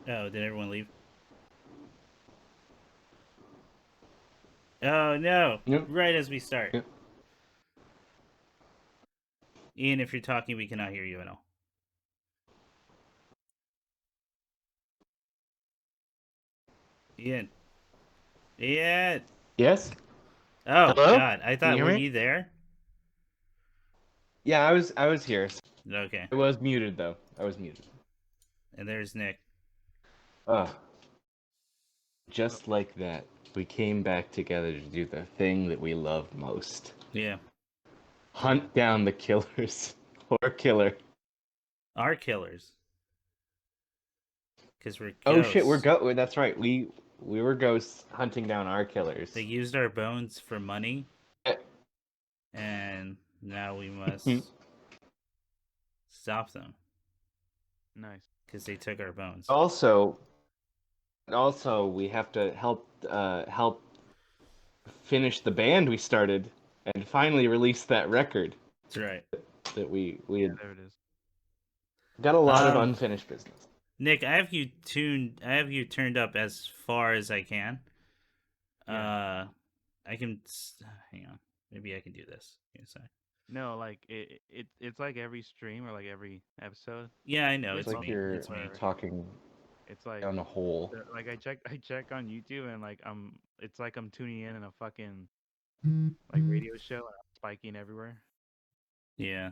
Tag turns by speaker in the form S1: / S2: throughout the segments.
S1: Oh, did everyone leave? Oh no!
S2: Yep.
S1: Right as we start.
S2: Yep.
S1: Ian, if you're talking, we cannot hear you at all. Ian. Ian!
S2: Yes.
S1: Oh,
S2: Hello.
S1: God. I
S2: Can you
S1: thought,
S2: hear
S1: were
S2: me?
S1: you there?
S2: Yeah, I was here.
S1: Okay.
S2: I was muted though. I was muted.
S1: And there's Nick.
S2: Ugh. Just like that, we came back together to do the thing that we love most.
S1: Yeah.
S2: Hunt down the killers. Or killer.
S1: Our killers. Because we're
S2: Oh shit,
S1: ghosts.
S2: that's right. We were ghosts hunting down our
S1: They
S2: killers.
S1: used our bones for money,
S2: Eh,
S1: and now we must stop them.
S3: Nice.
S1: Because they took our bones.
S2: also, we have to help finish the band we started and finally release that record
S1: That's right.
S2: that we
S3: Yeah,
S2: had
S3: there it is.
S2: got a lot of unfinished business.
S1: Nick, I have you turned up as far as I can.
S3: Yeah.
S1: I can hang on. Maybe I can do this. Give me a sec.
S3: No, like it's like every stream or like every episode.
S1: Yeah, I know.
S2: It's
S1: It's
S2: like
S1: me.
S2: you're
S1: It's me.
S3: Where
S2: talking
S3: it's like
S2: down a hole.
S3: like I check on YouTube and like it's like I'm tuning in a fucking like radio show and I'm spiking everywhere.
S1: Yeah.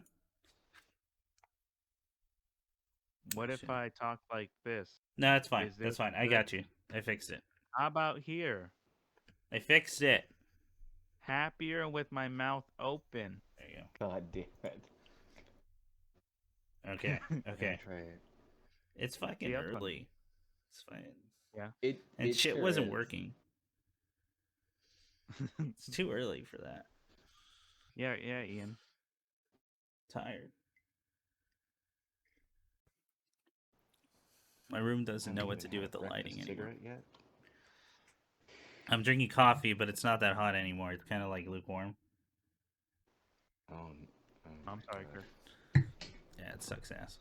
S3: What if
S1: Shit.
S3: I talk like this?
S1: No, that's fine.
S3: Is
S1: That's
S3: this
S1: fine. I
S3: good?
S1: got you. I fixed it.
S3: How about here?
S1: I fixed it.
S3: Happier with my mouth open.
S1: There you
S2: God damn it.
S1: go. Okay. Okay.
S2: Try it.
S1: It's fucking
S3: Yeah, that's fine.
S1: early. It's fine.
S3: Yeah.
S1: And shit
S2: sure
S1: wasn't
S2: is.
S1: working. It's too early for that.
S3: Yeah, Ian.
S1: Tired. My room doesn't know what to do with the lighting anymore.
S2: Yet?
S1: I'm drinking coffee, but it's not that hot anymore. It's kind of like lukewarm.
S3: I'm sorry, Chris.
S1: Yeah, it sucks ass.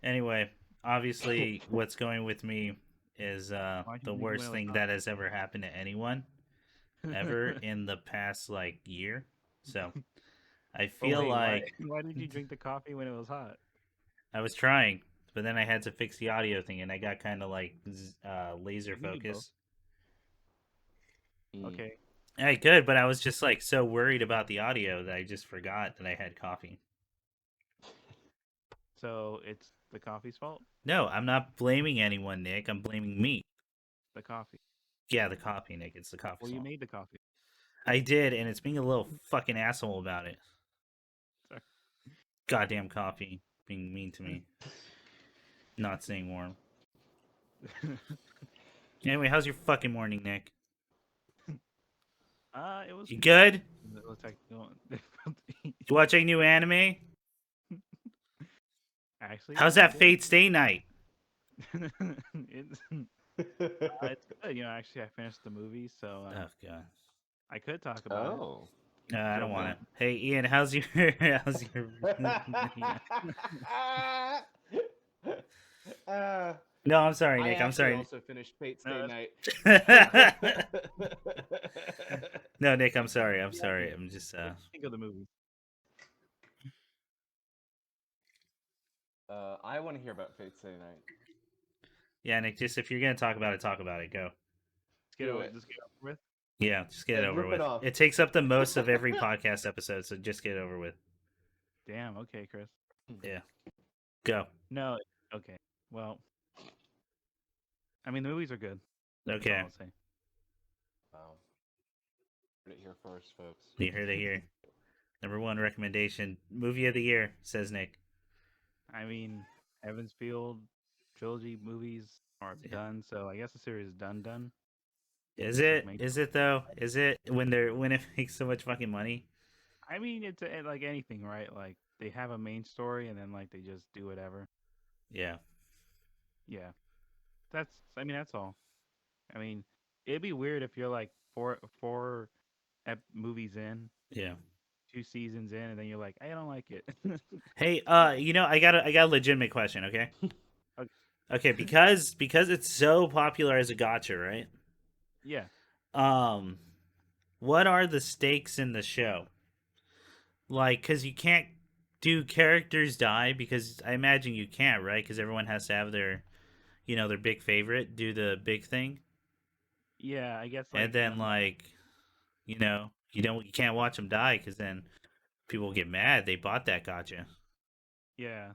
S1: Anyway, obviously, what's going with me is
S3: Why'd you
S1: the
S3: drink it when
S1: worst
S3: it was
S1: thing
S3: hot?
S1: that has ever happened to anyone ever in the past like year. So I
S3: Oh,
S1: feel
S3: wait,
S1: like
S3: why did you drink the coffee when it was hot?
S1: I was trying, but then I had to fix the audio thing, and I got kind of like laser
S3: You can do both.
S1: focus.
S3: Okay.
S1: I could, but I was just like so worried about the audio that I just forgot that I had coffee.
S3: So it's the coffee's fault?
S1: No, I'm not blaming anyone, Nick. I'm blaming me.
S3: The coffee.
S1: Yeah, the coffee, Nick. It's the coffee.
S3: Well, you made the coffee.
S1: I did, and it's being a little fucking asshole about it.
S3: Sorry.
S1: Goddamn coffee being mean to me. Not staying warm. Anyway, how's your fucking morning, Nick?
S3: It was
S1: You good?
S3: it was technical difficulty.
S1: You watching new anime?
S3: Actually,
S1: How's
S3: I
S1: that
S3: did.
S1: Fate Stay Night?
S3: it's good. You know, actually, I finished the movie, so
S1: Oh god.
S3: I could talk about it.
S2: Oh.
S1: I don't
S3: Jump
S1: want
S3: in.
S1: it. Hey Ian, how's your how's your No, I'm sorry, Nick. I'm sorry.
S2: Also finished Fate Stay
S3: No,
S2: Night.
S1: No, Nick, I'm sorry. I'm sorry. I'm just
S3: think of the movie.
S2: I want to hear about Fate Stay Night.
S1: Yeah, Nick, just if you're gonna talk about it, talk about it. Go.
S3: Just get
S2: Do
S3: over,
S2: it.
S3: just get over with.
S1: Yeah, just get it
S2: Yeah,
S1: over
S2: rip it
S1: with.
S2: off.
S1: It takes up the most of every podcast episode, so just get it over with.
S3: Damn. Okay, Chris.
S1: Yeah. Go.
S3: No. Okay. Well, I mean, the movies are good. That's
S1: Okay.
S3: all I'll say.
S2: Wow. Heard it here first, folks.
S1: You heard it here. Number one recommendation, movie of the year, says Nick.
S3: I mean, Evans Field trilogy movies are done, so I guess the series is done.
S1: Is it? Is it though? Is it when it makes so much fucking money?
S3: I mean, it's like anything, right? Like they have a main story, and then like they just do whatever.
S1: Yeah.
S3: Yeah, I mean, that's all. I mean, it'd be weird if you're like four movies in,
S1: Yeah.
S3: 2 seasons in, and then you're like, I don't like it.
S1: Hey, I got a legitimate question, okay?
S3: Okay.
S1: Okay, because it's so popular as a gotcha, right?
S3: Yeah.
S1: Um, what are the stakes in the show? Like, because you can't do characters die because I imagine you can't, right? Because everyone has to have their, their big favorite do the big thing,
S3: Yeah, I guess
S1: and
S3: like
S1: then like, you can't watch them die because then people get mad they bought that gotcha.
S3: yeah.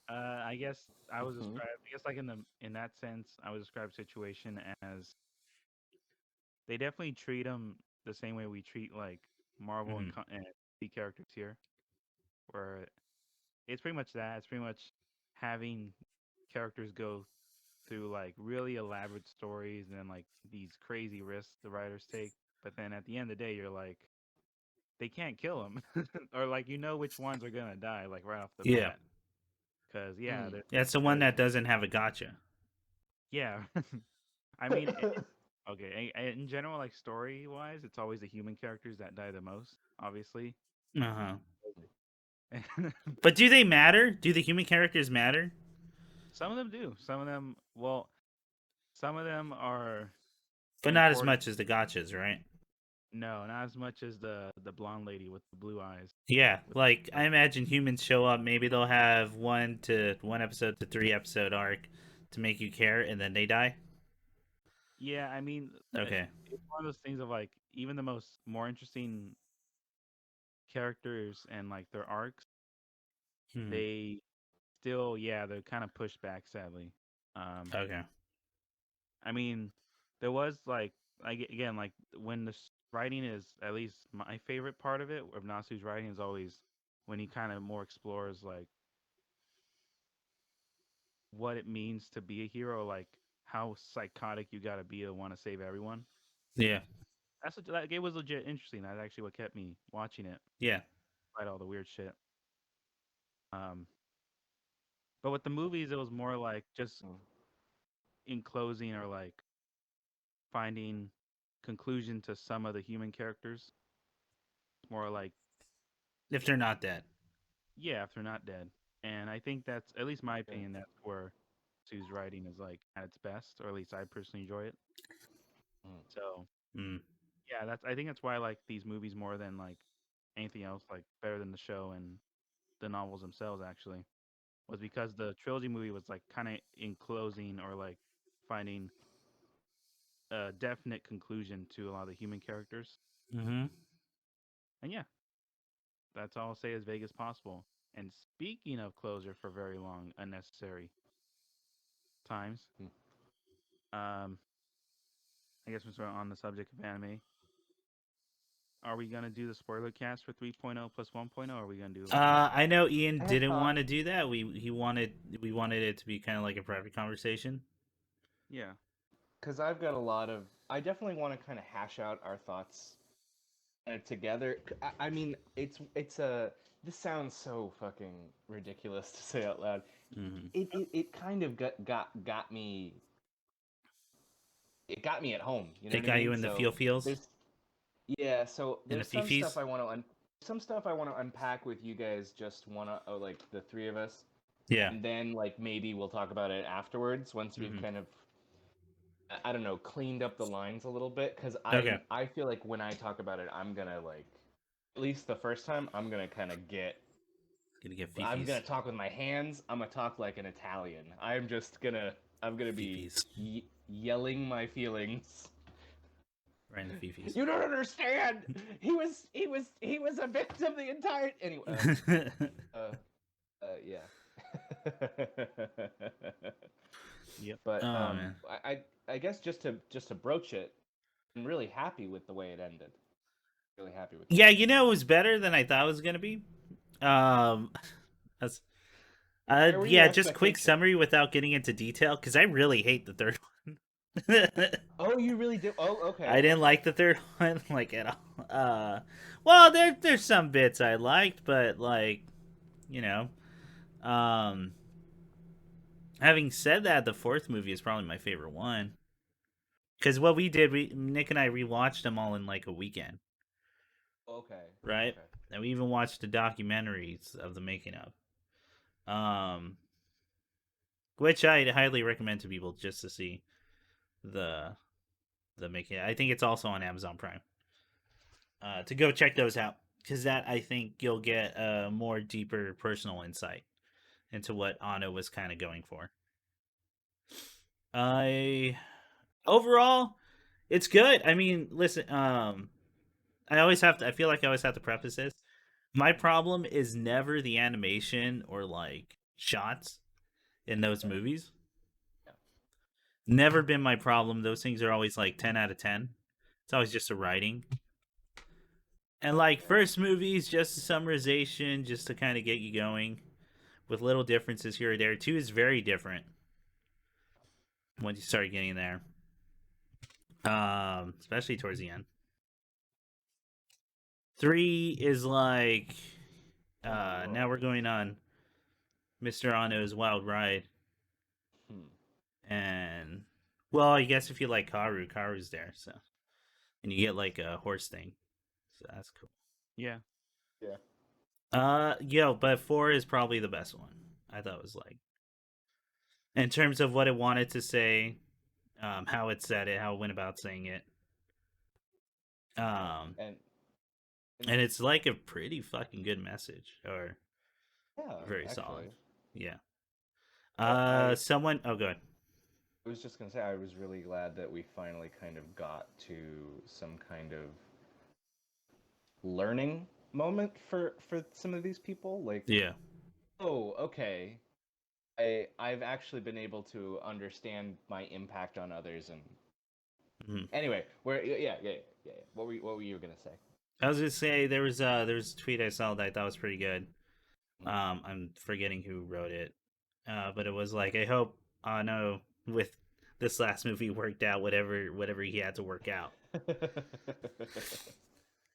S3: I guess I was
S2: Mhm.
S3: described. I guess like in that sense, I would describe situation as they definitely treat them the same way we treat like Marvel
S1: Hmm.
S3: and DC characters here, where it's pretty much that. It's pretty much having characters go through like really elaborate stories and then like these crazy risks the writers take. But then at the end of the day, you're like, they can't kill them, or like which ones are gonna die like right off the
S1: Yeah,
S3: bat. Because yeah,
S2: Mm.
S1: that's the one
S3: there's
S1: that doesn't have a gotcha.
S3: yeah. I mean, okay. In general, like story wise, it's always the human characters that die the most, obviously.
S1: Uh huh.
S3: And
S1: But do they matter? Do the human characters matter?
S3: some of them do. Some of them, well, some of them are
S1: But not as
S3: important.
S1: much as the gotchas, right?
S3: No, not as much as the blonde lady with the blue eyes.
S1: Yeah,
S3: With
S1: like I imagine humans show up. Maybe they'll have one episode to 3 episode arc to make you care, and then they die.
S3: yeah, I mean,
S1: Okay.
S3: it's one of those things of like even the most more interesting characters and like their arcs,
S1: Hmm.
S3: they still they're kind of pushed back sadly. Um,
S1: Okay.
S3: I mean, there was again like when writing is at least my favorite part of it of Nasu's writing is always when he kind of more explores like what it means to be a hero, like how psychotic you got to be to want to save everyone.
S1: Yeah.
S3: That it was legit interesting. That's actually what kept me watching it,
S1: Yeah.
S3: despite all the weird shit. Um, but with the movies, it was more like just
S2: Mm.
S3: in closing or like finding conclusion to some of the human characters. More like
S1: If they're not dead.
S3: yeah, if they're not dead. And I think that's at least my
S2: Yeah.
S3: opinion. That's where Sue's writing is like at its best, or at least I personally enjoy it.
S2: Mm.
S3: So
S1: Mm.
S3: yeah, that's I think that's why I like these movies more than like anything else, like better than the show and the novels themselves. Actually, was because the trilogy movie was like kind of in closing or like finding a definite conclusion to a lot of the human characters.
S1: Hmm.
S3: And yeah, that's all I'll say as vague as possible. And speaking of closure for very long, unnecessary times,
S2: Mm.
S3: um, I guess we're on the subject of anime. Are we gonna do the spoiler cast for 3.0 plus 1.0? Or are we gonna do like a
S1: I know Ian
S2: I had
S1: didn't
S2: thought
S1: want to do that. We wanted it to be kind of like a private conversation.
S3: yeah?
S2: because I've got a lot of. I definitely want to kind of hash out our thoughts together. I mean, it's a. This sounds so fucking ridiculous to say out loud.
S1: Hmm.
S2: It kind of got me. It got me at home. You know
S1: It
S2: what I
S1: got you
S2: mean?
S1: in the
S2: So
S1: feels
S2: there's yeah. So
S1: in the
S2: there's some stuff
S1: fifis.
S2: I want to some stuff I want to unpack with you guys. Just wanna like the three of us,
S1: Yeah.
S2: and then like maybe we'll talk about it afterwards once we've
S1: Hmm.
S2: kind of I don't know, cleaned up the lines a little bit because
S1: Okay.
S2: I feel like when I talk about it, I'm gonna like at least the first time I'm gonna kind of get
S1: Gonna get
S2: I'm
S1: fifis.
S2: gonna talk with my hands. I'm gonna talk like an Italian. I'm gonna be
S1: Fifis.
S2: yelling my feelings.
S1: Right in the fifis.
S2: You don't understand. He was a victim the entire anyway. Yeah.
S3: Yep.
S2: But
S1: Oh man.
S2: I guess just to broach it, I'm really happy with the way it ended. Really happy with the way
S1: Yeah,
S2: it ended.
S1: it was better than I thought it was gonna be. That's
S2: Where were your
S1: yeah. Just quick
S2: expectations?
S1: summary without getting into detail because I really hate the third one.
S2: Oh, you really did. Oh,
S1: I
S2: okay,
S1: didn't
S2: okay.
S1: like the third one like at all. Well, there's some bits I liked, but like you know, um, having said that, the fourth movie is probably my favorite one because what we did, Nick and I rewatched them all in like a weekend,
S2: Okay,
S1: right?
S2: okay.
S1: And we even watched the documentaries of the making of. Um, which I highly recommend to people just to see the making. I think it's also on Amazon Prime. To go check those out because that I think you'll get a more deeper personal insight into what Anno was kind of going for. I overall, it's good. I mean, listen, I always have to. I feel like I always have to preface this. My problem is never the animation or like shots in those
S2: Yeah.
S1: movies.
S2: Yeah.
S1: Never been my problem. Those things are always like 10 out of 10. It's always just the writing. And like first movies, just a summarization, just to kind of get you going, with little differences here or there. Two is very different once you start getting there, especially towards the end. Three is like, now we're going on Mr. Anno's wild ride,
S2: Hmm.
S1: and well, I guess if you like Karu's there, so and you get like a horse thing, so that's cool.
S3: Yeah.
S2: Yeah.
S1: Yo, but four is probably the best one. I thought it was like in terms of what it wanted to say, how it said it, how it went about saying it. Um,
S2: And,
S1: and it's like a pretty fucking good message, or
S2: yeah,
S1: very solid.
S2: actually.
S1: Yeah.
S2: I
S1: Someone. Oh, good.
S2: I was just gonna say I was really glad that we finally kind of got to some kind of learning moment for some of these people. Like,
S1: Yeah.
S2: oh, okay, I've actually been able to understand my impact on others. And
S1: Mhm.
S2: anyway, where yeah. What were you gonna say?
S1: I was gonna say there was a tweet I saw that I thought was pretty good. I'm forgetting who wrote it, but it was like, I hope Ano with this last movie worked out whatever he had to work out,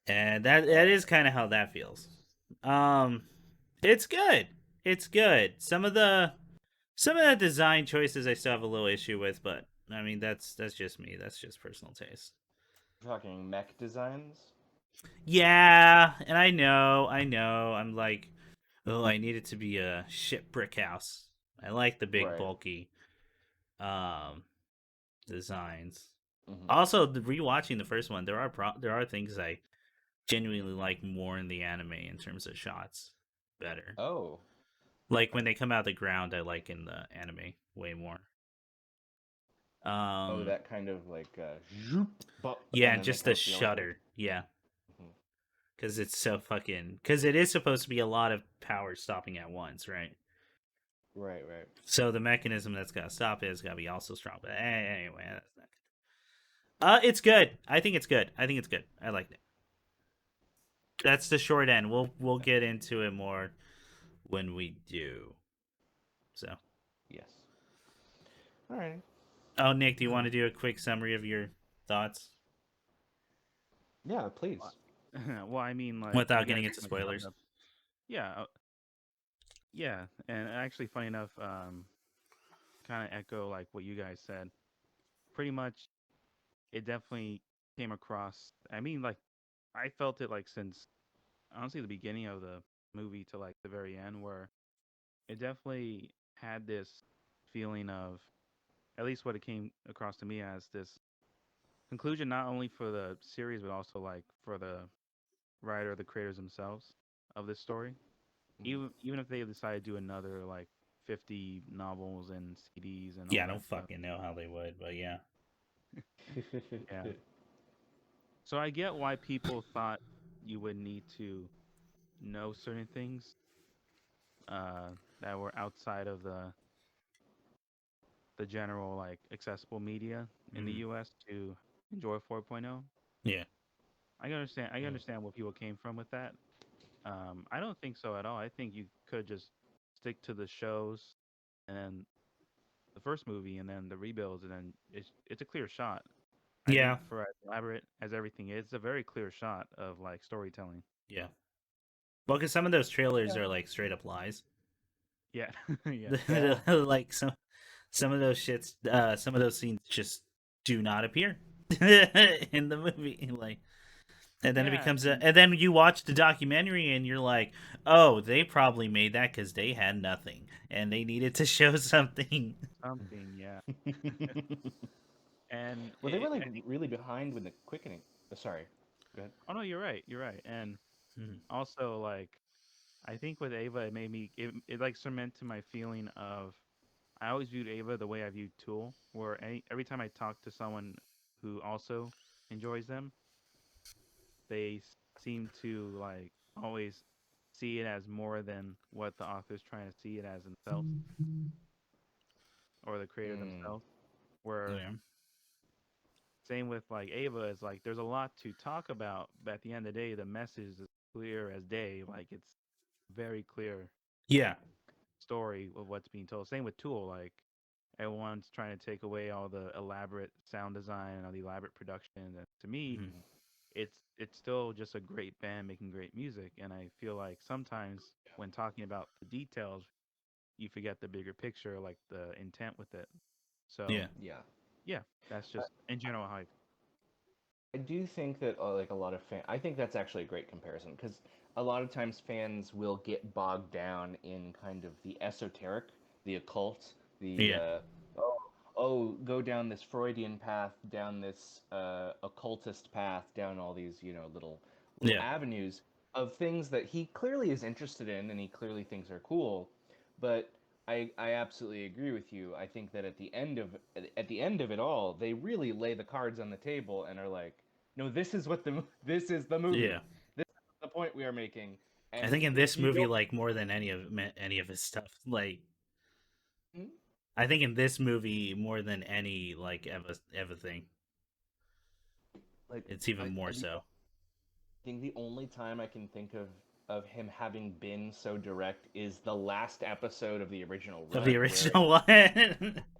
S1: and that
S2: uh,
S1: is kind of how that feels. Um, it's good. It's good. Some of the design choices I still have a little issue with, but I mean that's just me. That's just personal taste.
S2: talking mech designs.
S1: Yeah, and I know. I'm like, oh, I need it to be a shit brick house. I like the big
S2: Right.
S1: bulky um designs.
S2: Hmm.
S1: Also, rewatching the first one, there are things I genuinely like more in the anime in terms of shots better.
S2: Oh.
S1: Like when they come out of the ground, I like in the anime way more.
S2: Oh,
S1: Um,
S2: that kind of like zoop,
S1: yeah,
S2: and
S1: and
S2: then they
S1: just the
S2: come up the elevator.
S1: shutter, yeah,
S2: Mhm.
S1: because it's so fucking because it is supposed to be a lot of power stopping at once, right?
S2: Right, right.
S1: So the mechanism that's got to stop it has got to be also strong. But anyway, that's not it's good. I think it's good. I think it's good. I liked it. That's the short end. We'll get into it more when we do. So,
S2: Yes. All right.
S1: oh, Nick, do you want to do a quick summary of your thoughts
S2: Yeah, please.
S3: Well, I mean, like
S1: without
S3: you
S1: getting
S3: guys
S1: into
S3: kind of summed
S1: spoilers?
S3: up. Yeah, yeah, and actually, funny enough, kind of echo like what you guys said. Pretty much, it definitely came across. I mean, like I felt it like since honestly the beginning of the movie to like the very end, where it definitely had this feeling of at least what it came across to me as this conclusion, not only for the series but also like for the writer, the creators themselves of this story. Even if they decide to do another like 50 novels and CDs and
S1: Yeah,
S3: all
S1: I
S3: that
S1: don't
S3: stuff.
S1: fucking know how they would, but yeah.
S3: Yeah. So I get why people thought you would need to know certain things that were outside of the general like accessible media in the
S1: Mm,
S3: US to enjoy 4.0.
S1: yeah.
S3: I understand where people came from with that. I don't think so at all. I think you could just stick to the shows and then the first movie and then the rebuilds and then it's a clear shot. I
S1: Yeah.
S3: think for as elaborate as everything is, it's a very clear shot of like storytelling.
S1: Yeah. Well, because some of those trailers
S2: Yeah.
S1: are like straight up lies.
S3: Yeah, yeah,
S2: Yeah.
S1: Like some of those shits, some of those scenes just do not appear in the movie. Like And then it
S3: Yeah,
S1: becomes
S3: and
S1: and then you watch the documentary and you're like, oh, they probably made that because they had nothing and they needed to show something.
S3: something, yeah. And
S2: Well, they were like
S3: I think,
S2: really behind with the quickening. Sorry. Go ahead.
S3: oh no, you're right, you're right. And
S1: Mhm.
S3: also, like, I think with Ava, it made me, it like cemented my feeling of, I always viewed Ava the way I viewed Tool, where every time I talk to someone who also enjoys them, they seem to like always see it as more than what the author's trying to see it as themselves or the creator
S2: Mm,
S3: themselves. Where
S1: Yeah.
S3: same with like Ava is like there's a lot to talk about, but at the end of the day, the message is clear as day. Like it's very clear
S1: Yeah.
S3: story of what's being told. Same with Tool, like everyone's trying to take away all the elaborate sound design and all the elaborate production. And to me,
S1: Mhm.
S2: mhm.
S3: it's still just a great band making great music. And I feel like sometimes when talking about the details, you forget the bigger picture, like the intent with it. So
S1: Yeah.
S2: Yeah.
S3: yeah, that's just in general how I.
S2: I do think that like a lot of I think that's actually a great comparison because a lot of times fans will get bogged down in kind of the esoteric, the occult, the
S1: Yeah.
S2: oh oh go down this Freudian path, down this occultist path, down all these little
S1: Yeah.
S2: avenues of things that he clearly is interested in and he clearly thinks are cool, but I absolutely agree with you. I think that at the end of it all, they really lay the cards on the table and are like, no, this is what this is the movie.
S1: Yeah.
S2: This is the point we are making.
S1: I
S2: And
S1: think in
S2: if
S1: this
S2: you
S1: movie,
S2: don't,
S1: like more than any of his stuff, like
S2: hmm?
S1: I think in this movie more than any like ever thing,
S2: Like,
S1: it's even more
S2: the
S1: so
S2: think the only time I can think of him having been so direct is the last episode of the original
S1: of the
S2: run,
S1: original one.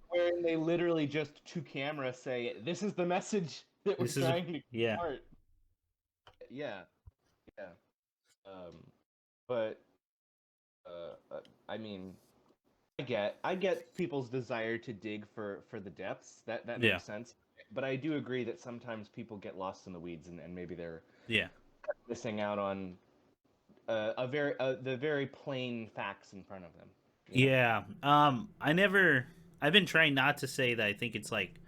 S2: wherein they literally just to camera say, "This is the message that we're
S1: This is
S2: trying to
S1: yeah.
S2: impart." Yeah, yeah. Um, but I mean, I get people's desire to dig for the depths. That
S1: Yeah.
S2: makes sense. But I do agree that sometimes people get lost in the weeds and maybe they're
S1: Yeah.
S2: missing out on the very plain facts in front of them. You know?
S1: Yeah. I've been trying not to say that I think it's like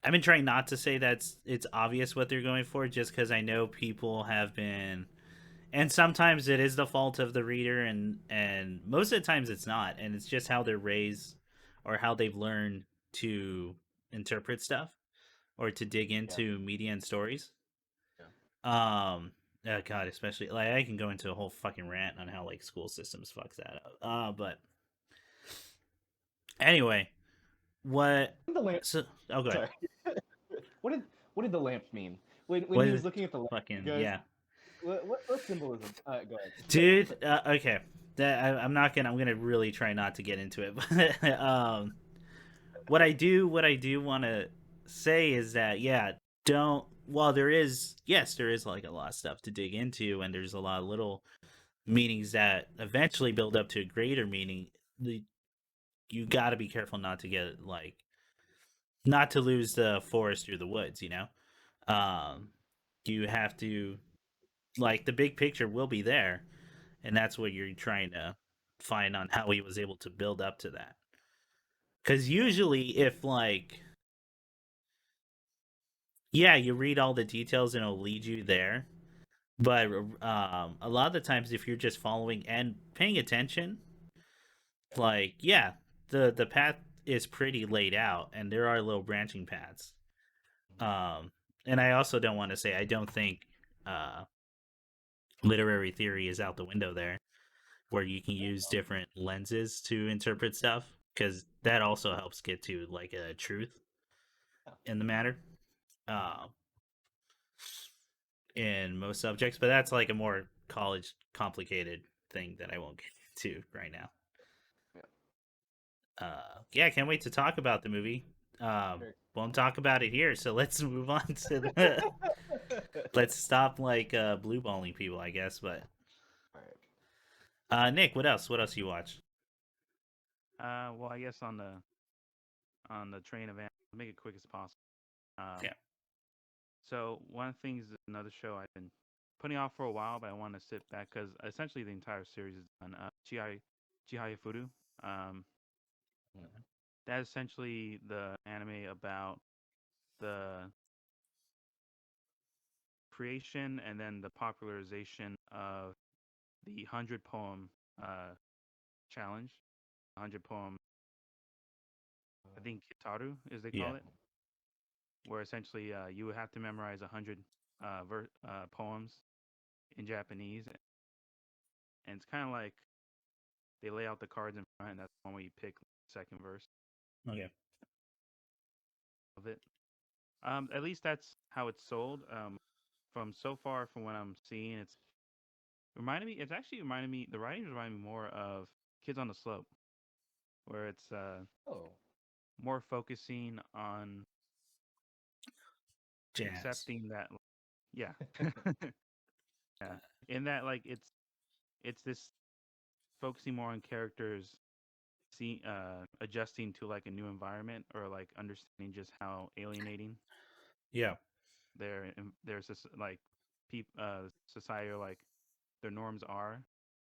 S1: I've been trying not to say that it's obvious what they're going for just cuz I know people have been and sometimes it is the fault of the reader and most of the times it's not and it's just how they're raised or how they've learned to interpret stuff or to dig
S2: Yeah.
S1: into media and stories.
S2: Yeah.
S1: Oh god, especially like I can go into a whole fucking rant on how like school systems fucks that up. But anyway, what?
S2: The lamp.
S1: So oh, go ahead.
S2: Sorry. What did what did the lamp mean when
S1: What
S2: he
S1: is
S2: was looking at the lamp? He
S1: fucking
S2: goes,
S1: yeah,
S2: what symbolism? Go ahead.
S1: dude? Okay, I'm not gonna. I'm gonna really try not to get into it. But what I do want to say is that yeah, don't. Well, there is yes, there is like a lot of stuff to dig into, and there's a lot of little meanings that eventually build up to a greater meaning. You got to be careful not to get like not to lose the forest through the woods. Um, you have to like the big picture will be there, and that's what you're trying to find on how he was able to build up to that. Because usually, if like yeah, you read all the details and it'll lead you there, but a lot of the times, if you're just following and paying attention, like yeah, the path is pretty laid out, and there are little branching paths. Um, and I also don't want to say I don't think uh, literary theory is out the window there, where you can use different lenses to interpret stuff, because that also helps get to like a truth in the matter. Uh, in most subjects, but that's like a more college complicated thing that I won't get into right now.
S2: Yeah.
S1: Yeah, can't wait to talk about the movie.
S2: Very-
S1: Won't talk about it here, so let's move on to the. Let's stop like blue balling people, I guess. But
S2: All right.
S1: Nick, what else? What else you watch?
S3: Well, I guess on the train of I'll make it quick as possible. Um,
S1: Yeah,
S3: So one of the things, another show I've been putting off for a while, but I want to sit back because essentially the entire series is on Chihaya Furu. Um,
S2: Mhm.
S3: that is essentially the anime about the creation and then the popularization of the 100 poem uh, challenge. 100 poem, I think Kitaru, as they
S1: Yeah.
S3: call it, where essentially you would have to memorize 100 poems in Japanese, and it's kind of like they lay out the cards in front, and that's the one where you pick the second verse
S1: Okay.
S3: of it. At least that's how it's sold. From so far, from what I'm seeing, it's reminded me. It's actually reminded me. The writing reminded me more of Kids on the Slope, where it's
S2: Oh.
S3: more focusing on
S1: Jazz.
S3: accepting that. Yeah, yeah. In that, like, it's this focusing more on characters see adjusting to like a new environment or like understanding just how alienating
S1: Yeah.
S3: there's this like society or like their norms are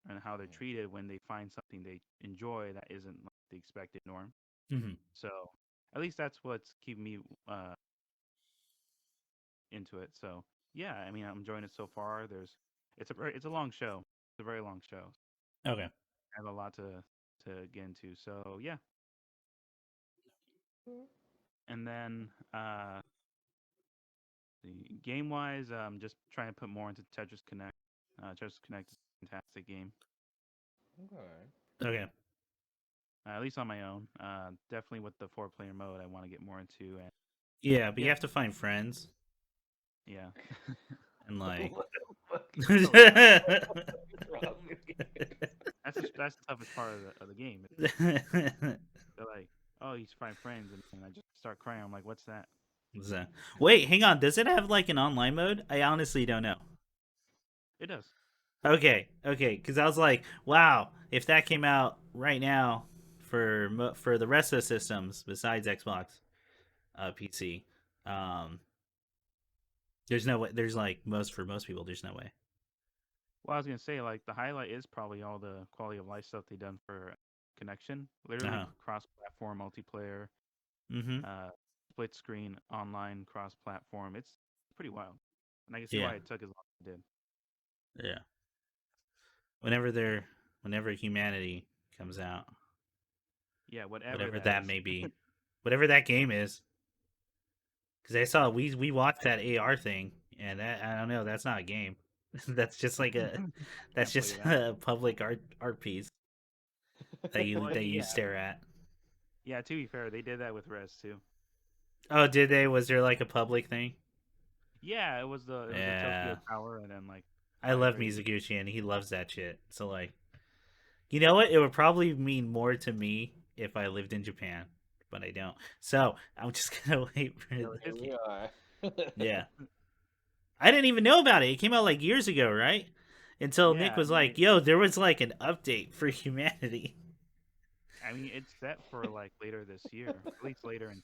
S3: and how they're
S2: Mhm.
S3: treated when they find something they enjoy that isn't like the expected norm.
S1: Hmm.
S3: So at least that's what's keeping me uh into it. So yeah, I mean I'm enjoying it so far. It's a long show. It's a very long show.
S1: Okay.
S3: I have a lot to get into. So yeah, and then the game wise, just trying to put more into Tetris Connect. Tetris Connect is a fantastic game,
S2: Okay.
S1: Okay.
S3: at least on my own. Definitely with the four-player mode, I want to get more into. And
S1: Yeah, but you
S3: yeah,
S1: have to find friends
S3: yeah,
S1: and like.
S2: What the fuck is going on?
S1: Yeah.
S2: What is wrong with you?
S3: that's the toughest part of the game. They're like, oh, you find friends, and I just start crying. I'm like, what's that?
S1: So- Wait, hang on. Does it have like an online mode? I honestly don't know.
S3: It does.
S1: Okay, because I was like, wow, if that came out right now for the rest of the systems besides Xbox, PC, um, there's no way. There's like most for most people, there's no way.
S3: Well, I was gonna say like the highlight is probably all the quality of life stuff they done for connection.
S1: Uh
S3: Literally
S1: huh.
S3: cross-platform multiplayer,
S1: Mm-hmm.
S3: uh, split screen online cross-platform. It's pretty wild, and I can see
S1: Yeah.
S3: why it took as long as it did.
S1: Yeah. Whenever they're whenever humanity comes out,
S3: Yeah, whatever
S1: whatever
S3: that
S1: that
S3: is.
S1: may be, whatever that game is, because I saw we watched that AR thing, and that I don't know, that's not a game. That's just like a that's
S3: Can't play
S1: just
S3: that.
S1: a public art piece
S3: Well,
S1: that you
S3: yeah,
S1: stare at.
S3: yeah. To be fair, they did that with Res too.
S1: Oh, did they? Was there like a public thing?
S3: Yeah, it was the Tokyo
S1: Yeah,
S3: Tower, and then like
S1: I love
S3: every
S1: Mizuguchi, and he loves that shit. So like, you know what? It would probably mean more to me if I lived in Japan, but I don't. So I'm just gonna wait for
S3: there was
S2: Here
S3: his
S2: we
S3: game.
S2: are.
S1: yeah. I didn't even know about it. It came out like years ago, right? Until Nick
S3: Yeah,
S1: was like, "Yo, there was like an update for humanity."
S3: I mean it's set for like later this year, at least later in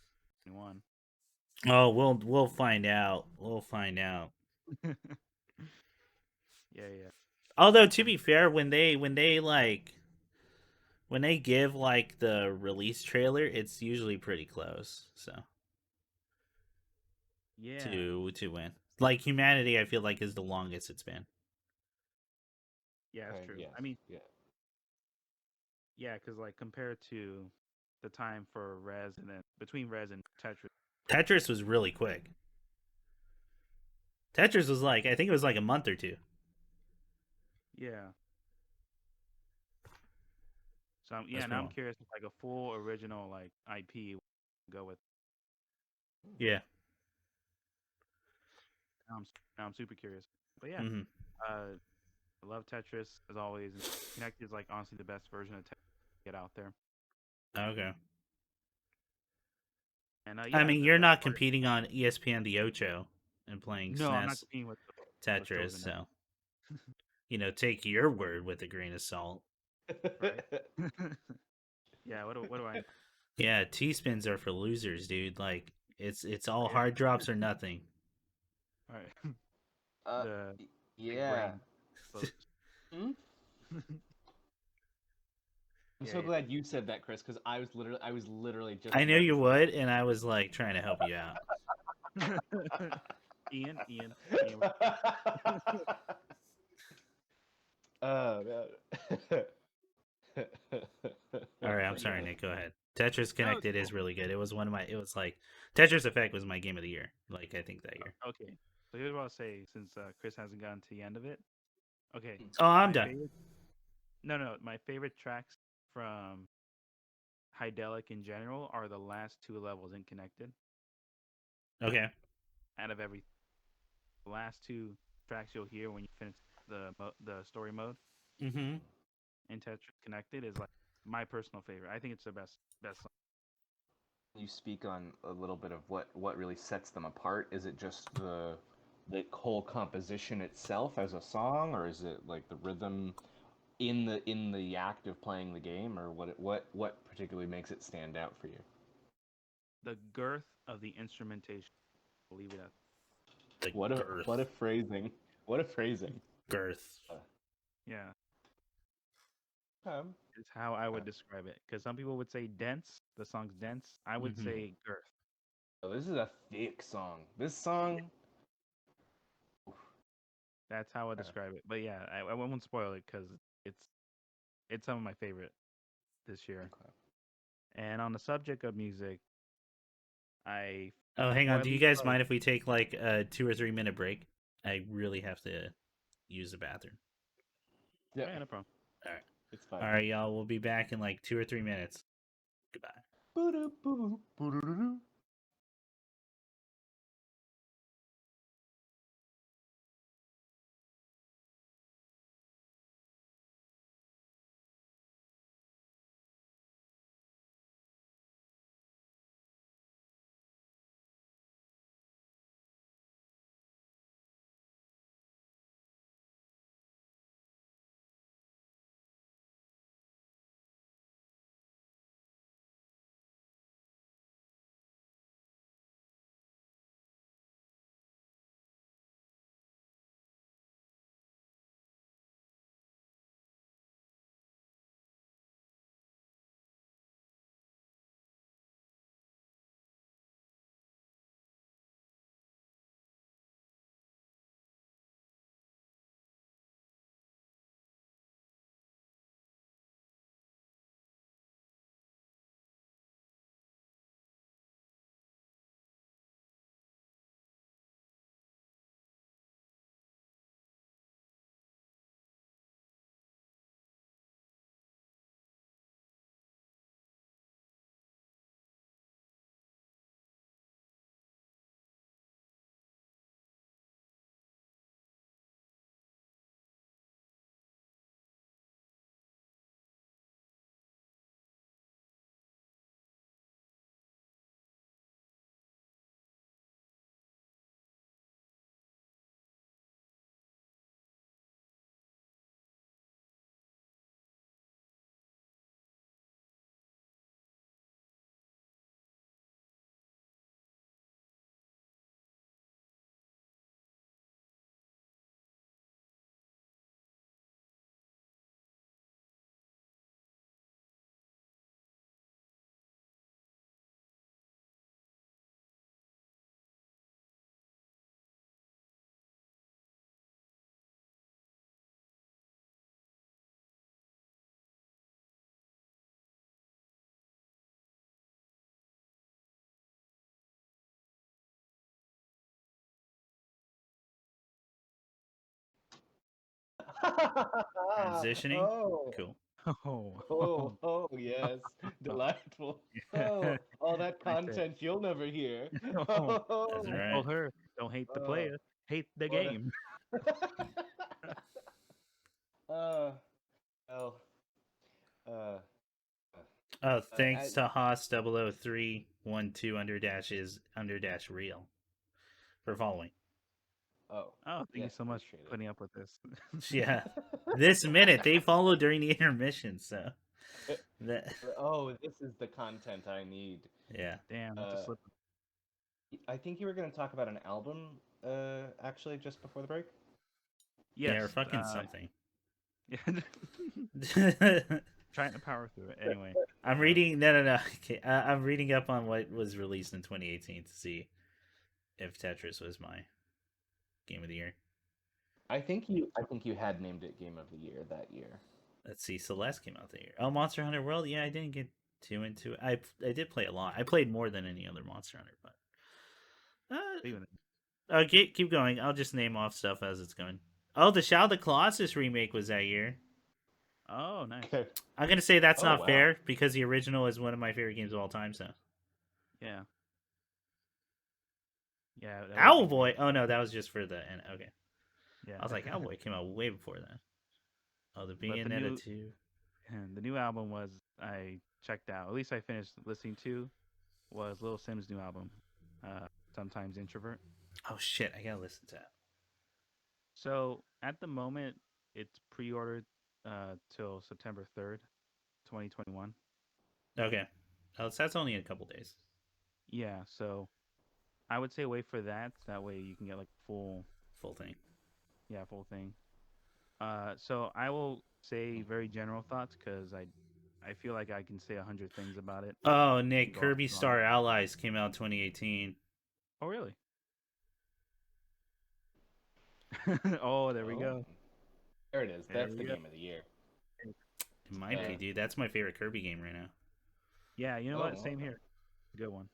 S3: 21.
S1: Oh, we'll find out. We'll find out.
S3: Yeah, yeah.
S1: Although to
S3: I
S1: be
S3: mean,
S1: fair, when they give like the release trailer, it's usually pretty close. So
S3: yeah,
S1: to win, like humanity, I feel like is the longest it's been.
S3: yeah, that's
S2: Okay,
S3: true.
S2: yes.
S3: I mean,
S2: Yeah.
S3: yeah, because like compared to the time for Res and then between Res and Tetris,
S1: Tetris was really quick. Tetris was like I think it was like a month or two.
S3: yeah. So yeah,
S1: That's
S3: now
S1: pretty
S3: I'm
S1: long.
S3: curious if like a full original like IP go with.
S1: Yeah.
S3: Now now I'm super curious. But yeah,
S1: Hmm.
S3: uh, I love Tetris as always, and Connect is like honestly the best version of Tetris get out there.
S1: Okay.
S3: And
S1: I
S3: yeah,
S1: mean,
S3: the
S1: you're
S3: best
S1: not
S3: part.
S1: competing on ESPN the Ocho and playing
S3: No, I'm not
S1: SNES
S3: competing with those
S1: Tetris,
S3: in
S1: so take your word with a grain of salt.
S3: right? Yeah. What do I know?
S1: Yeah, T spins are for losers, dude. Like it's all
S3: Yeah.
S1: hard drops or nothing.
S3: All right.
S2: Uh,
S3: The big
S2: yeah.
S3: brain explosion.
S2: Hmm? I'm so
S3: Yeah,
S2: glad you said that, Chris, because I was literally just
S1: I knew
S2: about
S1: you
S2: to
S1: would, and I was like trying to help you out.
S3: yeah. Ian.
S2: Oh man.
S1: All right, I'm
S3: But
S1: sorry,
S3: yeah,
S1: Nick. Go ahead. Tetris
S3: no, it's
S1: Connected is
S3: cool.
S1: really good. It was one of my. It was like Tetris Effect was my game of the year. Like I think that year.
S3: Okay, so here's what I'll say since Chris hasn't gotten to the end of it. Okay,
S1: Oh, I'm
S3: my
S1: done.
S3: favorite. No, my favorite tracks from Hydelic in general are the last two levels in Connected.
S1: Okay.
S3: Out of every the last two tracks you'll hear when you finish the story mode
S1: Mm-hmm.
S3: in Tetris Connected is like my personal favorite. I think it's the best song.
S2: You speak on a little bit of what really sets them apart. Is it just the whole composition itself as a song, or is it like the rhythm in the act of playing the game, or what particularly makes it stand out for you?
S3: The girth of the instrumentation. I'll leave it at
S1: The
S2: What a
S1: girth,
S2: phrasing. What a phrasing.
S1: girth.
S2: Uh,
S3: yeah.
S2: um,
S3: Is how I
S2: uh,
S3: would describe it. Because some people would say dense. The song's dense. I would
S1: Mm-hmm.
S3: say girth.
S2: oh, this is a thick song. This
S3: Yeah,
S2: song.
S3: that's how I
S2: Uh,
S3: describe it. But yeah, I won't spoil it because it's it's some of my favorite this year.
S2: okay.
S3: And on the subject of music, I
S1: Oh, hang
S3: before
S1: on.
S3: I
S1: Do you
S3: leave
S1: guys
S3: Star,
S1: mind if we take like a 2 or 3 minute break? I really have to use the bathroom.
S2: Yeah,
S3: oh, yeah, no problem.
S1: All right.
S2: it's fine.
S1: All right, y'all. We'll be back in like 2 or 3 minutes. Goodbye.
S2: Boo-doo-boo, boo-doo-doo-doo.
S1: Transitioning.
S2: Oh,
S1: Cool.
S3: Oh,
S2: oh, yes, delightful.
S3: yeah.
S2: Oh, all that
S3: I said,
S2: content you'll never hear.
S3: oh,
S1: That's
S3: I
S2: Oh,
S1: right.
S3: told her, don't hate the
S2: oh,
S3: player, hate the
S2: what a.
S3: game.
S2: uh, well, uh,
S1: Oh,
S2: I,
S1: thanks to Haas 00312 _ real for following.
S2: oh,
S3: Oh, thank you
S2: yes,
S3: so much
S2: appreciate
S3: for putting up with this.
S1: Yeah. This minute they followed during the intermission, so
S2: it.
S1: that
S2: Oh, this is the content I need.
S1: yeah.
S3: Damn, just
S2: Uh,
S3: slip.
S2: I think you were going to talk about an album actually just before the break?
S1: Yeah, or
S3: Yes.
S1: fucking something.
S3: Yeah. Trying to power through it. Anyway.
S1: I'm reading. No. Okay, I'm reading up on what was released in 2018 to see if Tetris was my game of the year.
S2: I think you had named it Game of the Year that year.
S1: Let's see. Celeste came out that year. Oh, Monster Hunter World. Yeah, I didn't get too into it. I did play a lot. I played more than any other Monster Hunter, but
S3: Leaving it.
S1: okay, keep going. I'll just name off stuff as it's going. Oh, the Shadow of the Colossus remake was that year.
S3: Oh, nice.
S2: Okay.
S1: I'm gonna say that's
S2: Oh,
S1: not
S2: wow.
S1: fair because the original is one of my favorite games of all time. So
S3: Yeah. Yeah. That was a big
S1: Owlboy.
S3: game.
S1: Oh no, that was just for the end. Okay,
S3: Yeah.
S1: I was like Owlboy came out way before that. Oh, the
S3: But
S1: Bayonetta 2.
S3: the new album was I checked out. At least I finished listening to was Lil Sim's new album. Sometimes Introvert.
S1: Oh shit, I gotta listen to that.
S3: So at the moment, it's pre-ordered till September 3rd, 2021.
S1: Okay, oh, so that's only in a couple days.
S3: Yeah, so I would say wait for that. That way you can get like full,
S1: Full thing.
S3: yeah, full thing. So I will say very general thoughts because I feel like I can say 100 things about it
S1: Oh,
S3: and
S1: Nick,
S3: go off
S1: Kirby
S3: too long.
S1: Star Allies came out 2018.
S3: Oh really? Oh, there we
S2: Oh,
S3: go.
S2: there it is.
S3: There
S2: That's the
S3: we go.
S2: Game of the Year.
S1: It might be,
S2: Yeah.
S1: dude. That's my favorite Kirby game right now.
S3: Yeah, you know
S2: Oh,
S3: what?
S2: well.
S3: Same here. Good one.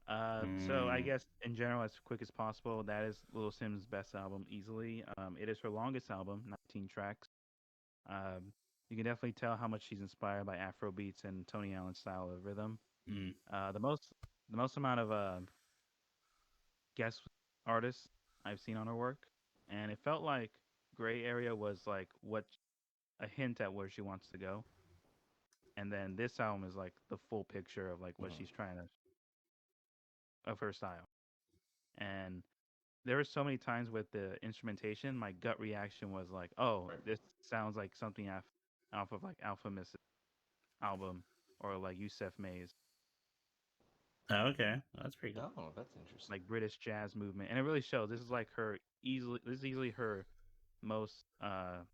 S3: So I
S1: Mm.
S3: guess in general, as quick as possible, that is Lil Sim's best album easily. It is her longest album, 19 tracks. Um, you can definitely tell how much she's inspired by Afro beats and Tony Allen's style of rhythm.
S1: Mm.
S3: The most amount of guest artists I've seen on her work, and it felt like Gray Area was like what a hint at where she wants to go, and then this album is like the full picture of like what
S2: Mhm.
S3: she's trying to of her style. And there were so many times with the instrumentation, my gut reaction was like, "Oh,
S2: Right.
S3: this sounds like something off of like Alpha Miss album or like Yusef Mays,
S1: Oh, okay, that's pretty cool.
S2: Oh, that's interesting.
S3: like British jazz movement." And it really shows. This is like her easily. This is easily her most. I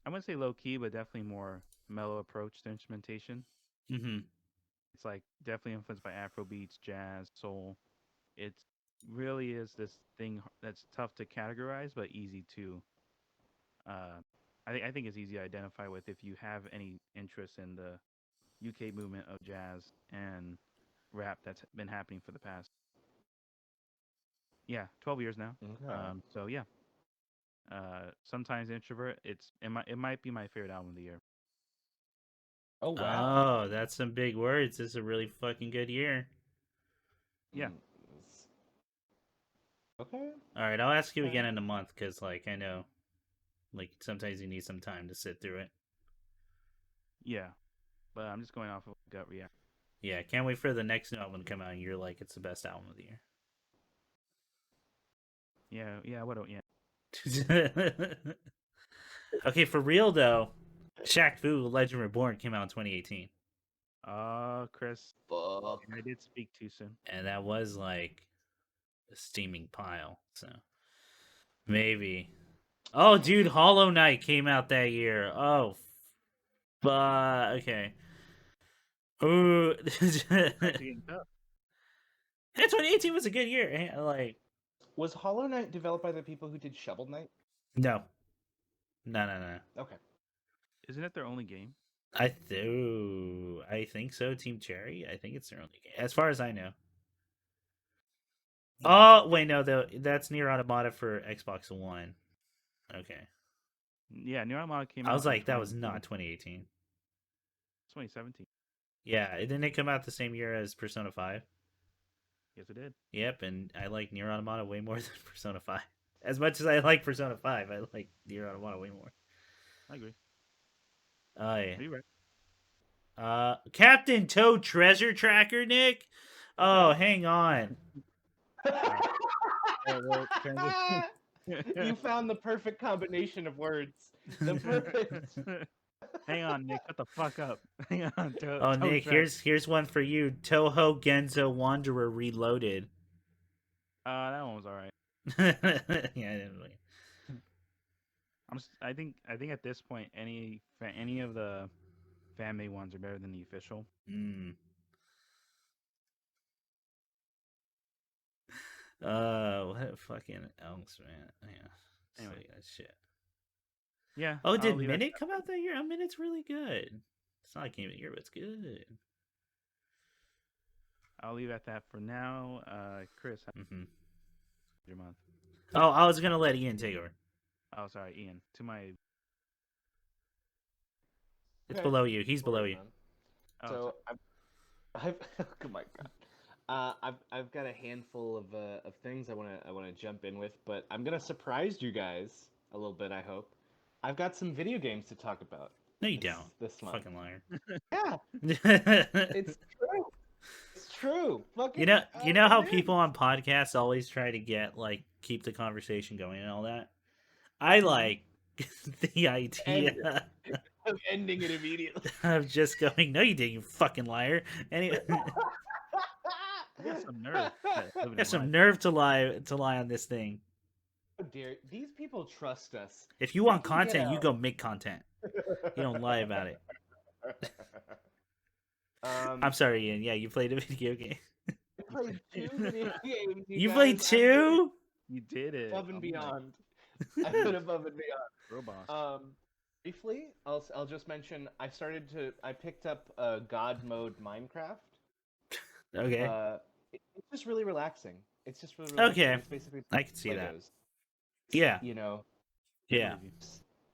S3: wouldn't say low key, but definitely more mellow approach to instrumentation.
S1: Mm-hmm.
S3: It's like definitely influenced by Afro beats, jazz, soul. It really is this thing that's tough to categorize, but easy to uh, I think it's easy to identify with if you have any interest in the UK movement of jazz and rap that's been happening for the past 12 years now.
S2: Okay.
S3: So yeah, sometimes introvert. It might be my favorite album of the year.
S2: Oh, wow.
S1: Oh, that's some big words. This is a really fucking good year.
S3: Yeah,
S2: Mm, Okay.
S1: All right, I'll ask you
S2: Okay.
S1: again in a month because, like, I know, like, sometimes you need some time to sit through it.
S3: yeah, but I'm just going off of gut reaction.
S1: Yeah, can't wait for the next new album to come out. And you're like, it's the best album of the
S3: Yeah. What? Yeah.
S1: year. Okay, for real though, Shaq Fu Legend Reborn came out in 2018,
S3: Chris,
S2: Fuck.
S3: I did speak too soon.
S1: and that was like a steaming pile. So maybe. Oh, dude, Hollow Knight came out that year. Oh, okay. Ooh,
S3: Actually getting tough.
S1: 2018 was a good year. Like,
S2: Was Hollow Knight developed by the people who did Shovel Knight?
S1: no, no.
S2: Okay.
S3: Isn't it their only game?
S1: I think so. Team Cherry. I think it's their only game, as far as I know.
S2: Hmm.
S1: Oh wait, no, though that's Near Automata for Xbox One. Okay,
S3: Yeah, Nier Automata came
S1: I was
S3: out in
S1: like, that was not
S3: 2017.
S1: 2018.
S3: 2017.
S1: Yeah, didn't it come out the same year as Persona 5?
S3: Yes, it did.
S1: Yep, and I like Near Automata way more than Persona 5. As much as I like Persona 5, I like Near Automata way more.
S3: I agree.
S1: Oh yeah.
S3: Are you right?
S1: Captain Toad Treasure Tracker, Nick. Oh, hang on.
S3: Well, transition.
S2: You found the perfect combination of words. The perfect.
S3: Hang on, Nick. Shut the fuck up. Hang on.
S1: Oh,
S3: Toe
S1: Nick,
S3: track.
S1: here's one for you. Toho Genzo Wanderer Reloaded.
S3: That one was alright.
S1: Yeah, I didn't really.
S3: I think at this point, any of the fan made ones are better than the official.
S1: Mm. What fucking else, man? Yeah, so
S3: Anyway,
S1: yeah, shit.
S3: yeah,
S1: Oh,
S3: I'll
S1: did
S3: leave it.
S1: Minute come out that year? Oh, Minute's really good. It's not a game of the year, but it's good.
S3: I'll leave at that for now. Chris, how's
S1: Hmm.
S3: your month?
S1: Oh, I was gonna let Ian take over.
S3: Oh, sorry, Ian. To my
S1: It's
S2: Okay.
S1: below you. He's
S2: All
S1: below
S2: right,
S1: you.
S2: man.
S3: oh, sorry.
S2: So I've oh my god. I've got a handful of things I wanna jump in with, but I'm gonna surprise you guys a little bit. I hope. I've got some video games to talk about
S1: No, you
S2: this
S1: don't.
S2: this month.
S1: Fucking liar.
S2: Yeah, it's true. It's true.
S1: You
S2: Fucking
S1: know, you know how
S2: it is.
S1: people on podcasts always try to get like keep the conversation going and all that. I like the
S2: And
S1: idea
S2: I'm ending it immediately.
S1: of just going, "No, you didn't, you fucking liar." Anyway,
S3: You got some nerve living
S1: have
S3: in
S1: some
S3: life.
S1: nerve to lie on this thing.
S2: How dare these people trust us?
S1: If you
S2: They
S1: want
S2: can get
S1: content, you
S2: out.
S1: go make content. You don't lie about it.
S2: um,
S1: I'm sorry, Ian. Yeah, you played a video game.
S2: I played two video games, you
S1: You played
S2: guys. I'm doing
S1: two?
S3: You did it.
S2: above and
S3: Oh my,
S2: beyond. I went above and beyond.
S3: girl boss.
S2: Briefly, I'll just mention I picked up God mode Minecraft.
S1: Okay.
S2: It's just really relaxing. It's just really relaxing.
S1: Okay.
S2: It's basically
S1: I can see that.
S2: Legos.
S1: Yeah.
S2: You know,
S3: I
S1: Yeah.
S3: believe you.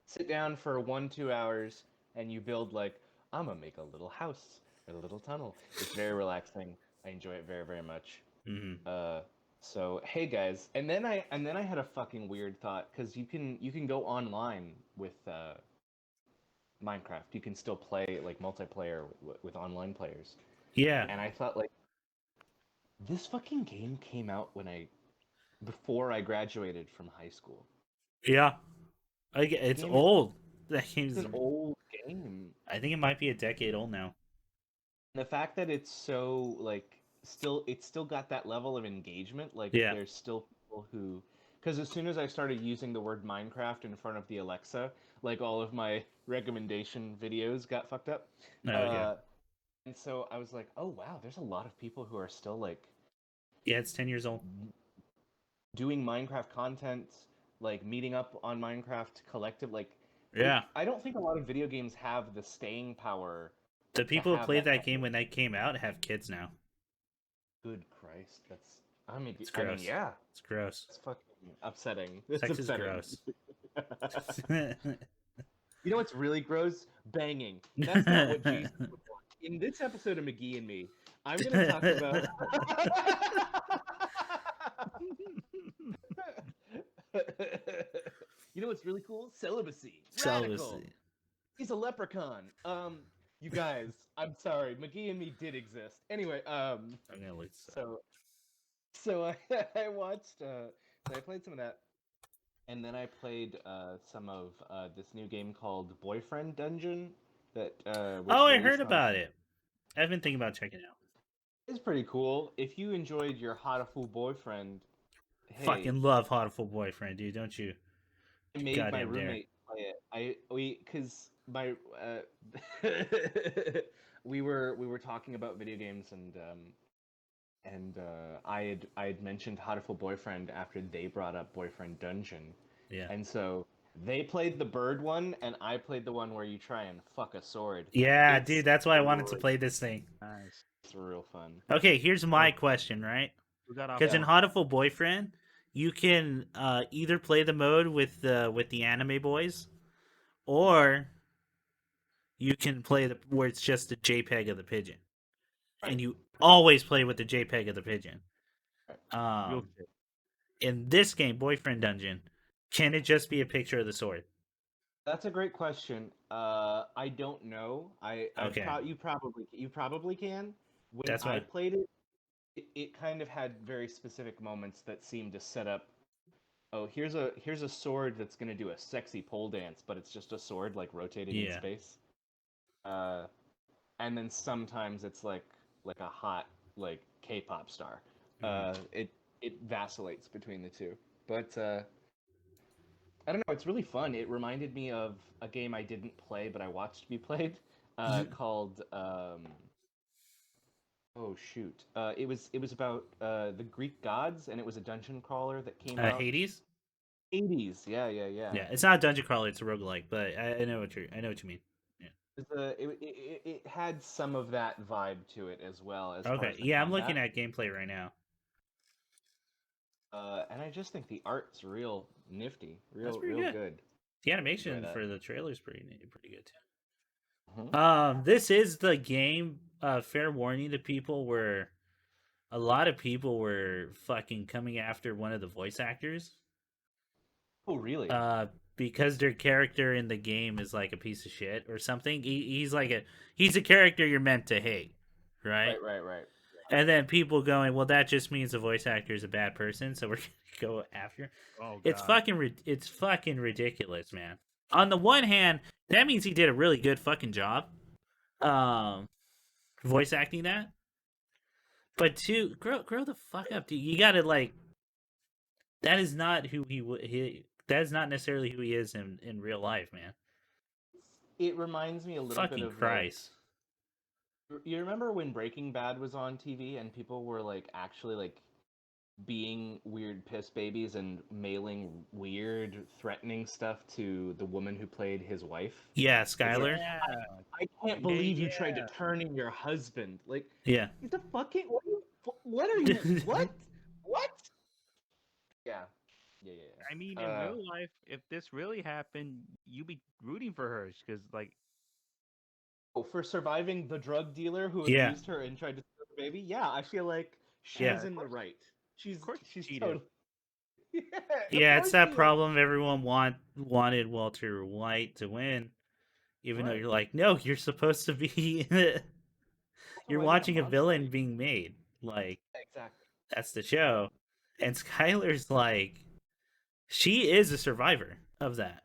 S2: sit down for 1-2 hours and you build like I'm gonna make a little house or a little tunnel. It's very relaxing. I enjoy it very very much.
S1: Hmm.
S2: Uh, so hey guys, and then I had a fucking weird thought because you can go online with Minecraft. You can still play like multiplayer with online players.
S1: Yeah.
S2: And I thought like this fucking game came out before I graduated from high school.
S1: Yeah.
S2: The
S1: It's
S2: game is
S1: old. That game's.
S2: an old game.
S1: I think it might be a decade old now.
S2: The fact that it's so like it's still got that level of engagement. Like
S1: Yeah.
S2: there's still people who, because as soon as I started using the word Minecraft in front of the Alexa, like all of my recommendation videos got fucked up.
S1: Oh, okay.
S2: Uh, and so I was like, oh wow, there's a lot of people who are still like
S1: Yeah, it's 10 years old.
S2: doing Minecraft content, like meeting up on Minecraft collective. Like
S1: Yeah.
S2: I don't think a lot of video games have the staying power
S1: The
S2: to
S1: people who
S2: have
S1: played
S2: that
S1: that
S2: kind
S1: game
S2: of
S1: when that came out have kids now.
S2: good Christ. That's
S1: It's
S2: I mean
S1: gross.
S2: yeah.
S1: It's gross.
S2: It's fucking upsetting. It's
S1: Sex is
S2: upsetting.
S1: gross.
S2: You know what's really gross? Banging. That's not what Jesus would want. In this episode of McGee and Me, I'm gonna talk about. You know what's really cool? Celibacy. Radical.
S1: Celibacy.
S2: He's a leprechaun. You guys, I'm sorry. McGee and Me did exist. Anyway,
S1: I'm gonna look this up.
S2: so I I watched I played some of that. And then I played some of this new game called Boyfriend Dungeon that was
S1: Oh, I
S2: released
S1: heard
S2: on.
S1: about it. I've been thinking about checking it out.
S2: It's pretty cool. If you enjoyed your Hot-a-Fool Boyfriend, hey,
S1: Fucking love Hotful Boyfriend, dude, don't you?
S2: I made my
S1: Goddamn dare.
S2: roommate play it. Because my we were talking about video games and I had mentioned Hotful Boyfriend after they brought up Boyfriend Dungeon.
S1: Yeah.
S2: And so they played the bird one, and I played the one where you try and fuck a sword.
S1: Yeah,
S2: It's
S1: dude, that's why I wanted to
S2: really-
S1: play this thing.
S3: Nice.
S2: It's real fun.
S1: Okay, here's my question, right?
S3: Who got off?
S1: Because in
S2: Yeah.
S1: Hotful Boyfriend, you can either play the mode with the anime boys, or you can play the where it's just a JPEG of the pigeon, and you always play with the JPEG of the pigeon.
S3: Real
S1: Um,
S3: shit.
S1: in this game, Boyfriend Dungeon, can it just be a picture of the sword?
S2: That's a great question. I don't know.
S1: Okay.
S2: You probably can. When
S1: That's
S2: I
S1: what.
S2: played it kind of had very specific moments that seemed to set up. Oh, here's a sword that's gonna do a sexy pole dance, but it's just a sword like rotating in
S1: Yeah.
S2: space. Uh, and then sometimes it's like a hot like K-pop star.
S1: Mhm.
S2: It it vacillates between the two. But I don't know. It's really fun. It reminded me of a game I didn't play, but I watched be played, called oh shoot. It was about the Greek gods, and it was a dungeon crawler that came out.
S1: Hades.
S2: 80s. Yeah, yeah, yeah.
S1: Yeah, it's not a dungeon crawler; it's a roguelike. But I know what you mean. Yeah.
S2: It had some of that vibe to it as well as far
S1: Okay.
S2: as the
S1: Yeah, I'm looking
S2: combat.
S1: at gameplay right now.
S2: And I just think the art's real nifty,
S1: That's pretty
S2: real
S1: good.
S2: good.
S1: The
S2: Enjoy
S1: animation
S2: that.
S1: for the trailer's pretty good
S2: Mhm.
S1: too. This is the game. Fair warning to people where a lot of people were fucking coming after one of the voice actors.
S2: Oh, really?
S1: Uh, because their character in the game is like a piece of shit or something. He's a character you're meant to hate, right?
S2: Right, right, right.
S1: And then people going, well, that just means the voice actor is a bad person, so we're gonna go after.
S3: Oh
S1: It's
S3: God.
S1: it's fucking ridiculous, man. On the one hand, that means he did a really good fucking job, um, voice acting that. But two, grow the fuck up, dude. You gotta like. That is not who he. That is not necessarily who he is in real life, man.
S2: It reminds me a little bit
S1: Fucking
S2: of like
S1: Christ.
S2: you remember when Breaking Bad was on TV and people were like actually like being weird piss babies and mailing weird threatening stuff to the woman who played his wife.
S1: Yeah,
S2: It's like
S1: Skylar.
S3: Yeah.
S2: I can't
S3: Yeah.
S2: believe you tried to
S3: Yeah.
S2: turn in your husband. Like
S1: Yeah.
S2: the fucking what are you what? What? Yeah. Yeah, yeah,
S3: I mean,
S2: yeah.
S3: in real life, if this really happened, you'd be rooting for her because, like,
S2: Oh, for surviving the drug dealer who
S1: Yeah.
S2: abused her and tried to steal her baby. Yeah, I feel like
S1: Yeah.
S2: she's in the right.
S3: of course, she
S2: She's
S3: cheated.
S2: totally yeah. Of
S1: Yeah, it's
S2: course
S1: that
S2: she is.
S1: problem everyone wanted Walter White to win, even though
S2: Right.
S1: you're like, no, you're supposed to be
S2: Also,
S1: you're
S2: I did a
S1: watching a
S2: monster.
S1: villain being made. Like
S2: Exactly.
S1: that's the show. And Skylar's like she is a survivor of that.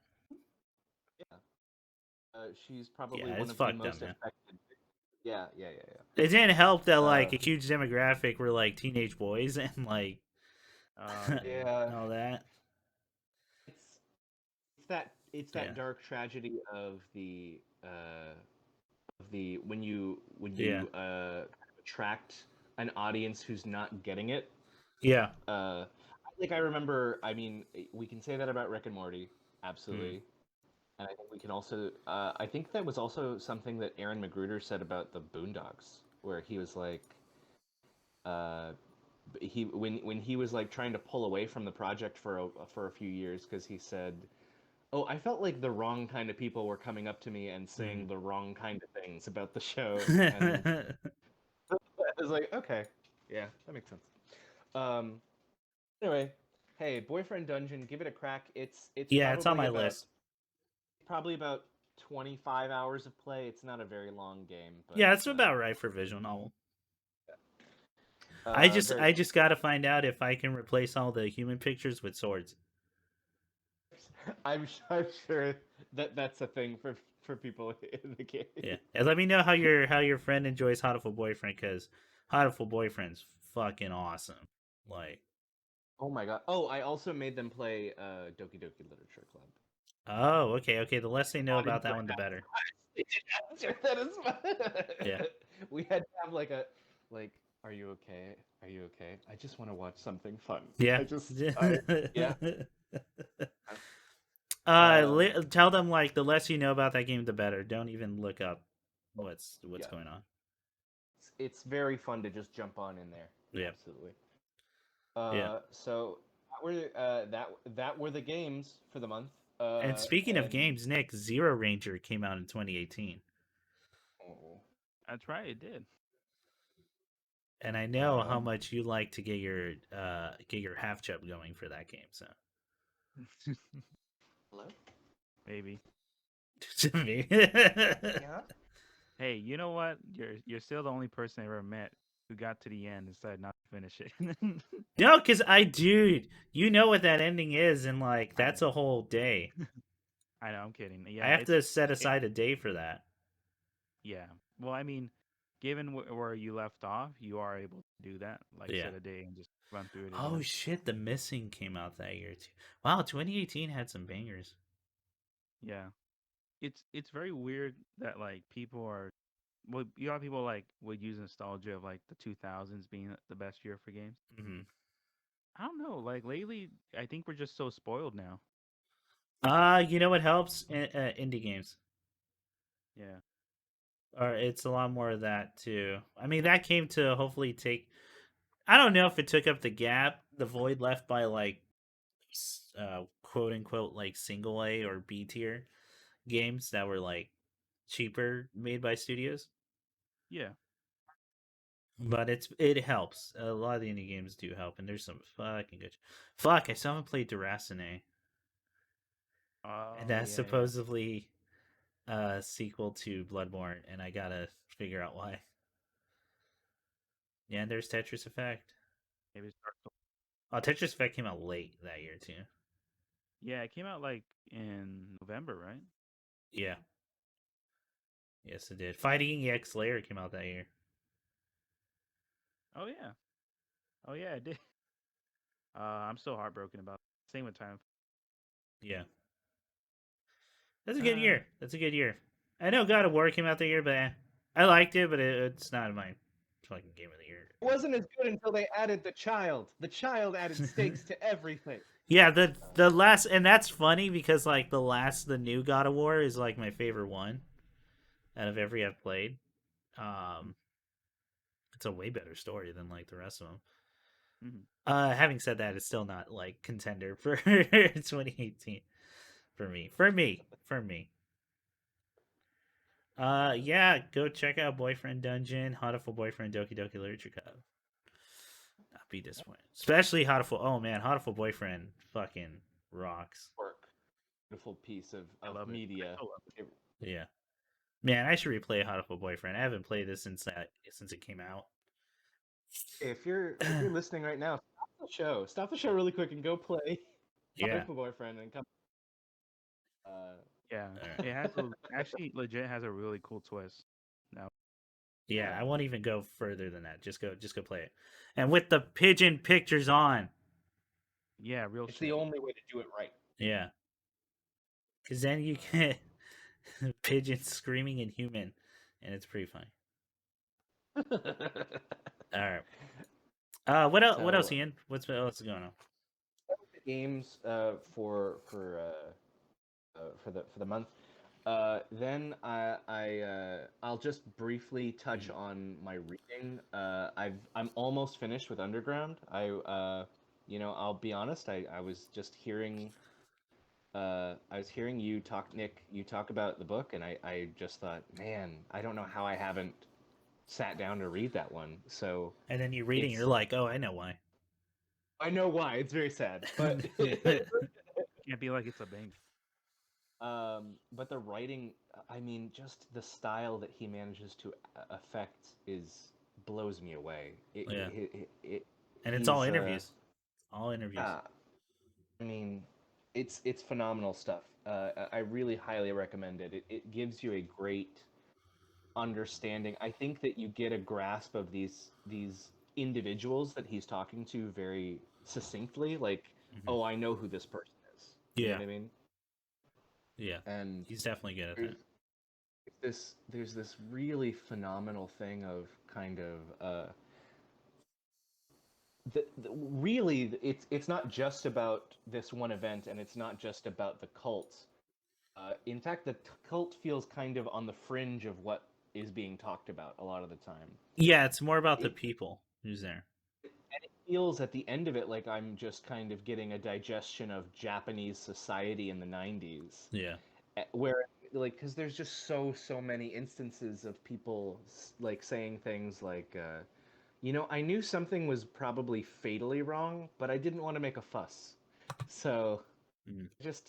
S2: Yeah. She's probably
S1: Yeah,
S2: one
S1: it's
S2: of the
S1: fucked up,
S2: most
S1: man.
S2: affected. Yeah, yeah, yeah,
S1: It didn't help that
S2: yeah.
S1: like a huge demographic were like teenage boys and like
S3: Oh yeah.
S2: Yeah.
S1: all that.
S2: It's it's that
S1: Yeah.
S2: dark tragedy of the when
S1: Yeah.
S2: you attract an audience who's not getting it.
S1: Yeah.
S2: Uh, like I remember, I mean, we can say that about Rick and Morty,
S1: Mm.
S2: absolutely, and I think we can also. I think that was also something that Aaron Magruder said about the Boondocks, where he was like, uh, when he was like trying to pull away from the project for a few years because he said, "Oh, I felt like the wrong kind of people were coming up to me and saying
S1: Mm.
S2: the wrong kind of things about the show," and I was like, "Okay, yeah, that makes sense." Um, Anyway, hey, Boyfriend Dungeon, give it a crack. It's
S1: Yeah, it's on my list.
S2: probably about 25 hours of play. It's not a very long game, but
S1: Yeah, it's about right for visual novel.
S2: very
S1: I
S2: fun.
S1: just got to find out if I can replace all the human pictures with swords.
S2: I'm sure that that's a thing for people in the game.
S1: Yeah, and let me know how your friend enjoys Hatoful Boyfriend because Hatoful Boyfriend's fucking awesome. Like,
S2: Oh my god. Oh, I also made them play Doki Doki Literature Club.
S1: oh, okay. The less they know
S2: Not
S1: about that
S2: enjoy
S1: one, the better.
S2: answer that as well.
S1: Yeah,
S2: We had to have like, are you okay? Are you okay? I just want to watch something fun.
S1: yeah.
S2: Yeah. Um,
S1: Tell them like the less you know about that game, the better. Don't even look up what's
S2: yeah.
S1: going on.
S2: It's very fun to just jump on in there.
S1: Yeah,
S2: Absolutely.
S1: yeah.
S2: So that were the games for the month.
S1: And speaking of
S2: And
S1: games, Nick, Zero Ranger came out in 2018,
S2: oh,
S3: That's right. It did.
S1: and I know how
S2: um,
S1: much you like to get your half chub going for that game. So.
S2: hello.
S3: Maybe.
S1: To me.
S2: Yeah.
S3: Hey, you know what? You're still the only person I ever met who got to the end and decided not to finish it.
S1: No, because dude, you know what that ending is, and like
S3: I
S1: that's a whole day.
S3: I know. I'm kidding.
S1: I
S3: Yeah,
S1: have to set
S3: it,
S1: aside a day for that.
S3: yeah. Well, I mean, given where you left off, you are able to do that, like
S1: Yeah.
S3: set a day and just run through it
S1: Oh
S3: again.
S1: shit, The Missing came out that year too. Wow, 2018 had some bangers.
S3: Yeah, it's very weird that like people are, well, a lot of people like would use nostalgia of like the 2000s being the best year for games.
S1: Hmm.
S3: I don't know, like lately, I think we're just so spoiled now.
S1: You know what helps? Indie games.
S3: Yeah,
S1: Or it's a lot more of that too. I mean, that came to hopefully take. I don't know if it took up the gap, the void left by like, quote unquote, like single A or B tier games that were like cheaper made by studios.
S3: yeah.
S1: But it helps. A lot of the indie games do help, and there's some fucking good. Fuck, I still haven't played Duracine, and
S3: Oh
S1: that's
S3: yeah, yeah.
S1: supposedly a sequel to Bloodborne, and I gotta figure out why. Yeah, and there's Tetris Effect.
S3: Maybe it's Dark Souls.
S1: Oh, Tetris Effect came out late that year too.
S3: Yeah, it came out like in November, right?
S1: Yeah, yes it did. Fighting EX Layer came out that year.
S3: Oh yeah, oh yeah, it did. I'm still heartbroken about it. Same with Time.
S1: Yeah, that's a good
S3: Uh,
S1: year. That's a good year. I know God of War came out that year, but I liked it, but it's not my fucking game of the year.
S2: It wasn't as good until they added the child. The child added stakes to everything.
S1: Yeah, the last, and that's funny because like the new God of War is like my favorite one out of every I've played. Um, it's a way better story than like the rest of them.
S3: mhm.
S1: Having said that, it's still not like contender for 2018 for me. For me. For me. Yeah, go check out Boyfriend Dungeon, Hatoful Boyfriend, Doki Doki Literature Club. Not be disappointed, especially Hatoful. Oh man, Hatoful Boyfriend fucking rocks.
S2: Work. Beautiful piece
S3: I
S2: of
S3: love it. I
S2: media.
S3: still love
S2: It,
S1: Yeah, man, I should replay Hatoful Boyfriend. I haven't played this since it came out.
S2: if you're listening right now, stop the show. Stop the show really quick and go play
S1: Yeah.
S2: Waifu Boyfriend and come. Uh,
S3: it. Yeah,
S1: All right.
S3: it has a actually legit has a really cool twist. Now,
S1: Yeah,
S2: yeah.
S1: I won't even go further than that. Just go play it. And with the pigeon pictures on.
S3: yeah, real
S2: It's the
S3: shit.
S2: only way to do it right.
S1: Yeah. Cause then you get pigeons screaming in human, and it's pretty funny. All right. What else? What else,
S2: So
S1: Ian? What's going on?
S2: games for the month. I'll just briefly touch
S1: Mhm.
S2: on my reading. I'm almost finished with Underground. I'll be honest. I was just hearing. I was hearing you talk, Nick. You talk about the book, and I just thought, man, I don't know how I haven't sat down to read that one. So
S1: And then you reading, you're
S2: it's
S1: like, oh, I know why.
S2: I know why. It's very sad, but
S3: Can't be like it's a banger.
S2: but the writing, I mean, just the style that he manages to affect is blows me away.
S1: Yeah, and it's all
S2: He's
S1: interviews. All interviews.
S2: yeah, I mean, it's phenomenal stuff. I really highly recommend it. It gives you a great understanding. I think that you get a grasp of these individuals that he's talking to very succinctly. Like,
S1: Hmm.
S2: oh, I know who this person is. You know
S1: Yeah,
S2: what I mean?
S1: yeah.
S2: And
S1: He's definitely good at
S2: there's
S1: that.
S2: there's this really phenomenal thing of kind of really it's not just about this one event and it's not just about the cult. In fact, the cult feels kind of on the fringe of what is being talked about a lot of the time.
S1: Yeah, it's more about the
S2: It
S1: people who's there.
S2: and it feels at the end of it like I'm just kind of getting a digestion of Japanese society in the 90s.
S1: Yeah.
S2: Where like because there's just so many instances of people like saying things like I knew something was probably fatally wrong, but I didn't want to make a fuss, so
S1: Mm.
S2: just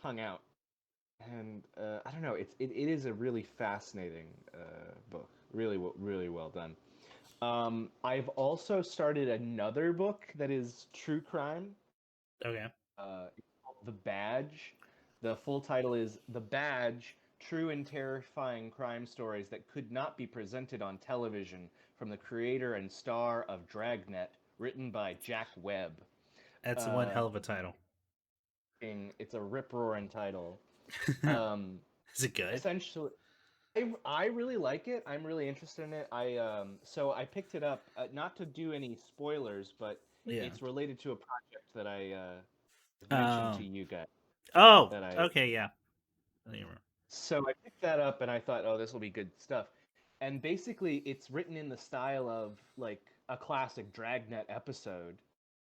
S2: hung out. And I don't know, it is a really fascinating book, really well done. I've also started another book that is true crime.
S1: Okay.
S2: It's called The Badge. The full title is The Badge: true and terrifying crime stories that could not be presented on television from the creator and star of Dragnet, written by Jack Webb.
S1: That's one
S2: Uh,
S1: hell of a title.
S2: it's a rip-roaring title. Um,
S1: Is it good?
S2: essentially, I really like it. I'm really interested in it. So I picked it up not to do any spoilers, but
S1: Yeah.
S2: it's related to a project that I mentioned to
S1: Um.
S2: you guys.
S1: Oh.
S2: That I
S1: Okay. Yeah. I think I remember.
S2: So I picked that up and I thought, oh, this will be good stuff. And basically, it's written in the style of like a classic Dragnet episode,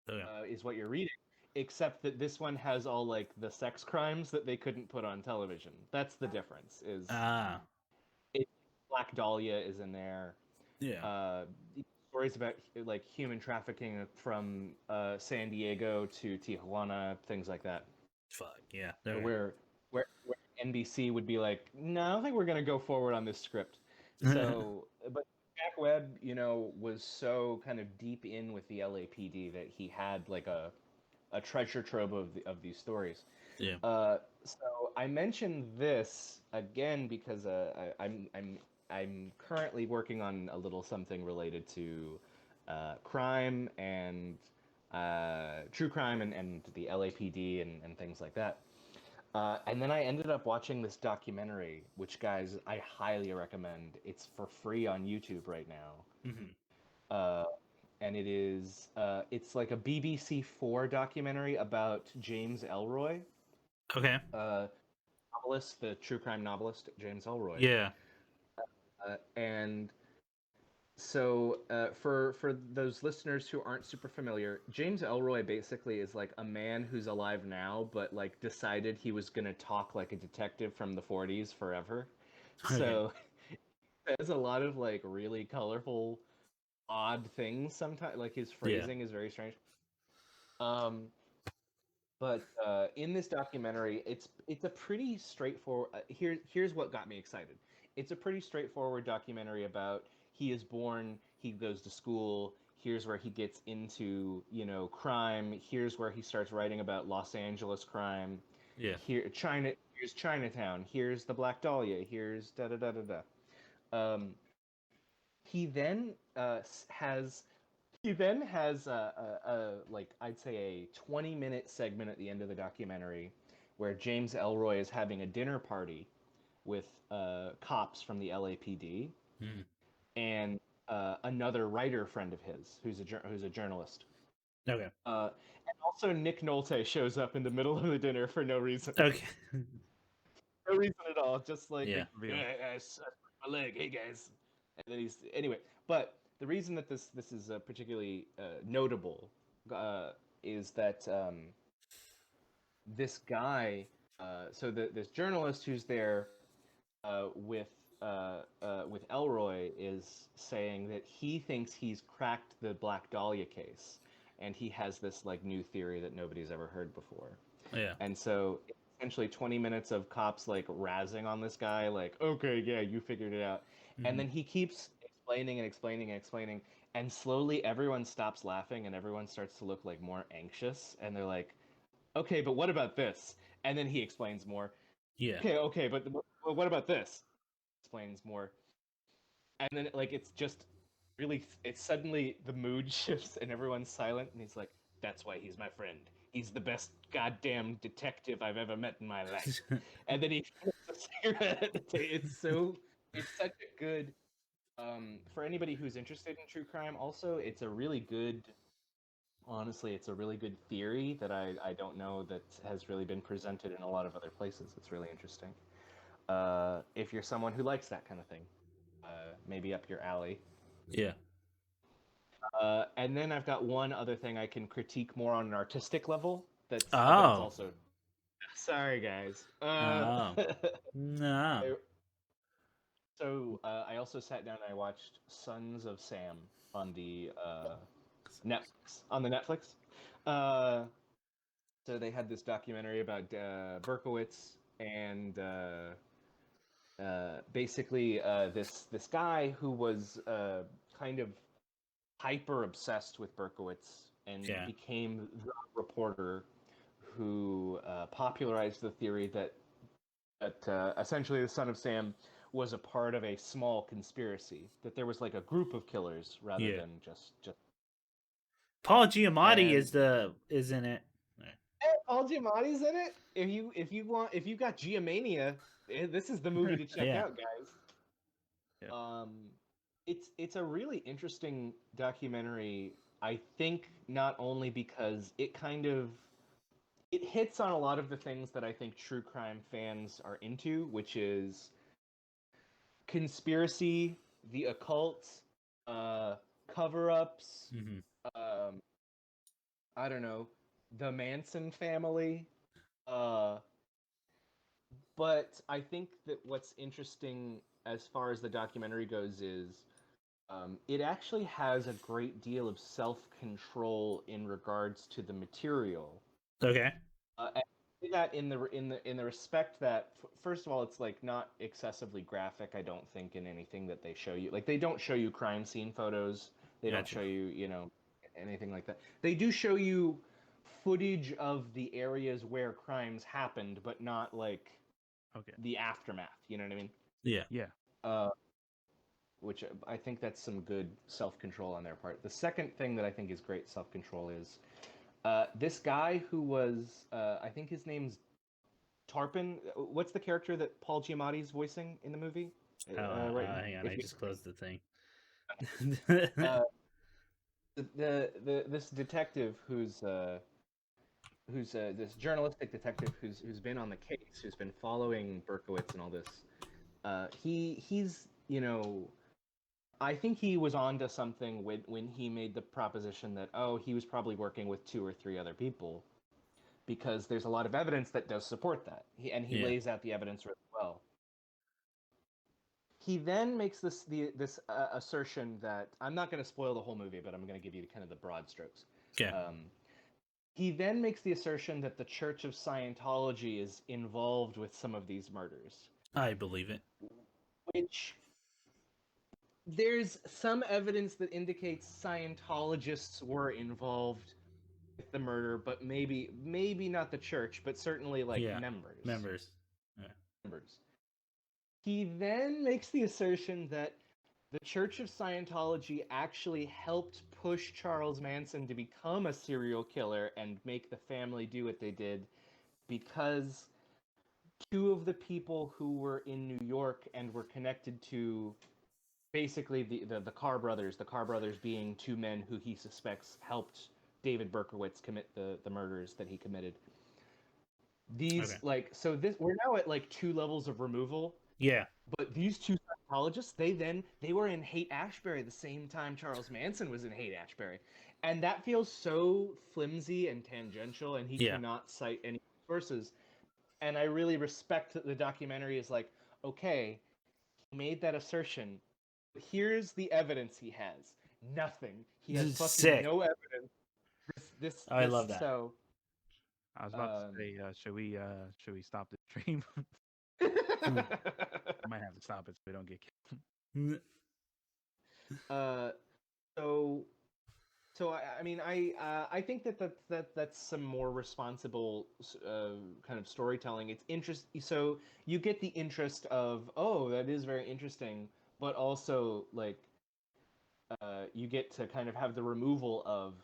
S1: Okay.
S2: is what you're reading, except that this one has all like the sex crimes that they couldn't put on television. That's the difference. Is
S1: Ah.
S2: it, Black Dahlia is in there.
S1: Yeah.
S2: Uh, Stories about like human trafficking from San Diego to Tijuana, things like that.
S1: Fuck. Yeah. Okay.
S2: Where NBC would be like, no, I don't think we're gonna go forward on this script. So, but Jack Webb, was so kind of deep in with the LAPD that he had like a treasure trove of these stories.
S1: Yeah.
S2: So I mentioned this again because I'm currently working on a little something related to crime and true crime and the LAPD and things like that. And then I ended up watching this documentary, which, guys, I highly recommend. It's for free on YouTube right now.
S1: Hmm.
S2: Uh, and it's like a BBC4 documentary about James Elroy,
S1: Okay.
S2: uh, novelist, the true crime novelist, James Elroy.
S1: Yeah.
S2: And so, for those listeners who aren't super familiar, James Elroy basically is like a man who's alive now, but like decided he was gonna talk like a detective from the 40s forever.
S1: Okay.
S2: So there's a lot of like really colorful, odd things sometimes. Like his
S1: Yeah.
S2: phrasing is very strange. Um, but in this documentary, it's a pretty straightforward. Here's what got me excited. It's a pretty straightforward documentary about he is born, he goes to school. Here's where he gets into crime. Here's where he starts writing about Los Angeles crime.
S1: Yeah.
S2: Here's Chinatown. Here's the Black Dahlia. Here's da da da da da. Um, he then has like I'd say a 20-minute segment at the end of the documentary where James Elroy is having a dinner party with cops from the LAPD
S1: Mm.
S2: and another writer friend of his who's a journalist.
S1: Okay.
S2: And also Nick Nolte shows up in the middle of the dinner for no reason.
S1: Okay.
S2: No reason at all. Just like,
S1: Yeah.
S2: I my leg. Hey guys. And then anyway. But the reason that this is particularly notable uh, is that this guy, this journalist who's there with Elroy is saying that he thinks he's cracked the Black Dahlia case, and he has this like new theory that nobody's ever heard before.
S1: Yeah.
S2: And so essentially 20 minutes of cops like razzing on this guy, like, okay, yeah, you figured it out. And
S1: Hmm.
S2: then he keeps explaining and explaining and explaining. And slowly everyone stops laughing and everyone starts to look like more anxious. And they're like, okay, but what about this? And then he explains more.
S1: Yeah.
S2: Okay, but what about this? Explains more. And then like it's just really it's suddenly the mood shifts and everyone's silent and he's like, that's why he's my friend. He's the best goddamn detective I've ever met in my life. And then he smokes a cigarette. It's such a good for anybody who's interested in true crime also, it's a really good theory that I don't know that has really been presented in a lot of other places. It's really interesting. If you're someone who likes that kind of thing, maybe up your alley.
S1: Yeah.
S2: And then I've got one other thing I can critique more on an artistic level. But it's
S1: Oh.
S2: also sorry guys.
S1: Oh. No.
S2: I also sat down and I watched Sons of Sam on the Netflix. Uh, so they had this documentary about Berkowitz and basically this guy who was kind of hyper obsessed with Berkowitz and
S1: Yeah.
S2: became the reporter who popularized the theory that that essentially the son of Sam was a part of a small conspiracy. That there was like a group of killers rather
S1: Yeah.
S2: than just.
S1: Paul Giamatti
S2: And
S1: is in it.
S2: Paul Giamatti's in it. If you got Giamania, this is the movie to check
S1: Yeah.
S2: out, guys.
S3: Yeah.
S2: It's a really interesting documentary. I think not only because it hits on a lot of the things that I think true crime fans are into, which is conspiracy, the occult, cover-ups.
S1: Mm-hmm.
S2: Um, I don't know, the Manson family. Uh, but I think that what's interesting as far as the documentary goes is it actually has a great deal of self-control in regards to the material.
S1: Okay.
S2: I say that in the respect that first of all, it's like not excessively graphic. I don't think in anything that they show you. Like they don't show you crime scene photos. They don't
S1: Gotcha.
S2: show you anything like that. They do show you footage of the areas where crimes happened, but not like
S3: Okay.
S2: the aftermath. You know what I mean?
S1: Yeah.
S3: Yeah.
S2: Uh, which I think that's some good self-control on their part. The second thing that I think is great self-control is this guy who was, I think his name's Tarpon. What's the character that Paul Giamatti's voicing in the movie? Right now,
S1: Hang on.
S2: if
S1: I
S2: you,
S1: just closed the thing.
S2: uh, this detective who's this journalistic detective who's been on the case, who's been following Berkowitz and all this. He's I think he was onto something when he made the proposition that he was probably working with two or three other people because there's a lot of evidence that does support that. He
S1: Yeah.
S2: lays out the evidence really well. He then makes this assertion that I'm not going to spoil the whole movie, but I'm going to give you kind of the broad strokes.
S1: Okay.
S2: He then makes the assertion that the Church of Scientology is involved with some of these murders,
S1: I believe it.
S2: which there's some evidence that indicates Scientologists were involved with the murder, but maybe not the church, but certainly like
S1: Yeah.
S2: members.
S1: Members. Yeah.
S2: Members. He then makes the assertion that the Church of Scientology actually helped push Charles Manson to become a serial killer and make the family do what they did because two of the people who were in New York and were connected to basically the Carr brothers being two men who he suspects helped David Berkowitz commit the murders that he committed.
S1: Okay.
S2: This we're now at like two levels of removal.
S1: Yeah.
S2: But these two psychologists, they were in Haight Ashbury the same time Charles Manson was in Haight Ashbury, and that feels so flimsy and tangential, and he
S1: Yeah.
S2: cannot cite any sources. And I really respect that the documentary is like, okay, he made that assertion. Here's the evidence he has. Nothing. He has fucking
S1: Sick.
S2: no evidence.
S1: I love that.
S2: So.
S3: I was about to say, should we stop the stream? I might have to stop it so we don't get killed.
S2: So I mean I think that's some more responsible kind of storytelling. It's so you get the interest of that is very interesting, but also like you get to kind of have the removal of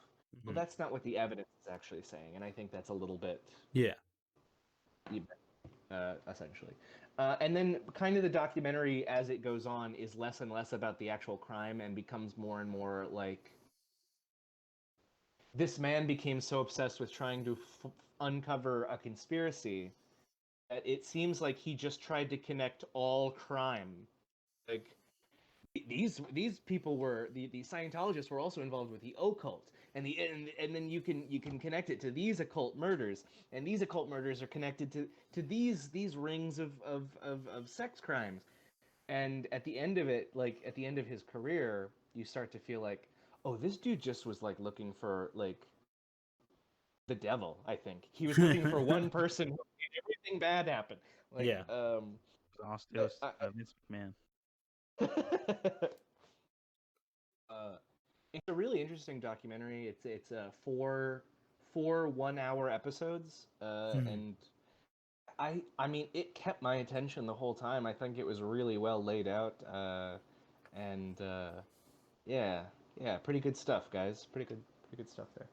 S2: that's not what the evidence is actually saying, and I think that's a little bit
S1: Yeah.
S2: essentially. And then kind of the documentary as it goes on is less and less about the actual crime and becomes more and more like this man became so obsessed with trying to uncover a conspiracy that it seems like he just tried to connect all crime. Like these people were the Scientologists were also involved with the occult, and then you can connect it to these occult murders, and these occult murders are connected to these rings of sex crimes, and at the end of it, like at the end of his career, you start to feel like, oh, this dude just was like looking for like the devil. I think he was looking for one person who made everything bad happen. Like,
S1: Yeah.
S3: It was Vince McMahon.
S2: It's a really interesting documentary. It's four 1 hour episodes, and I mean, it kept my attention the whole time. I think it was really well laid out, and yeah, yeah, pretty good stuff, guys. Pretty good stuff there.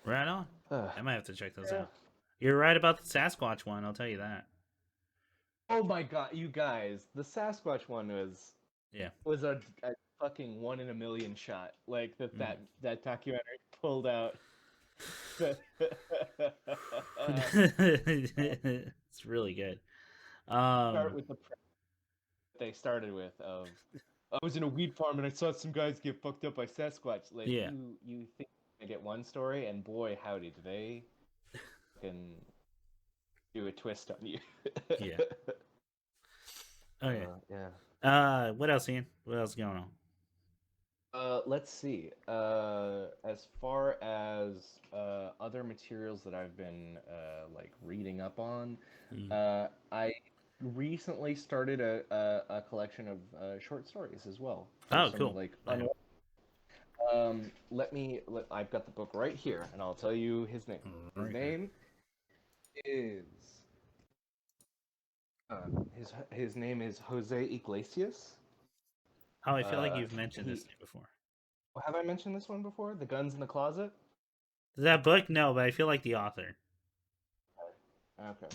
S1: Right on.
S2: Uh,
S1: I might have to check those
S2: yeah.
S1: out. You're right about the Sasquatch one. I'll tell you that.
S2: Oh my god, you guys! The Sasquatch one
S1: Yeah.
S2: was a fucking 1 in a million shot. Like
S1: Mm.
S2: that documentary pulled out.
S1: It's really good.
S2: Start with the they started with of I was in a weed farm and I saw some guys get fucked up by Sasquatch. Like
S1: Yeah.
S2: you think you get one story and boy howdy do they fucking do a twist on you.
S1: Yeah. Okay.
S2: Yeah.
S1: What else, Ian? What else is going on?
S2: Let's see. As far as other materials that I've been like reading up on,
S1: Mm.
S2: I recently started a collection of short stories as well.
S1: Oh,
S2: Some
S1: cool.
S2: like
S1: Okay.
S2: I've got the book right here, and I'll tell you his name. His
S1: Right.
S2: name is his name is Jose Iglesias.
S1: Oh, I feel like you've
S2: He
S1: mentioned this name before.
S2: have I mentioned this one before? The Guns in the Closet.
S1: That book? No, but I feel like the author.
S2: Okay.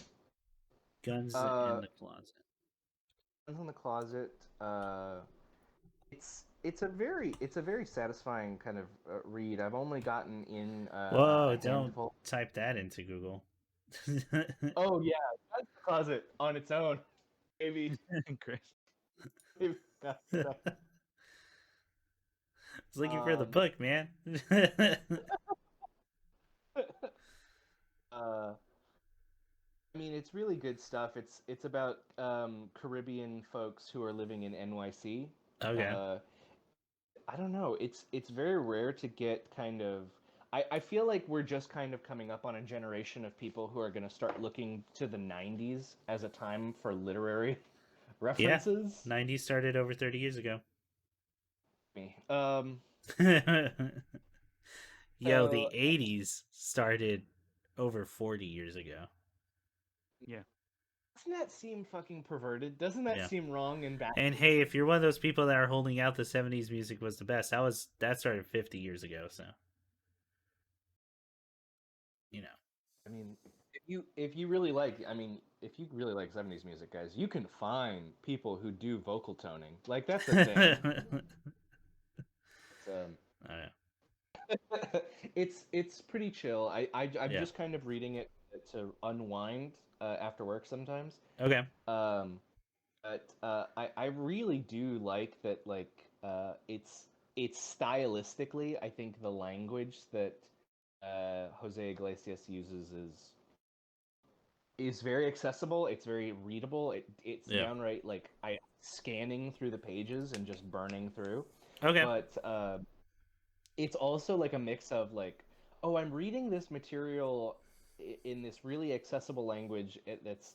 S1: Guns
S2: Uh,
S1: in the Closet.
S2: Guns in the Closet. It's a very satisfying kind of read. I've only gotten in
S1: Whoa,
S2: a
S1: don't
S2: handful.
S1: type that into Google.
S2: Oh yeah, Guns in the Closet on its own, maybe.
S3: Chris.
S2: Maybe not enough.
S1: I was looking for the
S2: Um,
S1: book, man.
S2: uh, I mean, it's really good stuff. It's about Caribbean folks who are living in NYC.
S1: Okay.
S2: Uh, I don't know. It's very rare to get kind of. I feel like we're just kind of coming up on a generation of people who are going to start looking to the '90s as a time for literary
S1: Yeah.
S2: references.
S1: 90s started over 30 years ago.
S2: Me.
S1: Yo, the
S2: So
S1: 80s started over 40 years ago.
S3: Yeah.
S2: doesn't that seem fucking perverted? Doesn't that
S1: Yeah.
S2: seem wrong and bad?
S1: And hey, if you're one of those people that are holding out the 70s music was the best, that started 50 years ago, so you know.
S2: I mean, if you really like, I mean, if you really like '70s music, guys, you can find people who do vocal toning. Like that's a thing. It's, it's pretty chill. I'm
S1: Yeah.
S2: just kind of reading it to unwind after work sometimes.
S1: Okay.
S2: Um, but I really do like that. Like it's stylistically, I think the language that Jose Iglesias uses is very accessible. It's very readable. It's
S1: Yeah.
S2: downright like I scanning through the pages and just burning through.
S1: Okay.
S2: But it's also like a mix of like, oh, I'm reading this material in this really accessible language that's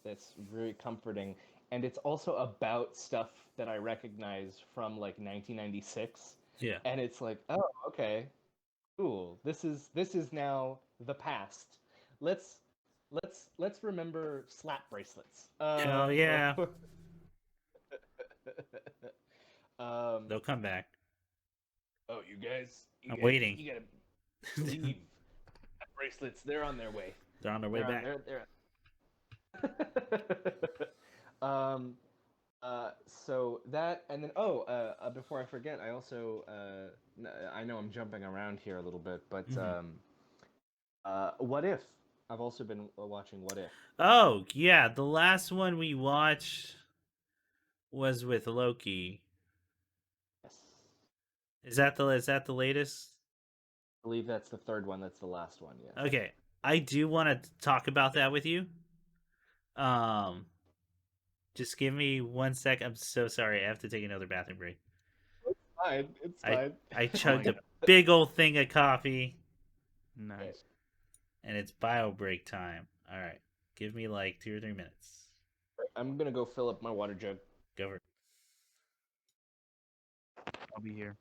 S2: very comforting, and it's also about stuff that I recognize from like 1996,
S1: Yeah.
S2: and it's like, oh, okay, cool. This is now the past. Let's let's remember slap bracelets.
S1: Hell yeah.
S2: Um,
S1: They'll come back.
S2: oh,
S1: I'm waiting.
S2: you gotta believe bracelets. They're on their way.
S1: They're on their way back.
S2: um, so that and then before I forget, I also I know I'm jumping around here a little bit, but What If? I've also been watching What If.
S1: Oh, yeah, the last one we watched was with Loki.
S2: Yes,
S1: Is that the latest?
S2: I believe that's the third one. That's the last one. Yes.
S1: Okay. I do want to talk about that with you. Um just give me 1 sec. I'm so sorry. I have to take another bathroom break.
S2: It's fine. It's
S1: I
S2: fine.
S1: I chugged a big old thing of coffee
S3: Nice.
S1: and it's bio break time. All right. Give me like 2 or 3 minutes.
S2: I'm gonna go fill up my water jug.
S1: Go for it.
S3: I'll be here.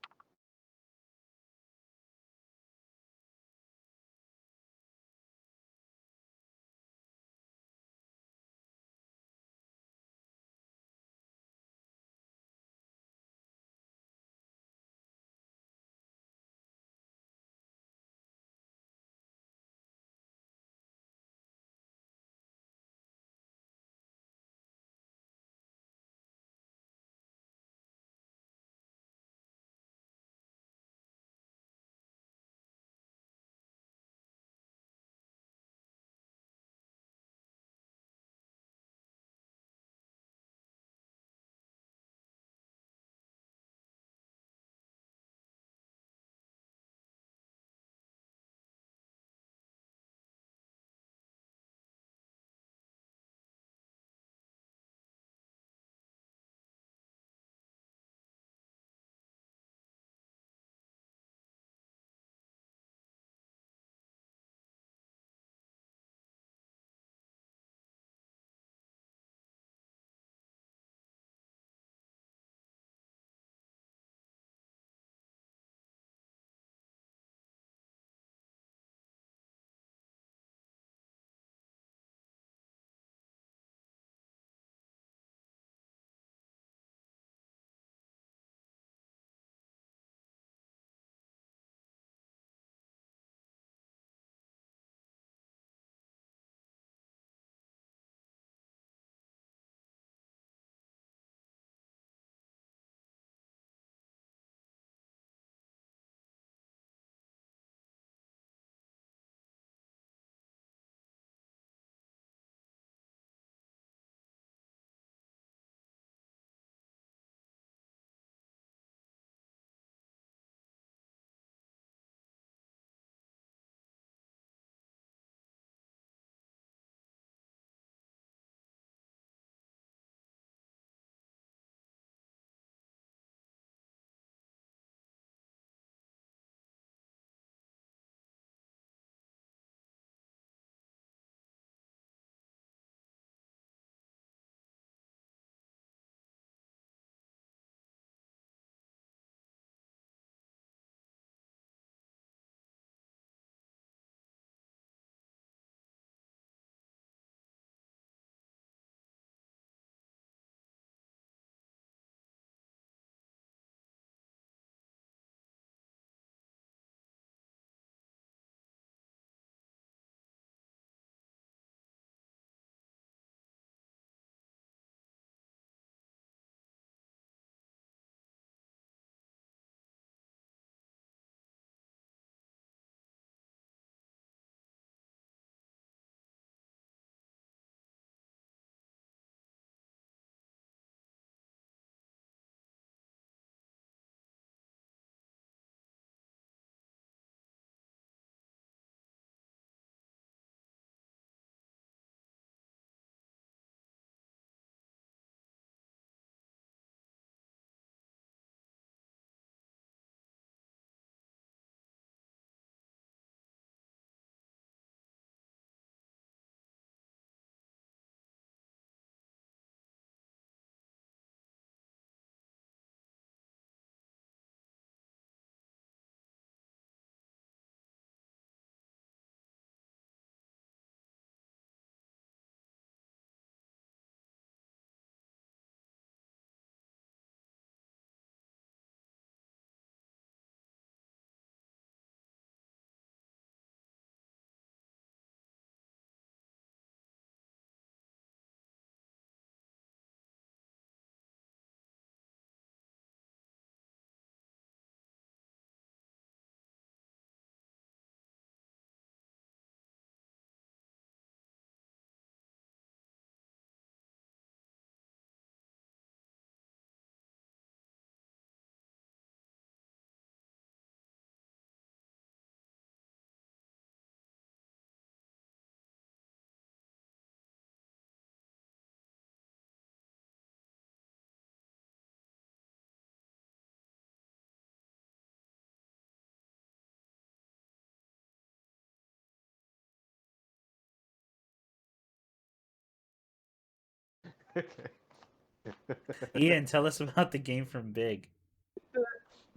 S1: Ian, tell us about the game from Big.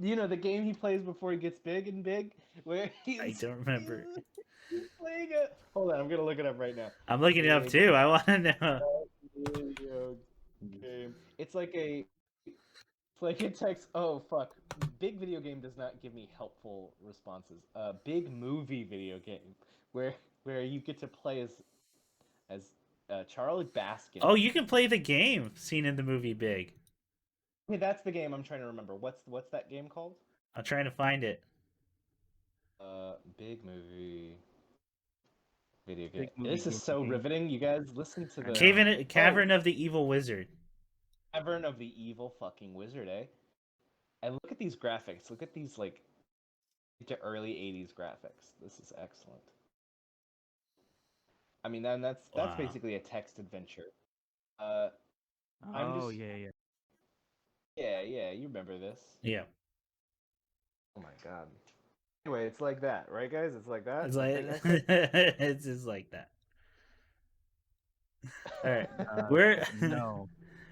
S2: You know the game he plays before he gets big and big, where
S1: I
S2: he's
S1: don't remember.
S2: he's playing a. Hold on, I'm gonna look it up right now.
S1: I'm looking it up
S2: Big
S1: too. I want to know.
S2: video game. It's like a text. Oh fuck! Big video game does not give me helpful responses. Big movie video game where you get to play as Charlie Baskin.
S1: Oh, you can play the game seen in the movie Big.
S2: Okay, that's the game I'm trying to remember. What's that game called?
S1: I'm trying to find it.
S2: Big movie video game.
S3: Big movie
S2: This is
S3: game
S2: so
S3: game.
S2: riveting. You guys listen to
S3: I
S2: the
S3: know.
S1: Cavern of the Evil Wizard.
S2: Cavern of the Evil fucking Wizard, eh? And look at these graphics. Look at these like to early '80s graphics. This is excellent. I mean, then that's
S1: Wow.
S2: basically a text adventure. I'm
S3: Oh
S2: just
S3: yeah.
S2: yeah. You remember this?
S1: Yeah.
S2: Oh my god. Anyway, it's like that, right, guys? It's like that.
S1: It's
S2: That's
S1: like
S2: pretty much it.
S1: it's just like that. All right.
S3: Uh,
S1: We're
S3: no.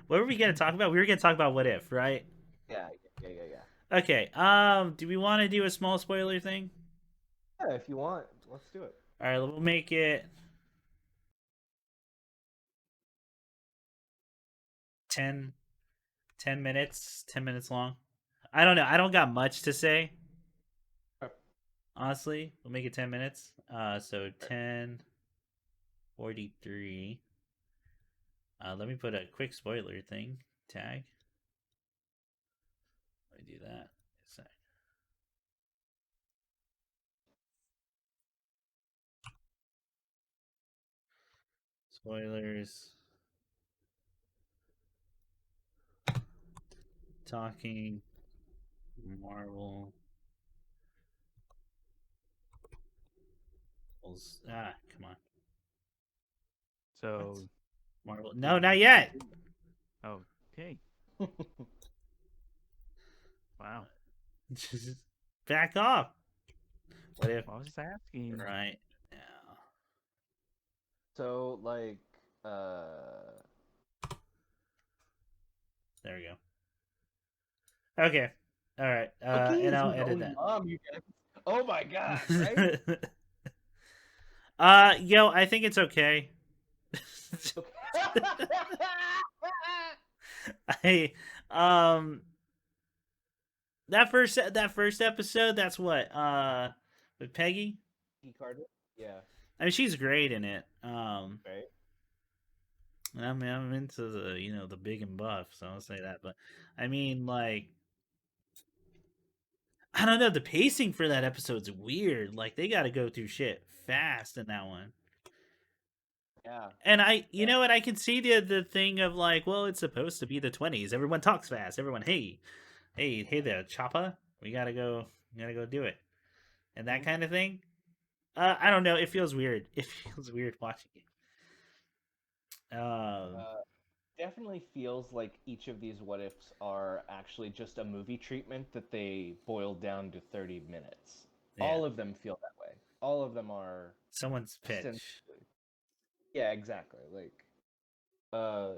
S1: what were we gonna talk about? We were gonna talk about What If, right?
S2: Yeah.
S1: Okay. Do we want to do a small spoiler thing?
S2: Yeah, if you want, let's do it.
S1: All right. We'll make it 10, 10 minutes. 10 minutes long. I don't know. I don't got much to say.
S2: Okay.
S1: Honestly, we'll make it 10 minutes. So 10:43. Let me put a quick spoiler thing tag. Let me do that. A sec. Spoilers. Talking Marvel. Come on.
S3: So
S1: Marvel. No, not yet.
S3: okay. Wow.
S1: Just back off. What if
S3: I was just asking.
S1: right now?
S2: So like
S1: There we go. Okay. All right.
S2: cookies
S1: And I'll
S2: with
S1: edit
S2: own
S1: that.
S2: mom, you guys. Oh my god, right?
S1: Yo, I think it's okay. I that first episode, that's what with Peggy.
S2: Carter? Yeah,
S1: I mean, she's great in it.
S2: right.
S1: I mean, I'm into the big and buff, so I'll say that. But I mean, like, I don't know, the pacing for that episode's weird. Like, they got to go through shit fast in that one.
S2: Yeah.
S1: And you know what? I can see the thing of like, well, it's supposed to be the 20s. Everyone talks fast. Everyone, hey there, Choppa, we gotta go do it, and that kind of thing. I don't know. It feels weird. It feels weird watching it.
S2: Definitely feels like each of these what ifs are actually just a movie treatment that they boiled down to 30 minutes.
S1: Yeah.
S2: All of them feel that way. All of them are
S1: Someone's pitch.
S2: essentially- Yeah, exactly. Like, so,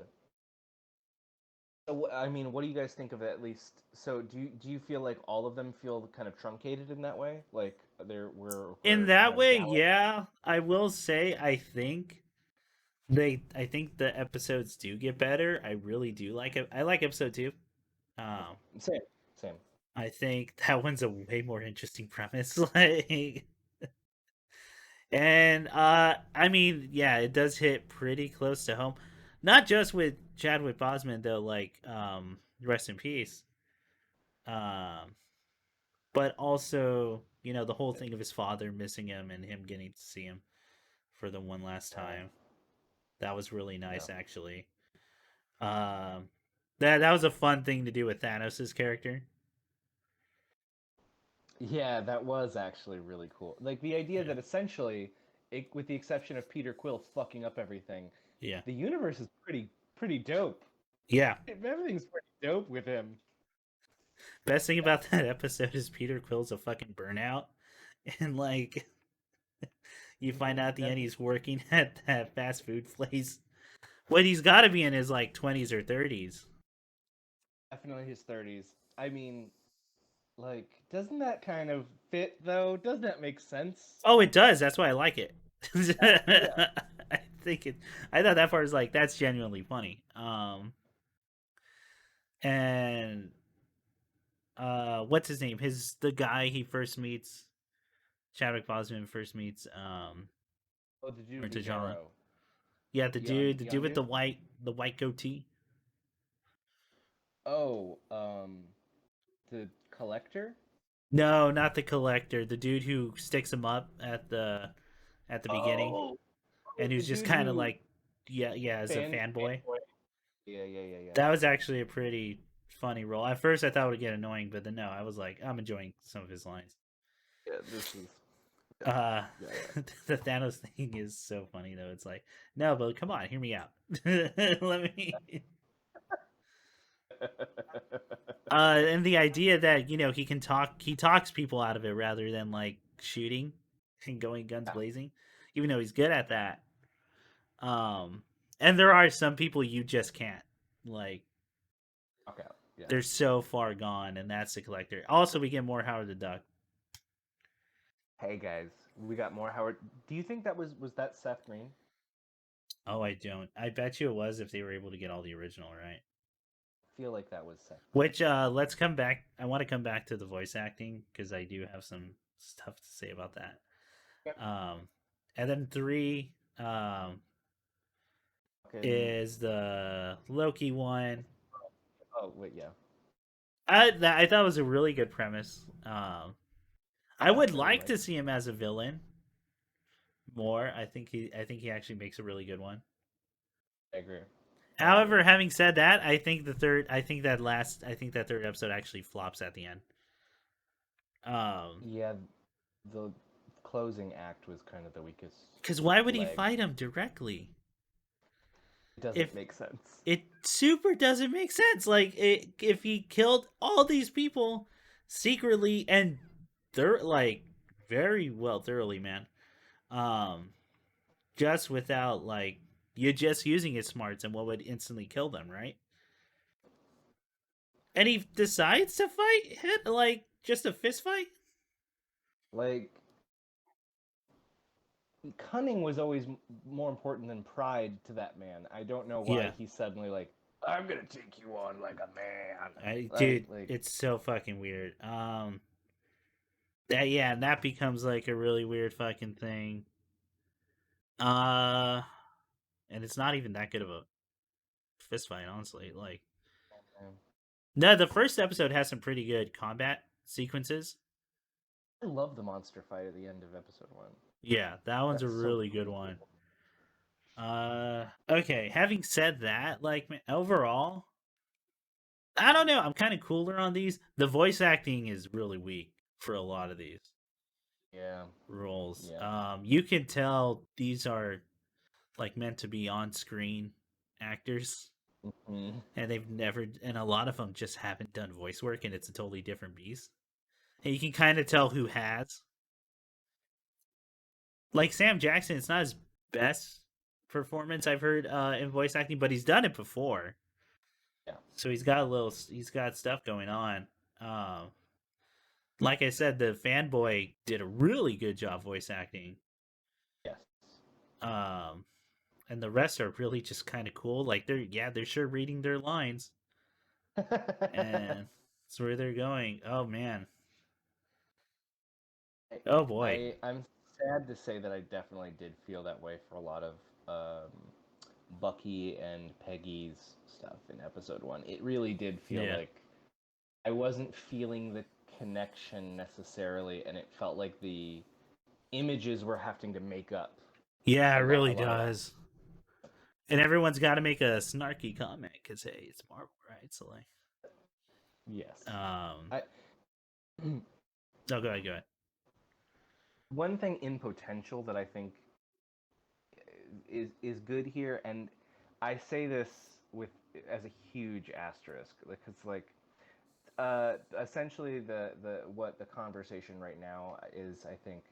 S2: I mean, what do you guys think of it, at least? So, do you feel like all of them feel kind of truncated in that way? Like we're
S1: In
S2: kind
S1: that
S2: of
S1: way,
S2: gallant?
S1: yeah. I will say, I think the episodes do get better. I really do like it. I like episode 2.
S2: Same.
S1: I think that one's a way more interesting premise. Like, and I mean, yeah, it does hit pretty close to home. Not just with Chadwick Boseman though, like rest in peace. Um but also, the whole thing of his father missing him and him getting to see him for the one last time. That was really nice, actually. That was a fun thing to do with Thanos' character.
S2: Yeah, that was actually really cool. Like the idea that essentially, with the exception of Peter Quill fucking up everything,
S1: Yeah.
S2: the universe is pretty dope.
S1: Yeah.
S2: Everything's pretty dope with him.
S1: Best thing about that episode is Peter Quill's a fucking burnout, and you find out at the end he's working at that fast food place What he's got to be in his like 20s or 30s.
S2: Definitely his 30s. I mean, like, doesn't that kind of fit though? Doesn't that make sense?
S1: Oh, it does. That's why I like it.
S2: Yeah.
S1: I think it. I thought that part was like that's genuinely funny. And what's his name? The guy he first meets, Chadwick Boseman first meets,
S2: Oh, the dude
S1: or
S2: with the
S1: T'Challa.
S2: arrow.
S1: Yeah, the dude
S2: Young
S1: with
S2: dude?
S1: the white goatee.
S2: Oh, the collector?
S1: No, not the collector. The dude who sticks him up at the beginning,
S2: Oh,
S1: and
S2: the
S1: who's just
S2: dude
S1: kind of
S2: who
S1: like, yeah, as a fanboy.
S2: fanboy. Yeah.
S1: That was actually a pretty funny role. At first, I thought it would get annoying, but then no, I was like, I'm enjoying some of his lines.
S2: Yeah, this is
S1: Uh,
S2: yeah,
S1: the Thanos thing is so funny though. It's like, no, but come on, hear me out. Let me.
S2: yeah.
S1: And the idea that he talks people out of it rather than like shooting and going guns
S2: Yeah,
S1: blazing, even though he's good at that. Um, and there are some people you just can't like.
S2: okay. Yeah.
S1: They're so far gone, and that's the collector. Also, we get more Howard the Duck.
S2: Hey guys, we got more Howard. Do you think that was that Seth Green?
S1: Oh, I don't. I bet you it was if they were able to get all the original right.
S2: I feel like that was Seth Green.
S1: Which let's come back. I want to come back to the voice acting because I do have some stuff to say about that.
S2: Yep.
S1: And then three
S2: Fucking.
S1: is the Loki one.
S2: Oh wait, yeah.
S1: I thought was a really good premise. I
S2: Yeah,
S1: would
S2: really
S1: like
S2: like.
S1: to see him as a villain more. I think he actually makes a really good one.
S2: I agree. I agree.
S1: However, having said that, I think that third episode actually flops at the end. Um,
S2: Yeah, the closing act was kind of the weakest
S1: because why would he
S2: leg.
S1: fight him directly?
S2: It doesn't
S1: If
S2: make sense.
S1: it super doesn't make sense. Like if he killed all these people secretly and they're like very well thoroughly, man. Um, just without like you're just using his smarts and what would instantly kill them, right? And he decides to fight hit like just a fist fight.
S2: Like cunning was always more important than pride to that man. I don't know why
S1: Yeah,
S2: he's suddenly like, I'm gonna take you on like a man.
S1: dude,
S2: Like
S1: it's so fucking weird. That yeah, and that becomes like a really weird fucking thing. Uh, and it's not even that good of a fist fight, honestly. Like,
S2: man.
S1: no, the first episode has some pretty good combat sequences.
S2: I love the monster fight at the end of episode 1.
S1: Yeah, that one's a
S2: That's so
S1: really good
S2: fucking
S1: one.
S2: cool.
S1: Okay. Having said that, like overall, I don't know. I'm kind of cooler on these. The voice acting is really weak for a lot of these
S2: Yeah,
S1: roles.
S2: yeah.
S1: You can tell these are like meant to be on screen actors,
S2: Hmm.
S1: and and a lot of them just haven't done voice work, and it's a totally different beast. And you can kind of tell who has. Like Sam Jackson, it's not his best performance I've heard in voice acting, but he's done it before,
S2: Yeah.
S1: so he's got stuff going on. Um, like I said, the fanboy did a really good job voice acting.
S2: Yes.
S1: Um, and the rest are really just kind of cool. Like they're sure reading their lines, and that's where they're going. Oh man, oh boy,
S2: I'm sad to say that I definitely did feel that way for a lot of um, Bucky and Peggy's stuff in episode 1. It really did feel
S1: yeah,
S2: like I wasn't feeling the connection necessarily, and it felt like the images were having to make up
S1: yeah, it
S2: a
S1: really
S2: lot of that.
S1: does. And everyone's got to make a snarky comment because hey, it's Marvel, right? So like,
S2: Yes.
S1: um,
S2: I
S1: no, go ahead, go ahead.
S2: one thing in potential that I think is good here, and I say this with as a huge asterisk because like essentially the what the conversation right now is I think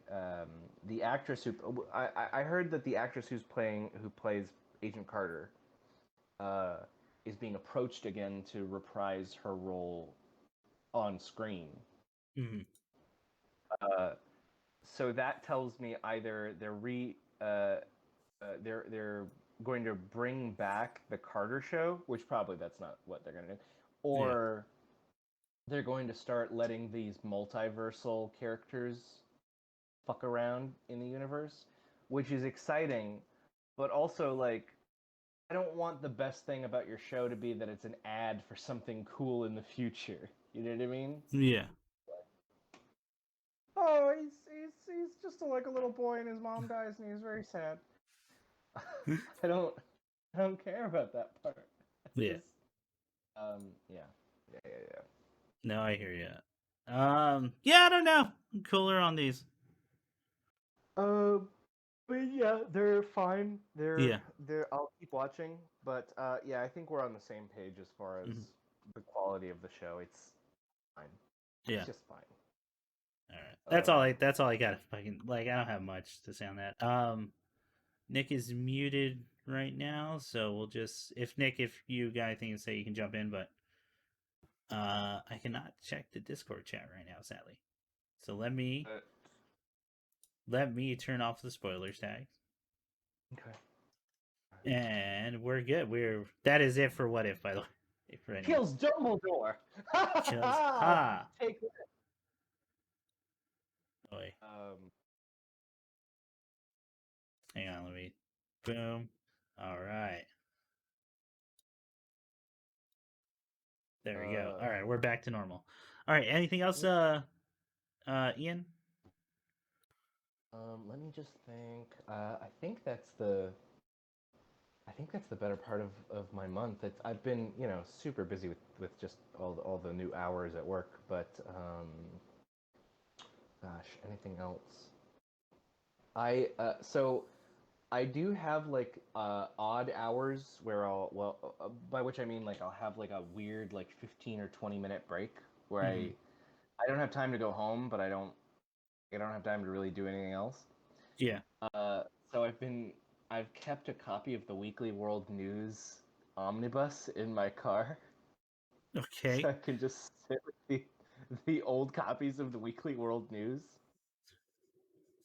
S2: the actress who I heard that the actress who plays Agent Carter is being approached again to reprise her role on screen.
S1: Mhm.
S2: So that tells me either they're going to bring back the Carter show, which probably that's not what they're going to do,
S1: Yeah.
S2: or they're going to start letting these multiversal characters fuck around in the universe, which is exciting, but also like I don't want the best thing about your show to be that it's an ad for something cool in the future. You know what I mean?
S1: Yeah.
S2: Oh, he's just like a little boy and his mom dies and he's very sad. I don't I don't care about that part.
S1: Yeah.
S2: Just, yeah. Yeah.
S1: No, I hear you. Yeah, I don't know. I'm cooler on these.
S2: Uh, but yeah, they're fine.
S1: Yeah.
S2: They're. I'll keep watching, but yeah, I think we're on the same page as far as
S1: Mhm.
S2: the quality of the show. It's fine.
S1: Yeah.
S2: It's just fine.
S1: All right. That's all.
S2: Um,
S1: That's all I got. Fucking like, I don't have much to say on that. Nick is muted right now, so we'll just if you got anything to say, you can jump in. But I cannot check the Discord chat right now, sadly. So let me turn off the spoilers tags,
S2: okay.
S1: and we're good. That is it for what if, by the way. For anyone.
S2: Kills Dumbledore.
S1: Kills ha.
S2: Take it.
S1: Boy,
S2: Um,
S1: hang on, let me. Boom. All right. There we go. All right, we're back to normal. All right, anything else, Ian?
S2: let me just think. I think that's the better part of my month. I've been, super busy with just all the new hours at work, but gosh, anything else? So I do have like odd hours where by which I mean like I'll have like a weird like 15 or 20-minute break where
S1: Mhm.
S2: I don't have time to go home, but I don't have time to really do anything else.
S1: Yeah.
S2: Uh, so I've kept a copy of the Weekly World News omnibus in my car, so
S1: Okay.
S2: I can just sit with the old copies of the Weekly World News.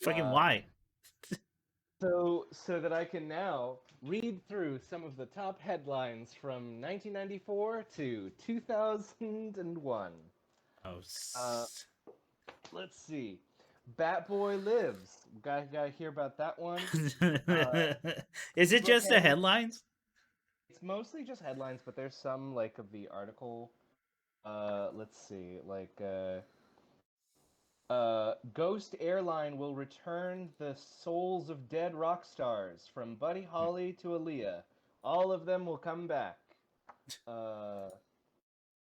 S1: Fucking
S2: Uh,
S1: why?
S2: so that I can now read through some of the top headlines from 1994 to 2001.
S1: Oh.
S2: Uh, let's see. Batboy Lives. Gotta hear about that one. Uh,
S1: Is it just the
S2: Brookhaven.
S1: headlines?
S2: It's mostly just headlines, but there's some like of the article. Let's see. Ghost Airline will return the souls of dead rock stars from Buddy Holly to Aaliyah. All of them will come back. Uh,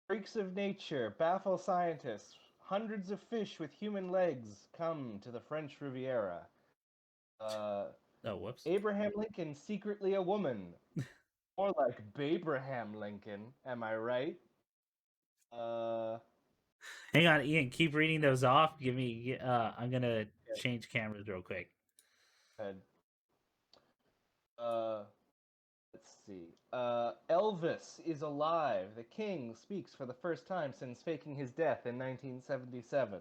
S2: Freaks of nature baffle scientists. Hundreds of fish with human legs come to the French Riviera. Uh,
S1: Oh, whoops.
S2: Abraham Lincoln secretly a woman. More like Babraham Lincoln, am I right? Uh,
S1: Hang on, Ian. Keep reading those off. Give me. I'm gonna change cameras real quick.
S2: Good. Uh, let's see. Elvis is alive. The king speaks for the first time since faking his death in 1977.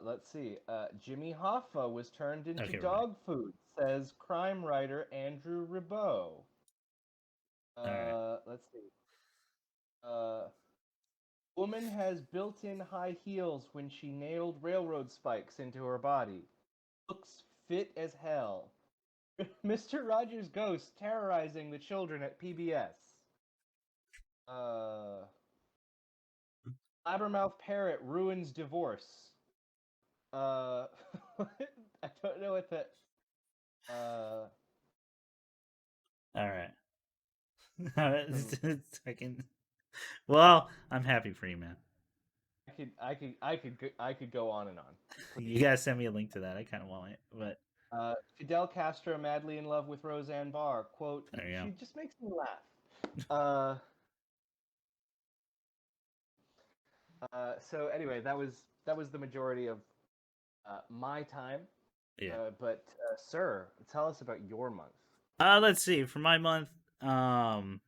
S2: Let's see. Jimmy Hoffa was turned into
S1: Okay, we're back.
S2: dog food, says crime writer Andrew Ribot.
S1: All right.
S2: Let's see. Uh, woman has built-in high heels when she nailed railroad spikes into her body. Looks fit as hell. Mr. Rogers' ghost terrorizing the children at PBS. Uh, Blabbermouth parrot ruins divorce. Uh, I don't know what that.
S1: All right.
S2: Some,
S1: Second. Well, I'm happy for you, man.
S2: I could go on and on.
S1: You gotta send me a link to that. I kind of want it, but
S2: Fidel Castro madly in love with Roseanne Barr. Quote:
S1: there you
S2: She
S1: go.
S2: just makes me laugh. So anyway, that was the majority of my time.
S1: Yeah.
S2: But sir, tell us about your month.
S1: Let's see. For my month, Um,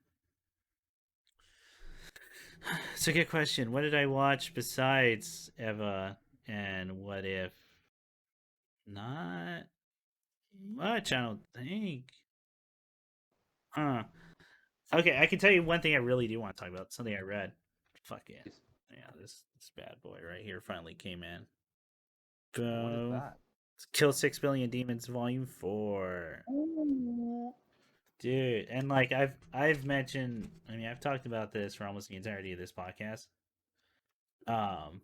S1: it's a good question. What did I watch besides Eva and What If? Not much, I don't think. Huh. Okay, I can tell you one thing I really do want to talk about. Something I read. Fuck yeah. Yeah, this bad boy right here finally came in.
S2: What is
S1: Boom.
S2: that?
S1: Kill 6 Billion Demons Volume 4. Dude, and like I've mentioned, I mean I've talked about this for almost the entirety of this podcast. Um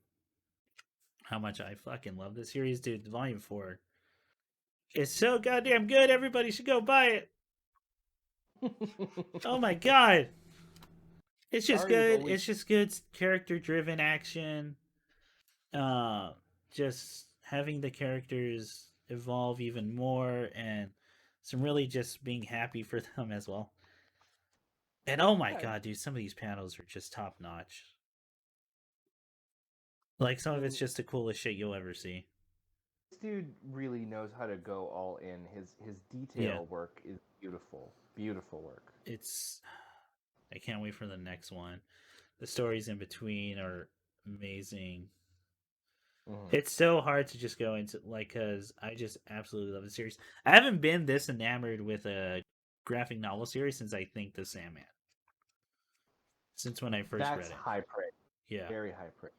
S1: how much I fucking love this series, dude. Volume 4 is so goddamn good. Everybody should go buy it. Oh my god. It's just
S2: Ari is
S1: good.
S2: always
S1: It's just good character driven action. Uh just having the characters evolve even more and some really just being happy for them as well. And oh my
S2: okay.
S1: god, dude, some of these panels are just top notch. Like some
S2: I
S1: of it's
S2: mean,
S1: just the coolest shit you'll ever see.
S2: this dude really knows how to go all in. His
S1: Yeah,
S2: detail work is beautiful. Beautiful work.
S1: it's. I can't wait for the next one. The stories in between are amazing.
S2: Mhm.
S1: It's so hard to just go into like because I just absolutely love the series. I haven't been this enamored with a graphic novel series since I think the Sandman. Since when I first
S2: That's
S1: read it.
S2: high praise.
S1: Yeah,
S2: Very high praise.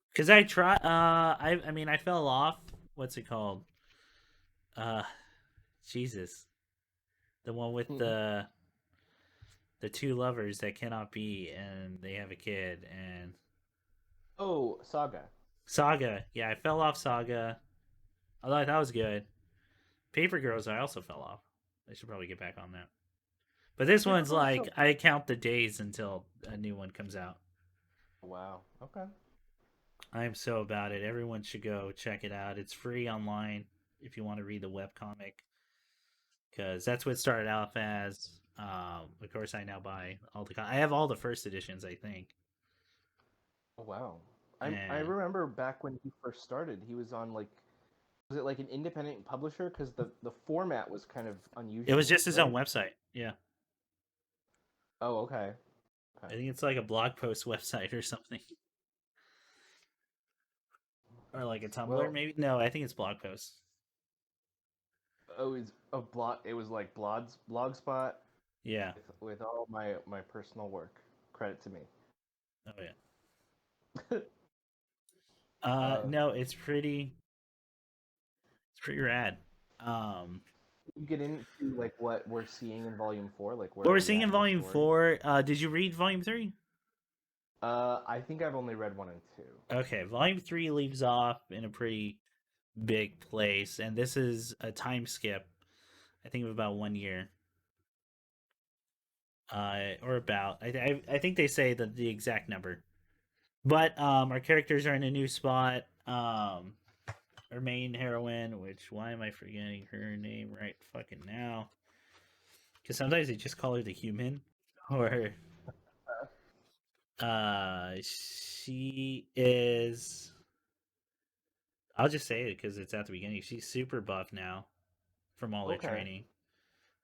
S1: because I try. I mean I fell off. What's it called? Uh, Jesus, the one with the two lovers that cannot be and they have a kid and
S2: Oh, Saga.
S1: Saga. Yeah, I fell off Saga. I thought that was good. Paper Girls, I also fell off. I should probably get back on that. But this
S2: Paper
S1: one's
S2: Girls
S1: like
S2: so.
S1: I count the days until a new one comes out.
S2: Wow. Okay.
S1: I'm so about it. Everyone should go check it out. It's free online if you want to read the webcomic because that's what it started off as. Of course, I now buy all the. I have all the first editions, I think,
S2: Oh, wow. I
S1: and
S2: remember back when he first started, he was on like was it like an independent publisher? Because the format was kind of
S1: it was
S2: unusual,
S1: just his own
S2: right?
S1: website. Yeah,
S2: Oh, okay.
S1: I
S2: Okay.
S1: think it's like a blog post website or something, or like a
S2: Nice.
S1: Tumblr,
S2: Well,
S1: maybe. No, I think it's blog posts.
S2: oh, it's a blog. It was like Blogspot
S1: Yeah.
S2: with all my personal work. Credit to me.
S1: Oh yeah.
S2: uh,
S1: No, it's pretty rad.
S2: you get into like what we're seeing in Volume 4, like where
S1: What
S2: are
S1: we're
S2: we
S1: seeing
S2: at
S1: in
S2: in the
S1: Volume
S2: story?
S1: 4. Did you read Volume 3?
S2: I think I've only read 1 and 2.
S1: Okay, Volume 3 leaves off in a pretty big place, and this is a time skip. I think of about 1 year. Or about. I think they say the exact number. But our characters are in a new spot. Our main heroine, which why am I forgetting her name right fucking now? Because sometimes they just call her the human, or she is. I'll just say it because it's at the beginning. She's super buff now from all her
S2: Okay.
S1: training.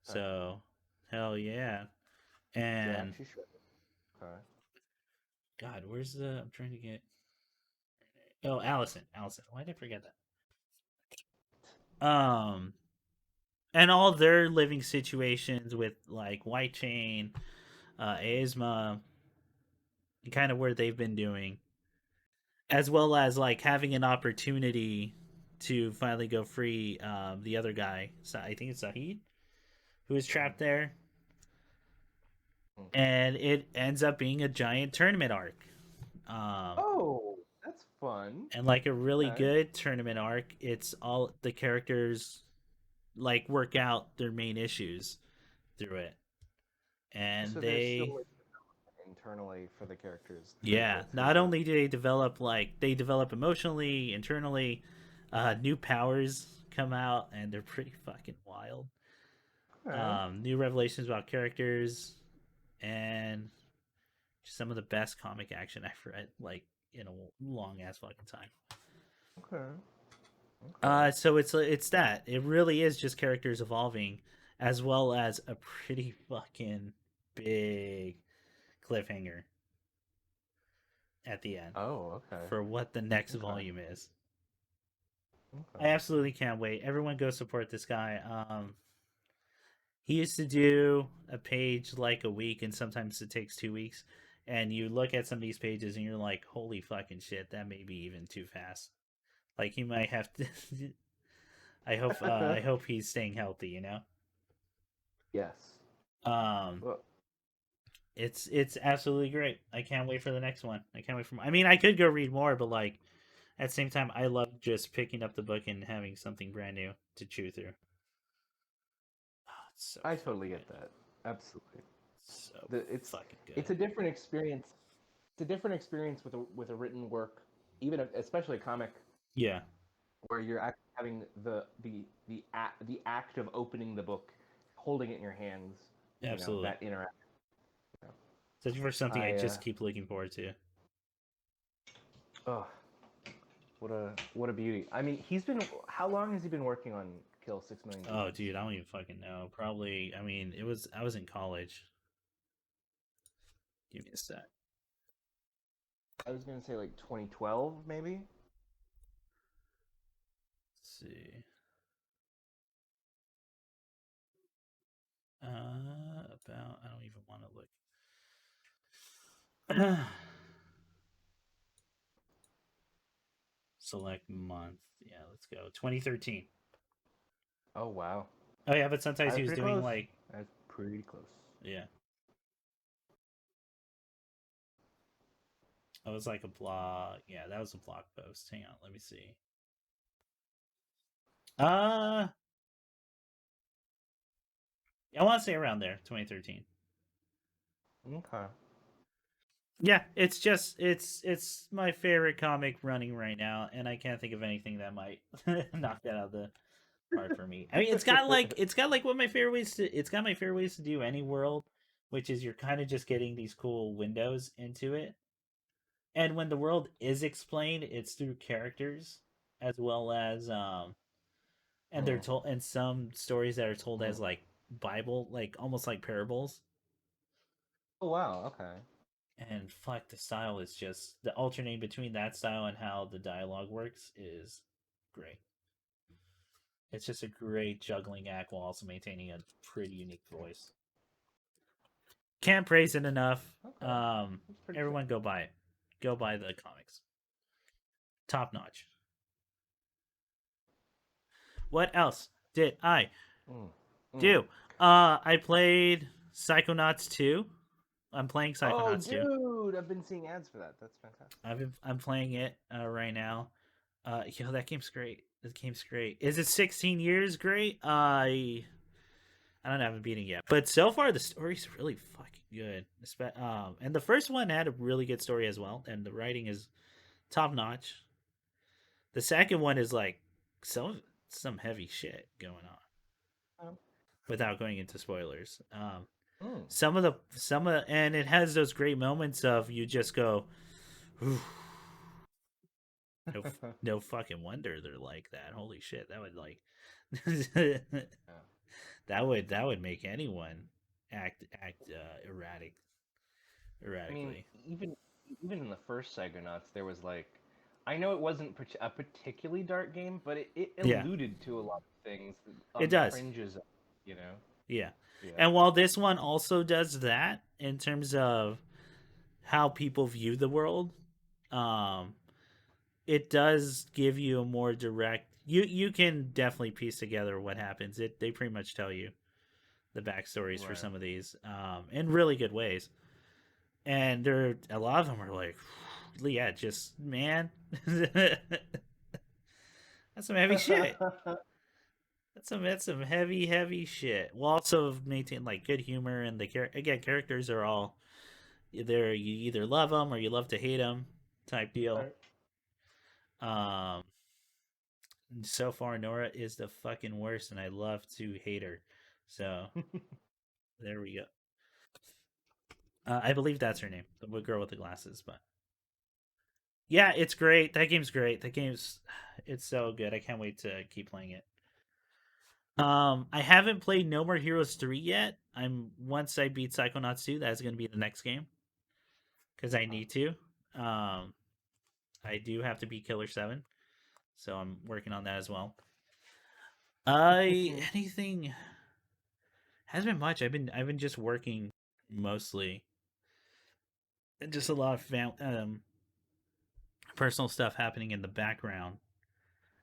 S2: Okay.
S1: So hell yeah!
S2: Yeah,
S1: And
S2: she should. Okay.
S1: God, where's the? I'm trying to get. Oh, Allison. Allison. Why did I forget that? And all their living situations with like White Chain, Aizma, kind of where they've been doing, as well as like having an opportunity to finally go free the other guy. So I think it's Sahid who is
S2: Mhm.
S1: trapped there,
S2: Mhm.
S1: and it ends up being a giant tournament arc. Um,
S2: Oh, that's fun.
S1: and like a really
S2: Okay.
S1: good tournament arc. It's all the characters like work out their main issues through it, and
S2: So there's still
S1: they
S2: like internally for the characters to
S1: yeah,
S2: go
S1: not
S2: through.
S1: only do they develop like they develop emotionally, internally, new powers come out and they're pretty fucking wild.
S2: Okay.
S1: New revelations about characters and some of the best comic action I've read like in a long ass fucking time.
S2: Okay. Okay.
S1: So it's that it really is just characters evolving, as well as a pretty fucking big cliffhanger at the end
S2: Oh, okay.
S1: for what the next
S2: Okay.
S1: volume is. I
S2: Okay.
S1: absolutely can't wait. Everyone go support this guy. He used to do a page like a week, and sometimes it takes 2 weeks. And you look at some of these pages, and you're like, "Holy fucking shit! That may be even too fast." Like he might have to. I hope he's staying healthy. You know.
S2: Yes.
S1: Um,
S2: Well,
S1: it's absolutely great. I can't wait for the next one. I can't wait for. I mean, I could go read more, but like at the same time, I love just picking up the book and having something brand new to chew through. Oh, it's so
S2: I
S1: fucking
S2: totally
S1: good.
S2: get that. Absolutely.
S1: So
S2: The,
S1: fucking
S2: it's
S1: good.
S2: a different experience. It's a different experience with a written work, even especially a comic,
S1: Yeah,
S2: where you're actually having the act of opening the book, holding it in your hands.
S1: absolutely.
S2: That interaction.
S1: Such for something I
S2: I
S1: just keep looking forward to.
S2: oh, what a beauty. I mean, he's been. How long has he been working on Kill 6 Million
S1: Oh,
S2: Demons?
S1: dude, I don't even fucking know. Probably. I mean, it was. I was in college. Give me a sec.
S2: I was gonna say like 2012, maybe.
S1: Let's see. About. I don't even want to look. Select month. Yeah, let's go. 2013.
S2: Oh wow,
S1: Oh yeah, but sometimes
S2: I
S1: he
S2: was
S1: was
S2: pretty
S1: doing
S2: close.
S1: like.
S2: I was pretty close.
S1: Yeah, that was like a blog. Yeah, that was a blog post. Hang on, let me see. Uh, I want to say around there, 2013.
S2: Okay.
S1: Yeah, it's my favorite comic running right now, and I can't think of anything that might knock that out of the park for me. I mean, it's got like what my favorite ways to it's got my favorite ways to do any world, which is you're kind of just getting these cool windows into it, and when the world is explained, it's through characters as well as and they're
S2: Mm,
S1: told and some stories that are told as
S2: mm.
S1: like Bible, like almost like parables.
S2: Oh wow. Okay.
S1: And fuck, the style is just the alternating between that style and how the dialogue works is great. It's just a great juggling act while also maintaining a pretty unique voice. Can't praise it enough.
S2: Okay. That's pretty sick.
S1: Everyone go buy it. Go buy the comics. Top notch. What else did I
S2: Mm, mm.
S1: do? I played Psychonauts 2. I'm playing
S2: Oh,
S1: Psychonauts 2.
S2: dude, I've been seeing ads for that. That's fantastic.
S1: I'm playing it right now. That game's great. This game's great. Is it 16 years great? I don't know. I haven't beaten it yet, but so far the story's really fucking good. And the first one had a really good story as well, and the writing is top notch. The second one is like some heavy shit going on
S2: Um,
S1: without going into spoilers.
S2: mm.
S1: And it has those great moments of you just go, no, no fucking wonder they're like that. Holy shit, that would like,
S2: Yeah.
S1: that would make anyone act
S2: I mean,
S1: erratically.
S2: even in the first Psychonauts, there was like, I know it wasn't a particularly dark game, but it
S1: Yeah,
S2: alluded to a lot of things
S1: it
S2: on the
S1: does.
S2: fringes, you know?
S1: Yeah,
S2: Yeah.
S1: and while this one also does that in terms of how people view the world, um, it does give you a more direct. You can definitely piece together what happens. They pretty much tell you the backstories for
S2: Right.
S1: some of these in really good ways. And there a lot of them are like, yeah, just man, that's some heavy shit. That's some heavy shit. We'll also maintain like good humor and again characters are all either you either love them or you love to hate them type deal.
S2: Right.
S1: Um, so far Nora is the fucking worst, and I love to hate her. So there we go. I believe that's her name, the girl with the glasses. But yeah, it's great. That game's great. It's so good. I can't wait to keep playing it. I haven't played No More Heroes 3 yet. Once I beat Psychonauts 2, that's going to be the next game because I need to. Um, I do have to beat Killer 7, so I'm working on that as well. I anything hasn't been much. I've been just working mostly, and just a lot of personal stuff happening in the background.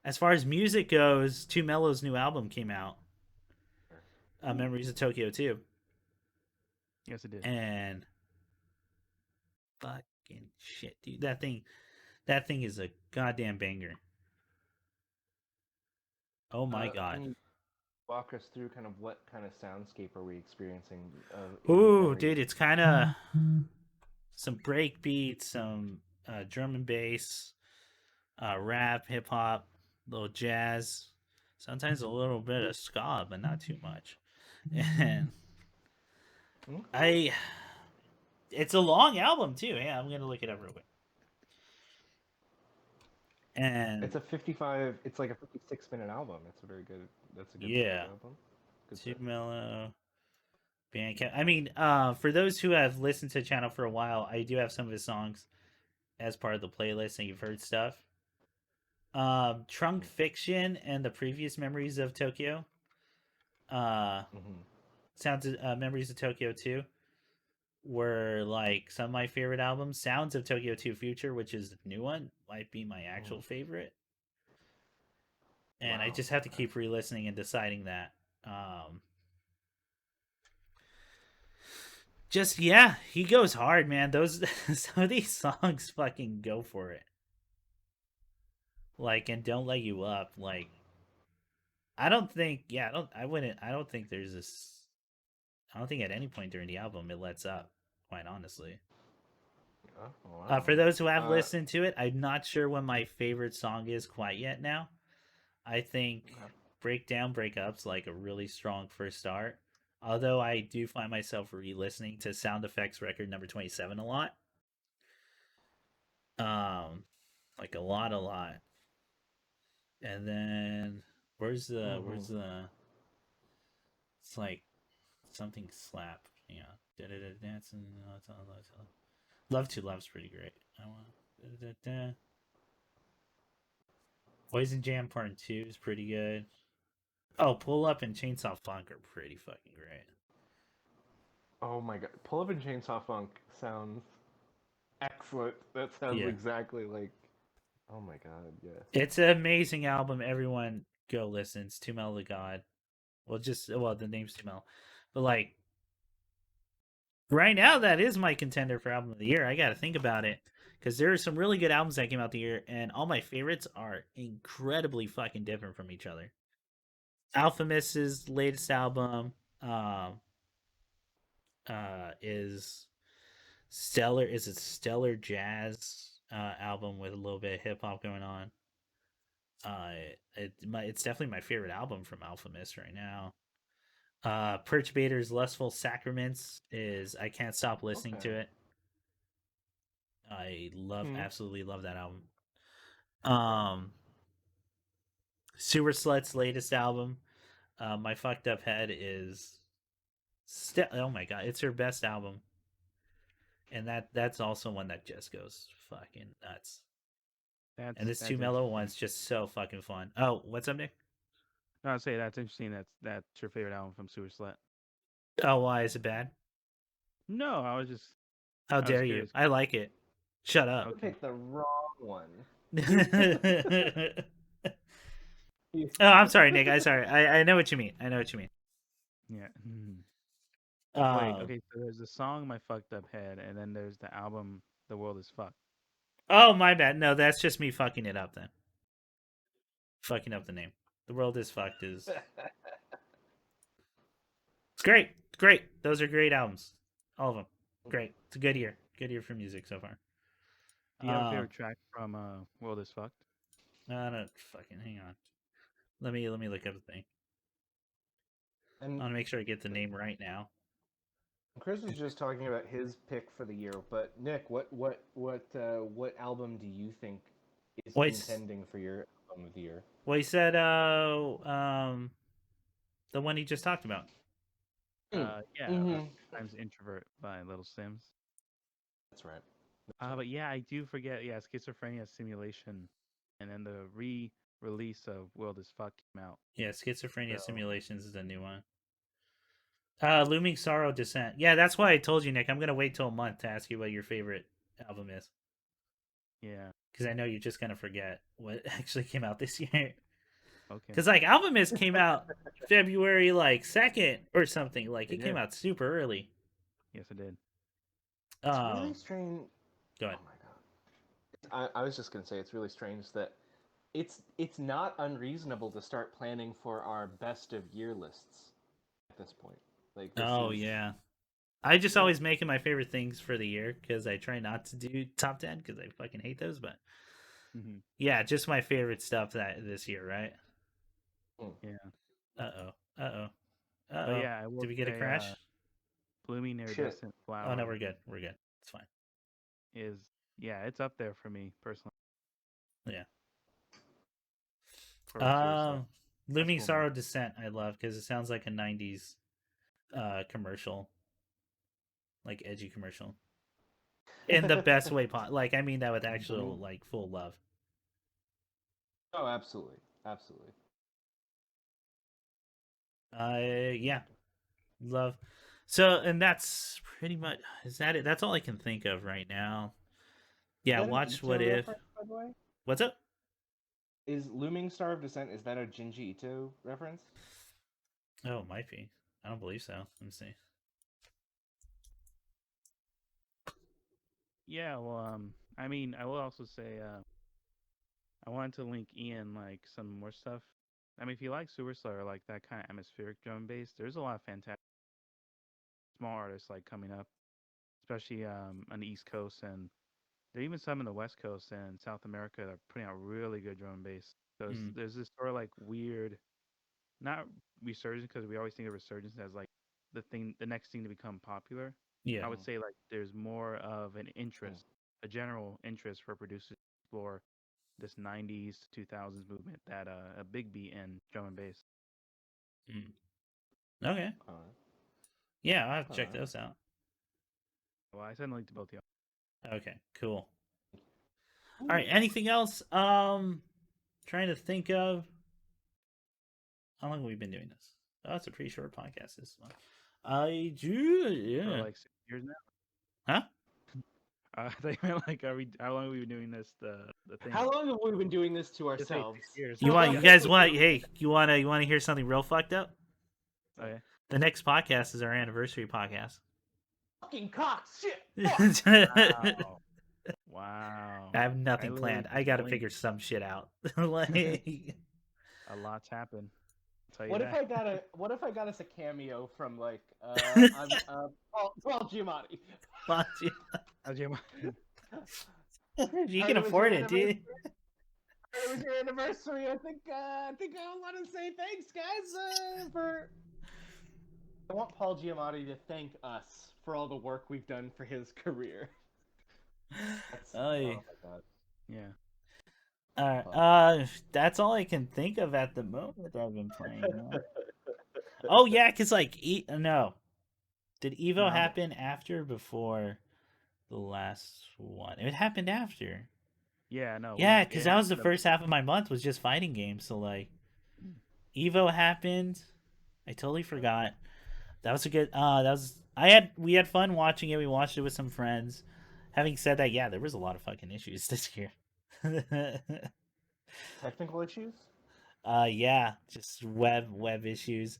S1: As far as music goes, Too Mellow's new album came out, Memories of Tokyo 2,
S3: Yes, it did.
S1: and fucking shit, dude, that thing is a goddamn banger. Oh my god.
S2: Can you walk us through kind of what kind of soundscape are we experiencing in
S1: Ooh,
S2: Memories
S1: dude,
S2: of
S1: it's kind of some break beats, some drum and bass, rap, hip hop, little jazz, sometimes a little bit of ska, but not too much. And
S2: Okay.
S1: I, it's a long album too. Yeah, I'm gonna look it up real quick. And
S2: It's a 55. It's like a 56-minute album. It's a very good. That's a good sized
S1: yeah,
S2: album. Good
S1: too
S2: stuff.
S1: mellow. Bandcamp. I mean, for those who have listened to the channel for a while, I do have some of his songs as part of the playlist, and you've heard stuff. Trunk Fiction and the previous Memories of Tokyo. Uh,
S2: Mm-hmm.
S1: Sounds Memories of Tokyo 2 were like some of my favorite albums. Sounds of Tokyo 2 Future, which is the new one, might be my
S2: Mm-hmm.
S1: actual favorite. And I
S2: Wow.
S1: just have to
S2: Okay.
S1: keep re-listening and deciding that. Um, just yeah, he goes hard, man. Those some of these songs fucking go for it. Like, and don't let you up. Like, I don't think, yeah, I don't think there's this. I don't think at any point during the album it lets up. Quite honestly.
S2: Oh,
S1: For
S2: wow.
S1: those who have
S2: Uh.
S1: listened to it, I'm not sure what my favorite song is quite yet now. I think
S2: Okay.
S1: Breakdown Breakup's like a really strong first start. Although I do find myself re-listening to Sound Effects record number 27 a lot. Um like a lot. And then
S2: Mm-hmm.
S1: where's the it's like something slap. Yeah. Dancing. Love to Love's pretty great. I want Poison Jam Part 2 is pretty good. Oh, Pull Up and Chainsaw Funk are pretty fucking great.
S2: Oh my god. Pull Up and Chainsaw Funk sounds excellent. That sounds
S1: Yeah.
S2: exactly like. Oh my god. Yes.
S1: It's an amazing album. Everyone go listen. It's Two Mel the God. The name's Two Mel. But like right now that is my contender for album of the year. I gotta think about it. Because there are some really good albums that came out the year, and all my favorites are incredibly fucking different from each other. Alphamist's latest album um, is stellar. Is a stellar jazz album with a little bit of hip hop going on. Uh, it's definitely my favorite album from Alphamist right now. Perturbator's Lustful Sacraments is I can't stop listening to
S2: Okay.
S1: it. I
S2: Hmm.
S1: absolutely love that album.
S2: Okay.
S1: Um, Sewer Slut's latest album, My Fucked Up Head is oh my god, it's her best album, and that's also one that just goes fucking nuts. And this Two
S3: That's
S1: Mellow
S3: interesting.
S1: one's just so fucking fun. Oh, what's up, Nick?
S3: No, I'd say that's interesting. That's your favorite album from Sewer Slut.
S1: Oh, why is it bad?
S3: No,
S1: How
S3: I was
S1: dare you?
S3: curious.
S1: I like it. Shut up.
S2: You
S3: Okay.
S2: picked the wrong one.
S1: Oh,
S2: You-
S1: I'm sorry, Nick. I sorry. I know what you mean. I know what you mean.
S3: Yeah. Wait.
S1: Um.
S3: Okay. So there's the song "My Fucked Up Head," and then there's the album "The World Is Fucked."
S1: Oh, my bad. No, that's just me fucking it up then. Fucking up the name. The world is fucked. Is it's great. It's great. Those are great albums. All of them. Great. It's a good year. Good year for music so far.
S3: Do you have a favorite track from "World Is Fucked"?
S1: I don't fucking hang on. Let me look up the thing. I
S2: and
S1: want to make sure I get the name right now.
S2: Chris was just talking about his pick for the year, but Nick, what album do you think is
S1: Wait,
S2: contending for your album of the year?
S1: well, he said, The one he just talked about.
S3: Yeah,
S2: Mm-hmm.
S3: Times Introvert by Little Sims.
S2: That's right. That's right.
S3: But yeah, I do forget. Yeah, Schizophrenia Simulation, and then the re-release of World is Fuck came out.
S1: Yeah, Schizophrenia
S3: So
S1: Simulations is a new one. Looming Sorrow Descent. Yeah, that's why I told you, Nick. I'm gonna wait till a month to ask you what your favorite album is,
S3: yeah,
S1: because I know you're just gonna forget what actually came out this year.
S3: okay,
S1: Because like Alchemist came out February like 2nd or something. Like
S3: it
S1: it came
S3: did.
S1: out super early.
S3: Yes, it did.
S2: It's really
S1: Um,
S2: strange.
S1: go
S2: Oh
S1: ahead.
S2: my god. I was just gonna say it's really strange that it's not unreasonable to start planning for our best of year lists at this point. Like this
S1: Oh
S2: is
S1: yeah, I just
S2: yeah.
S1: always making my favorite things for the year because I try not to do top 10 because I fucking hate those. But
S3: Hmm.
S1: yeah, just my favorite stuff that this year, right?
S2: Mm.
S3: Yeah,
S1: Uh oh. Uh oh. Uh
S3: but
S1: oh.
S3: yeah, I
S1: Did
S3: will
S1: we get a
S3: say,
S1: crash?
S3: Blooming
S2: Shit.
S3: Iridescent
S1: Oh no,
S3: Flower
S1: we're good. We're good. It's fine.
S3: is, yeah, it's up there for me personally
S1: Yeah.
S3: for this year's
S1: Um,
S3: best
S1: Looming
S3: full moon.
S1: Sorrow Descent. I love because it sounds like a '90s commercial, like edgy commercial, in the best way. Like I mean that with
S2: I
S1: actual
S2: mean,
S1: like full love.
S2: oh, absolutely, absolutely.
S1: Yeah, love. So and that's pretty much is that it? That's all I can think of right now.
S2: Is
S1: Yeah,
S2: that an
S1: watch
S2: Ito
S1: What If.
S2: reference, by the way?
S1: What's up?
S2: Is Looming Star of Descent, is that a Jinji Ito reference?
S1: Oh, it might be. I don't believe so. Let me see.
S3: Yeah, well, I mean, I will also say, I wanted to link Ian like some more stuff. I mean, if you like Superstar, like that kind of atmospheric drum bass, there's a lot of fantastic small artists like coming up, especially on the East Coast, and there are even some in the West Coast and South America that are putting out really good drum and bass. So
S1: Mm,
S3: there's this sort of like weird, not resurgence because we always think of resurgence as like the next thing to become popular.
S1: yeah.
S3: I would
S2: Mm,
S3: say like there's more of an
S2: mm.
S3: interest, a general interest for producers to explore this 90s to 2000s movement that a big beat and drum and bass.
S1: Mm. Okay.
S2: Alright,
S1: Yeah, I'll have to check
S2: alright.
S1: those out.
S3: Well, I sent a link to both of y'all.
S1: Okay, cool. All right.
S2: Ooh.
S1: Anything else? Trying to think of how long have we been doing this? Oh, it's a pretty short podcast. This one. I do.
S3: For
S1: Yeah.
S3: like 6 years now.
S1: Huh?
S3: I thought you meant like, how long have we been doing this? The thing.
S2: How long have we been doing this to
S3: Just say
S2: ourselves?
S3: 6 years.
S1: You want?
S3: Yeah.
S1: You guys want? Hey, you want to hear something real fucked up?
S3: Okay.
S1: The next podcast is our anniversary podcast.
S2: Fucking cock shit! Fuck!
S1: I
S3: Wow. Wow.
S1: have
S3: I
S1: nothing
S3: literally
S1: planned. I
S3: just
S1: got to figure
S3: blinked.
S1: some shit out. Like,
S3: A lot's happened. I'll tell you
S2: What if
S3: that.
S2: I got a what if I got us a cameo from like I'm Paul Giamatti.
S1: watch it.
S3: How's your
S1: You
S2: Heard
S1: can
S2: it was your
S1: afford it,
S2: anniversary.
S1: dude.
S2: Heard it was your anniversary. I think I want to say thanks, guys, for. I want Paul Giamatti to thank us for all the work we've done for his career. That's
S1: Oh,
S2: oh my god.
S3: Yeah.
S2: Fuck.
S1: that's all I can think of at the moment that I've been playing. Oh yeah, cause like no, did Evo
S3: No.
S1: happen after or before the last one? It happened after.
S3: Yeah. No.
S1: Yeah,
S3: It
S1: cause that was the
S3: happened.
S1: first half of my month was just fighting games. So like Evo happened. I totally forgot. That was a good. We had fun watching it. We watched it with some friends. Having said that, yeah, there was a lot of fucking issues this year.
S2: Technical issues?
S1: Yeah, just web issues.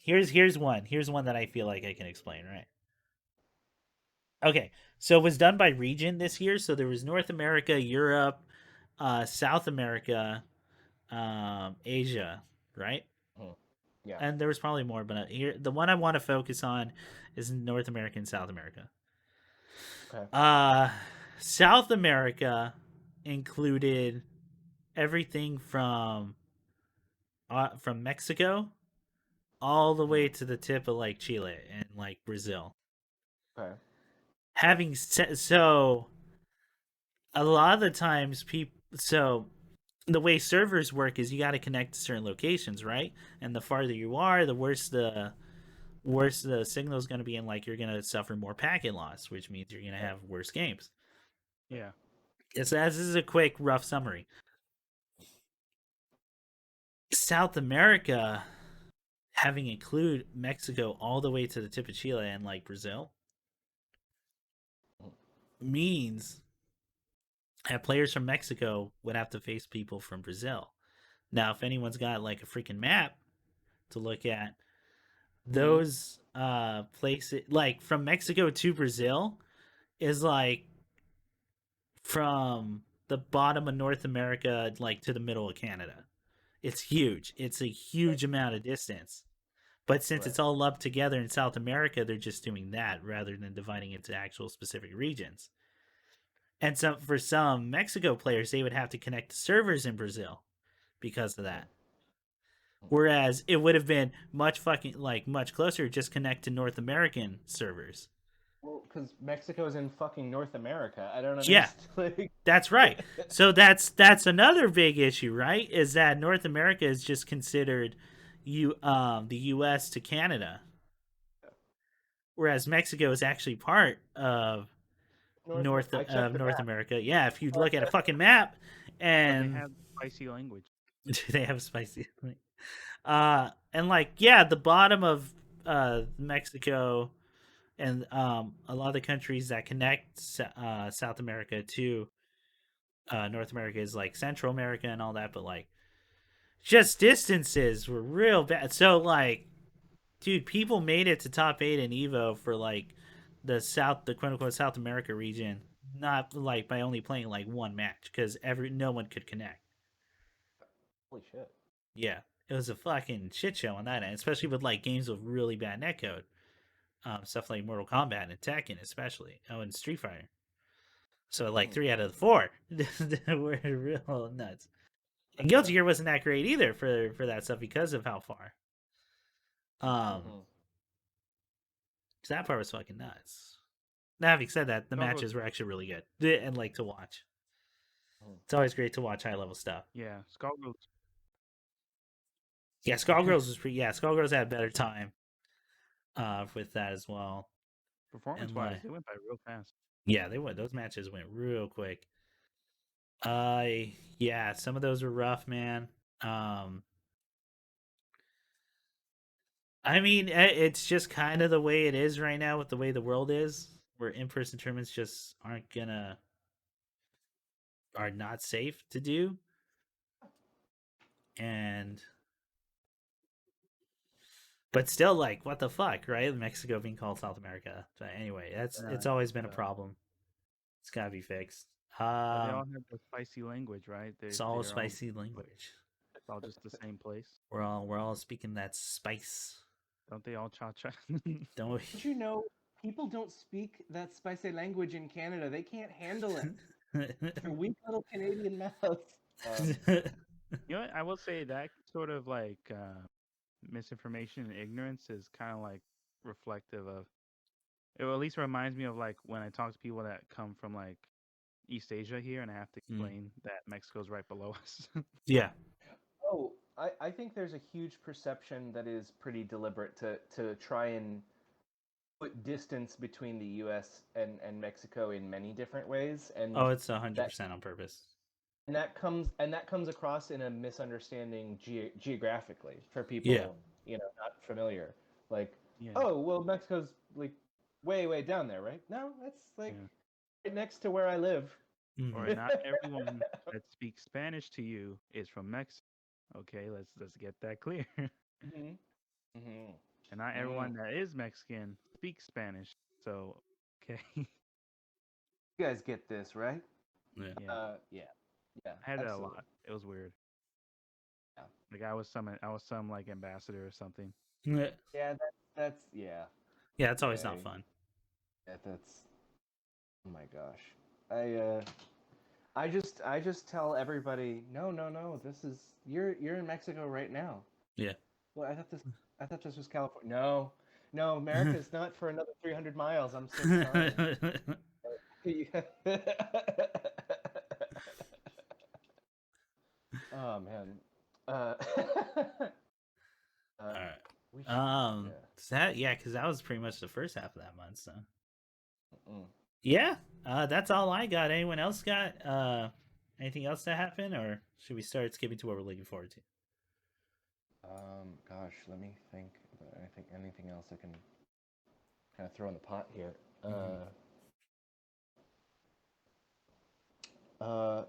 S1: Here's one. Here's one that I feel like I can explain, right? Okay, so it was done by region this year. So there was North America, Europe, South America, Asia, right?
S2: Hmm. Yeah.
S1: And there was probably more, but here the one I want to focus on is North America and South America.
S2: Okay.
S1: Uh, South America included everything from Mexico all the way
S2: Hmm.
S1: to the tip of like Chile and like Brazil.
S2: Okay.
S1: Having said so, a lot of the times people the way servers work is you got to connect to certain locations, right? And the farther you are, the worse the signal is going to be, and like you're going to suffer more packet loss, which means you're going to have worse games.
S3: Yeah.
S1: Yes, this is a quick, rough summary. South America, having include Mexico all the way to the tip of Chile and like Brazil, means that players from Mexico would have to face people from Brazil. Now, if anyone's got like a freaking map to look at,
S2: Mhm.
S1: those places like from Mexico to Brazil is like from the bottom of North America like to the middle of Canada. It's huge. It's a huge amount of distance. But since
S2: Right.
S1: it's all lumped together in South America, they're just doing that rather than dividing it into actual specific regions. And so for some Mexico players, they would have to connect to servers in Brazil because of that. Whereas it would have been much fucking like much closer just connect to North American servers.
S2: Well, because Mexico is in fucking North America. I don't
S1: Yeah,
S2: understand. Like,
S1: that's right. So that's another big issue, right? Is that North America is just considered the US to Canada, whereas Mexico is actually part of
S2: I checked the
S1: North
S2: map.
S1: America. Yeah, if you look at a fucking map
S3: But they
S1: and
S3: have spicy language.
S1: they have spicy and like yeah, the bottom of Mexico and a lot of the countries that connect South America to North America is like Central America and all that, but like just distances were real bad. So like, dude, people made it to top 8 in Evo for like the quote unquote South America region, not like by only playing like one match because no one could connect.
S2: Holy shit.
S1: Yeah, it was a fucking shit show on that end, especially with like games with really bad netcode, stuff like Mortal Kombat and Tekken, especially. Oh, and Street Fighter. So like 3 out of the 4 were real nuts. And Guilty Gear wasn't that great either for that stuff because of how far.
S2: Mhm.
S1: So that part was fucking nuts. Now, having said that, the
S3: Skullgirls,
S1: matches were actually really good and like to watch.
S2: Mhm.
S1: It's always great to watch high level stuff.
S3: yeah, Skullgirls.
S1: Yeah, Skullgirls was pretty. Yeah, Skullgirls had a better time with that as well.
S3: Performance
S1: And
S3: wise,
S1: like,
S3: they went by real fast.
S1: yeah, they went. Those matches went real quick. Uh, yeah, some of those were rough, man. Um, I mean, it's just kind of the way it is right now with the way the world is, where in person tournaments just are not safe to do, and but still, like, what the fuck, right? Mexico being called South America. But anyway, it's always been a
S3: Uh,
S1: problem. It's gotta be fixed.
S3: but they all have the spicy language, right?
S1: It's all
S3: They're all
S1: spicy language.
S3: it's all just the same place.
S1: We're all speaking that spice.
S3: Don't they all cha cha?
S1: Don't
S2: Did you know people don't speak that spicy language in Canada? They can't handle it.
S1: we?
S2: Their weak little Canadian mouths.
S3: You know what? I will say that sort of like misinformation and ignorance is kind of like reflective of. It at least reminds me of like when I talk to people that come from like East Asia here, and I have to
S1: Mm.
S3: explain that Mexico's right below us.
S1: Yeah.
S2: Oh, I think there's a huge perception that is pretty deliberate to try and put distance between the U.S. and Mexico in many different ways,
S1: Oh, it's hundred
S2: that
S1: percent on purpose.
S2: that comes across in a misunderstanding geographically for
S1: Yeah.
S2: people not familiar. Like,
S3: Yeah,
S2: oh well, Mexico's like way down there, right? No, that's like
S3: yeah.
S2: right next to where I live.
S3: Or not everyone that speaks Spanish to you is from Mexico. Okay, let's get that clear.
S2: hmm hmm
S3: And not
S2: Mm.
S3: everyone that is Mexican speaks Spanish. So, okay.
S2: You guys get this, right?
S1: Yeah.
S3: Yeah.
S2: Yeah, yeah,
S3: I had that a
S2: absolutely.
S3: lot. It was weird.
S2: Yeah,
S3: Like I was some like ambassador or something.
S1: Yeah.
S2: yeah, that's yeah,
S1: Yeah, it's always
S2: yeah,
S1: not fun.
S2: yeah, that's oh my gosh. I just tell everybody, no, no, no, this is you're in Mexico right now.
S1: Yeah.
S2: Well, I thought this was California. No, no, America's not for another 300 miles. I'm so sorry. Oh man. Uh,
S1: All right.
S2: we should. Yeah.
S1: Because that was pretty much the first half of that month. So
S2: Mm.
S1: yeah, that's all I got. Anyone else got anything else that happened, or should we start skipping to what we're looking forward to?
S2: Gosh, let me think about anything else I can kind of throw in the pot here.
S1: Mhm.
S2: Uh,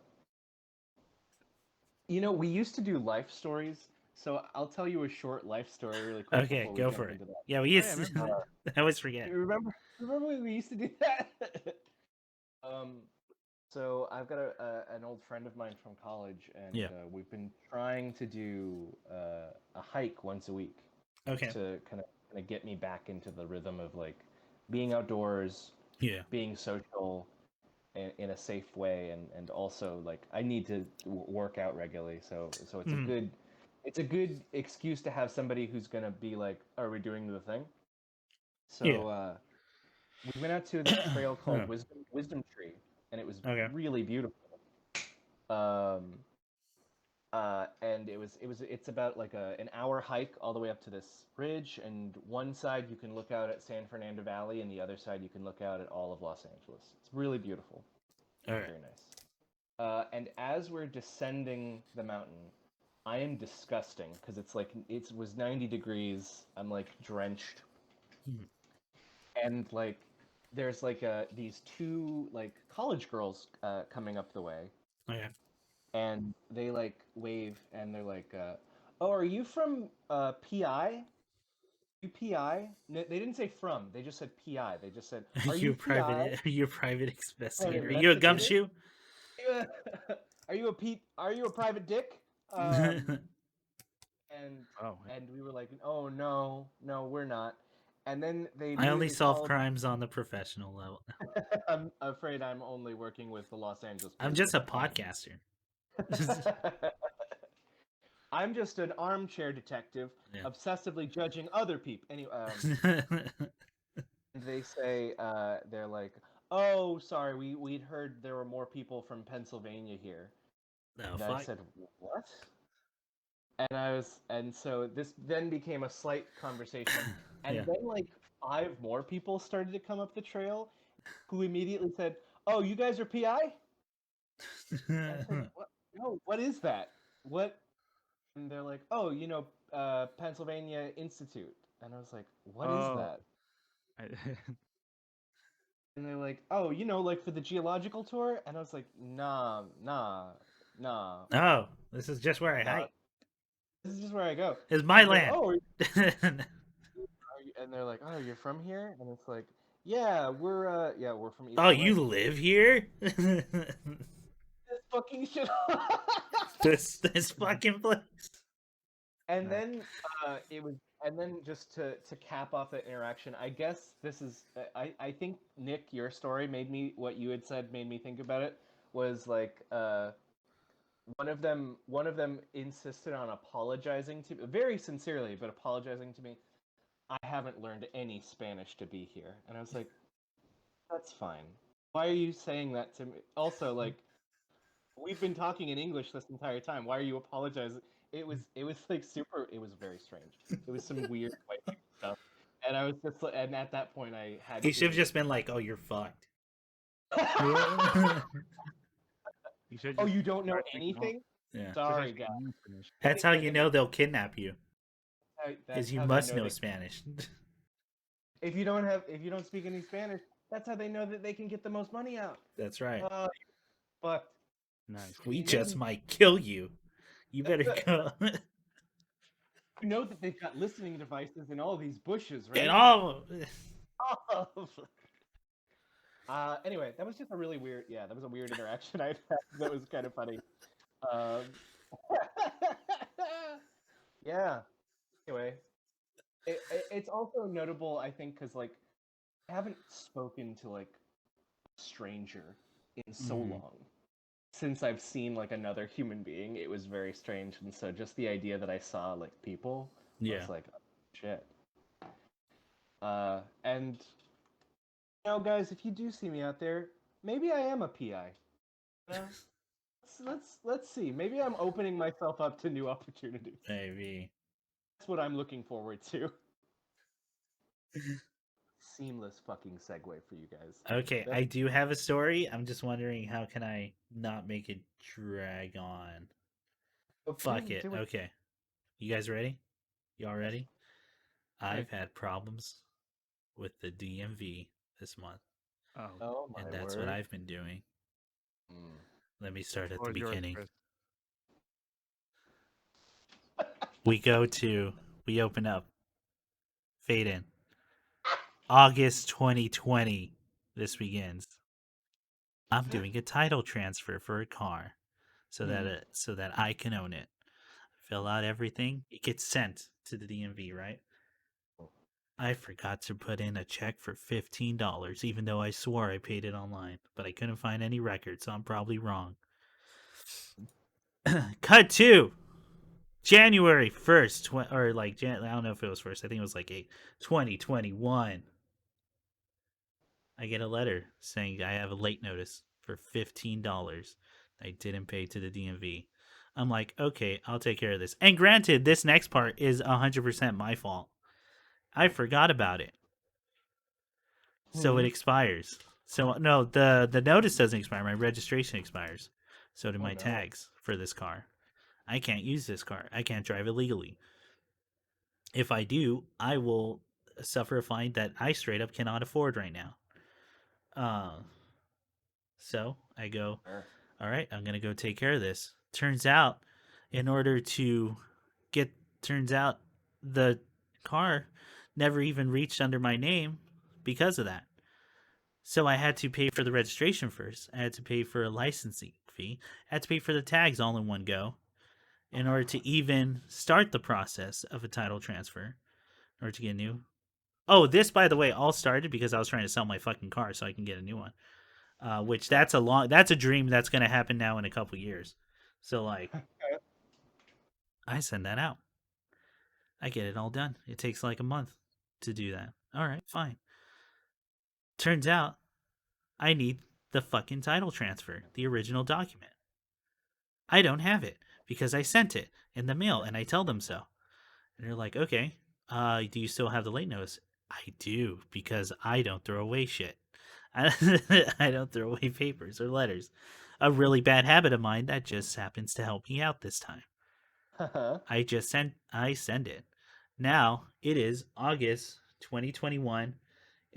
S2: we used to do life stories, so I'll tell you a short life story really quick
S1: Okay,
S2: before we
S1: go
S2: jump
S1: for it.
S2: into that.
S1: Yeah, we
S3: Oh yeah, I
S1: used
S3: remember
S1: to,
S3: that.
S1: I always forget.
S2: You remember when we used to do that? um, so I've got an old friend of mine from college, and
S1: Yeah.
S2: we've been trying to do a hike once a week, just
S1: Okay.
S2: to kind of get me back into the rhythm of like being outdoors,
S1: Yeah.
S2: being social in a safe way, and also like I need to work out regularly. So
S1: Mhm.
S2: it's a good excuse to have somebody who's gonna be like, are we doing the thing?
S1: Yeah.
S2: So we went out to this trail called Wisdom Tree, and it was
S1: Okay.
S2: really beautiful. Um, and it's about like an hour hike all the way up to this ridge, and one side you can look out at San Fernando Valley, and the other side you can look out at all of Los Angeles. It's really beautiful,
S1: All
S2: very
S1: right.
S2: very nice. And as we're descending the mountain, I am disgusting because it's like it was 90 degrees. I'm like drenched,
S1: Mhm.
S2: and like there's like these two like college girls coming up the way,
S1: Okay.
S2: and they like wave and they're like, "Oh, are you from PI? You PI?" No, they didn't say from. They just said PI. They just said,
S1: Are
S2: "Are
S1: you
S2: you
S1: a
S2: PI?
S1: private? Are you a private
S2: Private
S1: investigator? Are you a
S2: investigator?
S1: gumshoe?
S2: Are you a Pete? Are you a private dick?" And
S3: Oh,
S2: we were like, "Oh no, no, we're not." And then they
S1: I only
S2: immediately
S1: solve
S2: called.
S1: crimes on the professional level.
S2: I'm afraid I'm only working with the Los Angeles
S1: I'm
S2: Police
S1: just
S2: at
S1: a
S2: the moment.
S1: podcaster.
S2: I'm just an armchair detective,
S1: Yeah.
S2: obsessively judging other people. Anyway, and they say they're like, "Oh, sorry, we'd heard there were more people from Pennsylvania here."
S1: No
S2: And I
S1: fuck.
S2: said, "What?" And so this then became a slight conversation, and
S1: Yeah.
S2: then like five more people started to come up the trail, who immediately said, "Oh, you guys are PI?" I said, "What? No, what is that? What?" And they're like, "Oh, Pennsylvania Institute." And I was like, "What is
S3: oh,
S2: that?"
S3: I,
S2: And they're like, "Oh, like for the geological tour." And I was like, "Nah, nah, nah,
S1: Oh, this is just where I
S2: nah.
S1: hike.
S2: This is just where I go."
S1: It's my
S2: And they're,
S1: land.
S2: "Oh, and they're like, "Oh, you're from here?" And it's like, yeah, we're from
S1: Oh,
S2: East LA."
S1: you live here?
S2: This fucking shit.
S1: this fucking place.
S2: And
S3: nice.
S2: then and then just to cap off that interaction, I guess this is I think Nick, your story made me what you had said made me think about it was like one of them insisted on apologizing to very sincerely, but apologizing to me. I haven't learned any Spanish to be here, and I was like, that's fine. Why are you saying that to me? Also, like we've been talking in English this entire time. Why are you apologizing? It was like super. It was very strange. It was some weird white people stuff, and I was just and at that point I had
S1: He should have
S2: to.
S1: just been like, "Oh, you're fucked."
S3: You should
S2: Oh,
S3: just
S2: you don't know
S3: start speaking all.
S2: anything?
S1: Yeah.
S3: Should start
S2: Sorry, guys.
S3: speaking Spanish.
S1: That's how you
S2: Listen,
S1: know they'll kidnap you,
S2: that's
S1: because you
S2: how they
S1: must
S2: know
S1: know
S2: they.
S1: Spanish.
S2: If you don't speak any Spanish, that's how they know that they can get the most money out.
S1: That's right.
S2: But
S3: Nice.
S1: We
S2: you
S1: just
S2: know,
S1: might kill you. You better go.
S2: you know that they've got listening devices in all these bushes,
S1: And
S2: right?
S1: all.
S2: Anyway, that was just a really weird. Yeah, that was a weird interaction I had. That was kind of funny. Um, yeah. Anyway, it's also notable, I think, because like I haven't spoken to like a stranger in so
S1: Mhm.
S2: long since I've seen like another human being. It was very strange, and so just the idea that I saw like people, I
S1: Yeah.
S2: was like, oh, shit. And guys, if you do see me out there, maybe I am a PI. You know, Let's see. Maybe I'm opening myself up to new opportunities.
S1: Maybe.
S2: That's what I'm looking forward to. Seamless fucking segue for you guys.
S1: Okay, I do have a story. I'm just wondering how can I not make it drag on. Fuck it.
S2: Do it.
S1: Okay. You guys ready? Y'all ready?
S2: Ready.
S1: I've had problems with the DMV this month,
S3: Oh,
S2: Oh
S1: and
S2: my
S1: that's
S2: word.
S1: what I've been doing.
S2: Mm.
S1: Let me start at the
S3: floor is yours,
S1: beginning.
S3: Chris.
S1: We open up, fade in. August 2020. This begins. I'm doing a title transfer for a car, so that I can own it. Fill out everything. It gets sent to the DMV, right? I forgot to put in a check for $15, even though I swore I paid it online, but I couldn't find any record, so I'm probably wrong. Cut to January 1st, or like, I don't know if it was first. I think it was like 2021. I get a letter saying I have a late notice for $15 I didn't pay to the DMV. I'm like, okay, I'll take care of this. And granted, this next part is 100% my fault. I forgot about it. So it expires. So no, the notice doesn't expire. My registration expires. So do
S2: Oh
S1: my
S2: no.
S1: tags for this car. I can't use this car. I can't drive it legally. If I do, I will suffer a fine that I straight up cannot afford right now. Uh, so I go,
S2: Sure.
S1: all right, I'm gonna go take care of this. Turns out, in order to get, turns out the car never even reached under my name because of that. So I had to pay for the registration first. I had to pay for a licensing fee. I had to pay for the tags all in one go in order to even start the process of a title transfer in order to get a new. Oh, this, by the way, all started because I was trying to sell my fucking car so I can get a new one. Which that's a dream that's going to happen now in a couple years. So like, I send that out. I get it all done. It takes like a month to do that. All right, fine. Turns out I need the fucking title transfer, the original document. I don't have it because I sent it in the mail and I tell them so. And they're like, okay, do you still have the late notice? I do because I don't throw away shit. I don't throw away papers or letters. A really bad habit of mine that just happens to help me out this time. I send it. Now it is August 2021,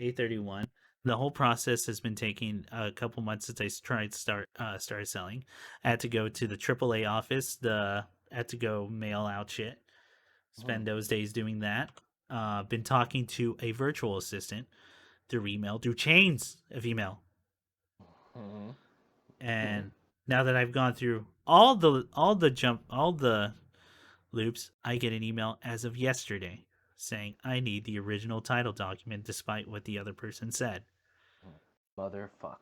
S1: 8/31. The whole process has been taking a couple months since I tried started selling. I had to go to the AAA office. I had to go mail out shit. Spend those days doing that. Been talking to a virtual assistant through email, through chains of email. And now that I've gone through all the loops, I get an email as of yesterday saying I need the original title document despite what the other person said.
S2: Motherfuck.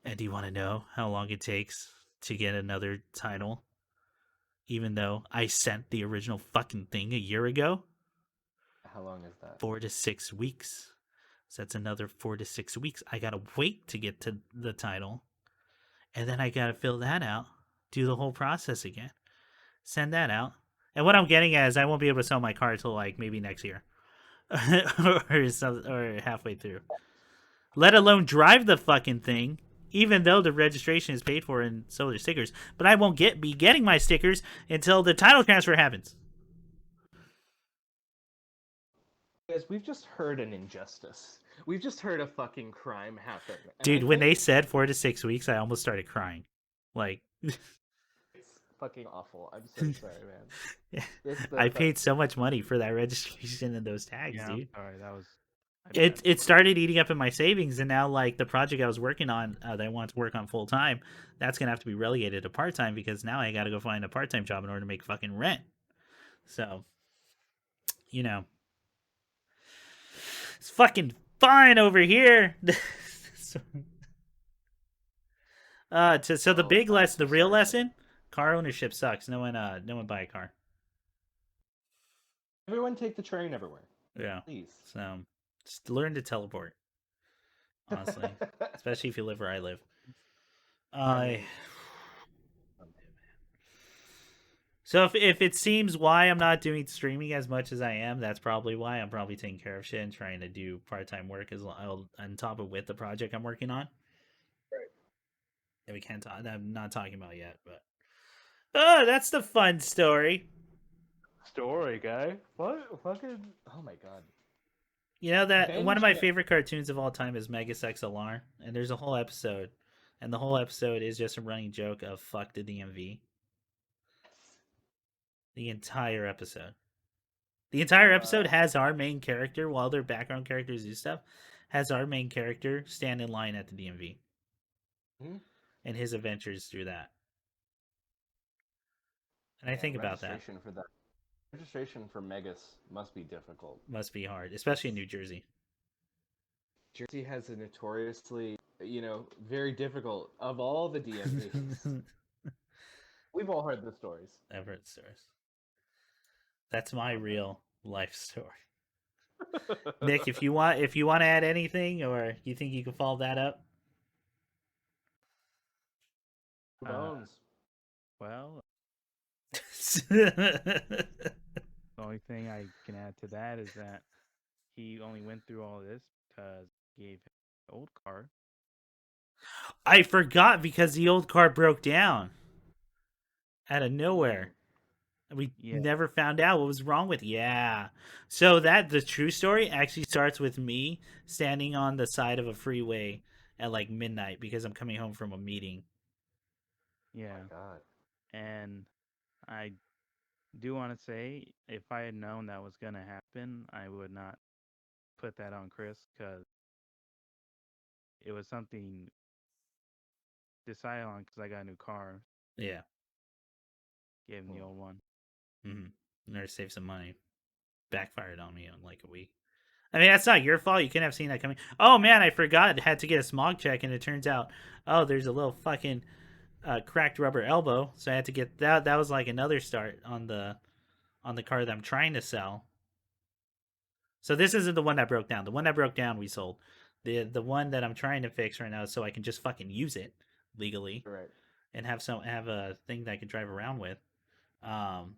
S1: And do you want to know how long it takes to get another title? Even though I sent the original fucking thing a year ago?
S2: How long is that?
S1: 4 to 6 weeks. So that's another 4 to 6 weeks. I gotta wait to get to the title. And then I gotta fill that out, do the whole process again, send that out. And what I'm getting at is I won't be able to sell my car till like maybe next year. Or halfway through. Let alone drive the fucking thing, even though the registration is paid for and so are stickers. But I won't be getting my stickers until the title transfer happens.
S2: Guys, we've just heard an injustice. We've just heard a fucking crime happen. And
S1: Dude, when they said 4 to 6 weeks, I almost started crying. Like,
S2: it's fucking awful. I'm so sorry, man.
S1: I paid so much money for that registration and those tags,
S3: Yeah,
S1: dude.
S3: I'm sorry. That was.
S1: It started eating up in my savings, and now like the project I was working on that I want to work on full time, that's gonna have to be relegated to part time because now I got to go find a part time job in order to make fucking rent. So, you know, it's fucking fine over here. So the big lesson, the real lesson, car ownership sucks. No one buy a car.
S2: Everyone take the train everywhere.
S1: Yeah.
S2: Please.
S1: So just learn to teleport. Honestly, especially if you live where I live.
S2: I mean,
S1: So if it seems why I'm not doing streaming as much as I am, that's probably why. I'm probably taking care of shit and trying to do part time work as well on top of with the project I'm working on.
S2: Right.
S1: That we can't talk. I'm not talking about yet, but oh, that's the fun story.
S2: Story guy. What fucking? Oh my god.
S1: You know that one of
S2: Ben's
S1: my
S2: gonna.
S1: favorite cartoons of all time is Mega Sex Alarm, and there's a whole episode, and the whole episode is just a running joke of fuck the DMV. The entire episode. The entire episode has our main character, while their background characters do stuff, has our main character stand in line at the DMV
S2: Hmm?
S1: and his adventures through that. And I
S2: Man,
S1: think about that.
S2: registration for that. Registration for Megas must be difficult.
S1: Must be hard, especially in New Jersey.
S2: Jersey has a notoriously, very difficult of all the DMVs. We've all heard the stories.
S1: Everett stores. That's my
S2: Oh, man.
S1: real life story. Nick, if you want to add anything, or you think you can follow that up,
S2: Bones.
S3: Well,
S1: yeah,
S3: the only thing I can add to that is that he only went through all this because he gave him an old car.
S1: I forgot because the old car broke down out of nowhere. We
S3: Yeah,
S1: never found out what was wrong with it. Yeah. So that the true story actually starts with me standing on the side of a freeway at like midnight because I'm coming home from a meeting.
S2: Oh
S3: yeah.
S2: my god.
S3: And I do want to say, if I had known that was going to happen, I would not put that on Chris because it was something decided on because I got a new car,
S1: Yeah.
S3: gave him the
S2: Hmm.
S3: old one.
S1: Mm-hmm. Never save some money. Backfired on me in like a week. I mean, that's not your fault. You couldn't have seen that coming. Oh man, I forgot. Had to get a smog check, and it turns out, oh, there's a little fucking cracked rubber elbow. So I had to get that. That was like another start on the car that I'm trying to sell. So this isn't the one that broke down. The one that broke down we sold. The one that I'm trying to fix right now, so I can just fucking use it legally
S2: Right.
S1: and have a thing that I can drive around with. Um,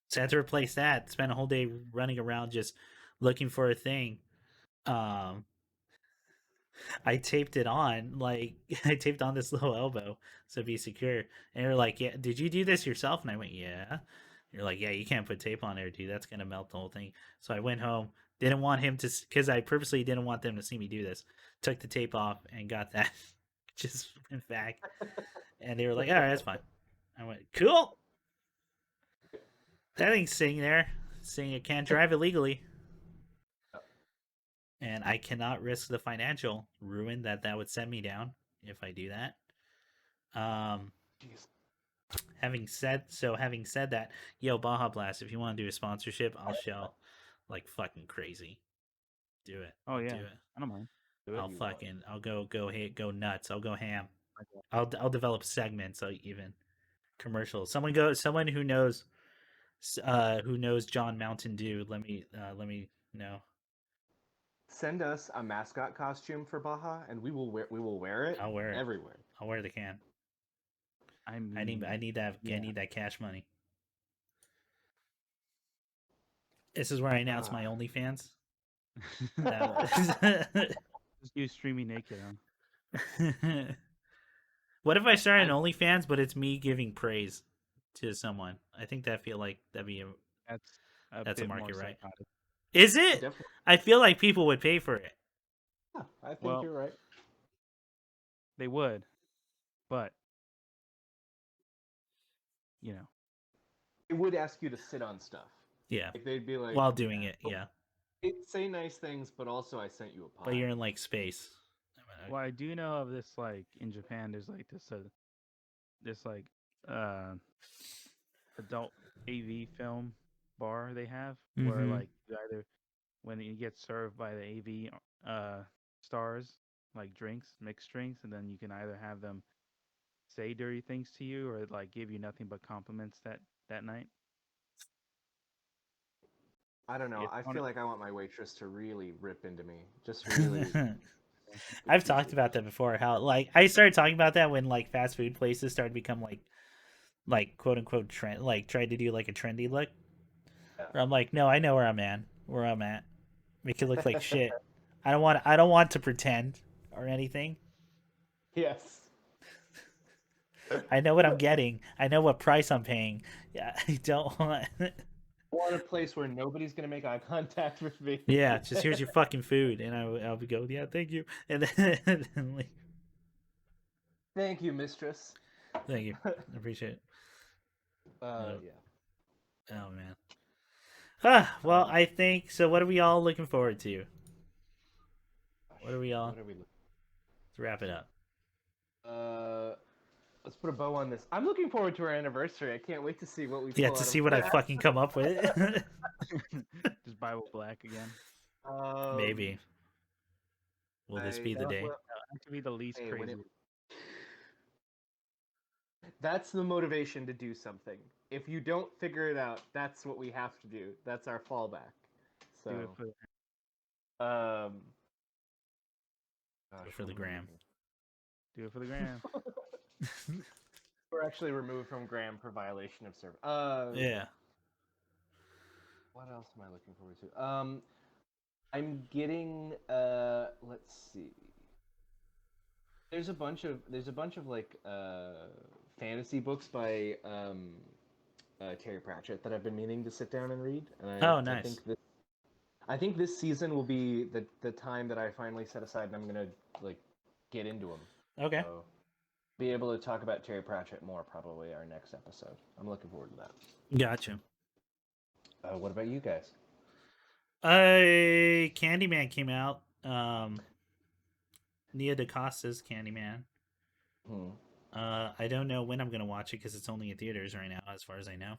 S1: so I had to replace that. Spent a whole day running around just looking for a thing. Um, I taped it on, like I taped on this little elbow so be secure. And you're like, "Yeah, did you do this yourself?" And I went, "Yeah." You're like, "Yeah, you can't put tape on there, dude. That's gonna melt the whole thing." So I went home. Didn't want him to, because I purposely didn't want them to see me do this. Took the tape off and got that. Just went back, and they were like, "All right, that's fine." I went, "Cool." That thing's sitting there, saying it can't drive illegally. And I cannot risk the financial ruin that would send me down if I do that. Um,
S2: Jeez.
S1: having said that, yo, Baja Blast, if you want to do a sponsorship, I'll shell like fucking crazy. Do it.
S3: Oh
S1: I'll
S3: yeah,
S1: do it.
S3: I don't mind. Do it.
S1: I'll go nuts. I'll go ham.
S3: Okay.
S1: I'll develop segments, so even commercials. Someone who knows John Mountain Dew. Let me know.
S2: Send us a mascot costume for Baja, and we will wear it
S1: I'll wear it.
S2: everywhere.
S1: I'll wear the can.
S3: I
S1: I
S3: mean,
S1: need that I
S3: yeah.
S1: need that cash money. This is where I announce my
S2: Ah.
S1: OnlyFans.
S3: Just
S1: That
S3: you streaming naked, huh?
S1: what if I start an
S2: I
S1: OnlyFans, but it's me giving praise to someone? I think that feel like
S3: That's a
S1: that's a
S3: bit more
S1: market, right?
S3: psychotic.
S1: Is it?
S2: definitely.
S1: I feel like people would pay for it.
S2: Yeah, I think
S3: Well,
S2: you're right.
S3: they would, but you know,
S2: They would ask you to sit on stuff.
S1: Yeah,
S2: Like they'd be like,
S1: while doing it, yeah.
S2: Say nice things, but also I sent you a pie."
S1: But you're in like space.
S3: well, I do know of this. Like in Japan, there's like this like uh adult AV film bar they have where
S1: Mm-hmm.
S3: like you either when you get served by the AV stars like drinks, mixed drinks, and then you can either have them say dirty things to you or like give you nothing but compliments that night.
S2: I don't know.
S3: It's
S2: I
S3: on
S2: feel
S3: it.
S2: like I want my waitress to really rip into me. Just really good
S1: I've talked
S2: pieces.
S1: about that before. How like I started talking about that when like fast food places started to become like like quote unquote trend, like tried to do like a trendy look.
S2: Yeah.
S1: Where I'm like, no, I know where I'm at. Where I'm at. Make it look like shit. I don't want to pretend or anything.
S2: Yes.
S1: I know what I'm getting. I know what price I'm paying. Yeah, I don't want.
S2: Want a place where nobody's gonna make eye contact with me.
S1: Yeah, just here's your fucking food, and I'll be go, yeah, thank you, and then like,
S2: Thank you, mistress.
S1: thank you, I appreciate it.
S2: Yeah.
S1: Oh man. Ah, well,
S2: Um,
S1: I think so. What are we all looking forward to? What are we all?
S2: What are we?
S1: Let's wrap it up.
S2: Uh, let's put a bow on this. I'm looking forward to our anniversary. I can't wait to see what we
S1: Yeah,
S2: pull
S1: to
S2: out
S1: see
S2: of
S1: what I
S2: that.
S1: fucking come up with.
S3: Just Bible Black again.
S1: Maybe. Will this be the day?
S2: Well,
S3: That could be the least
S2: hey,
S3: crazy.
S2: that's the motivation to do something. If you don't figure it out, that's what we have to do. That's our fallback.
S3: Do it
S2: So,
S3: for
S2: um,
S1: Go
S2: gosh,
S1: for the
S2: what am I
S1: gram.
S2: looking
S3: do it for the gram.
S2: for? We're actually removed from Graham for violation of service.
S1: Yeah.
S2: What else am I looking forward to? I'm getting let's see. There's a bunch of like fantasy books by Terry Pratchett that I've been meaning to sit down and read, and
S1: Oh,
S2: I
S1: nice.
S2: think I think this season will be the time that I finally set aside and I'm gonna like get into them.
S1: Okay.
S2: So be able to talk about Terry Pratchett more probably our next episode. I'm looking forward to that.
S1: Gotcha.
S2: What about you guys?
S1: Candyman came out. Nia DaCosta's Candyman.
S2: Hmm.
S1: I don't know when I'm gonna watch it because it's only in theaters right now, as far as I know,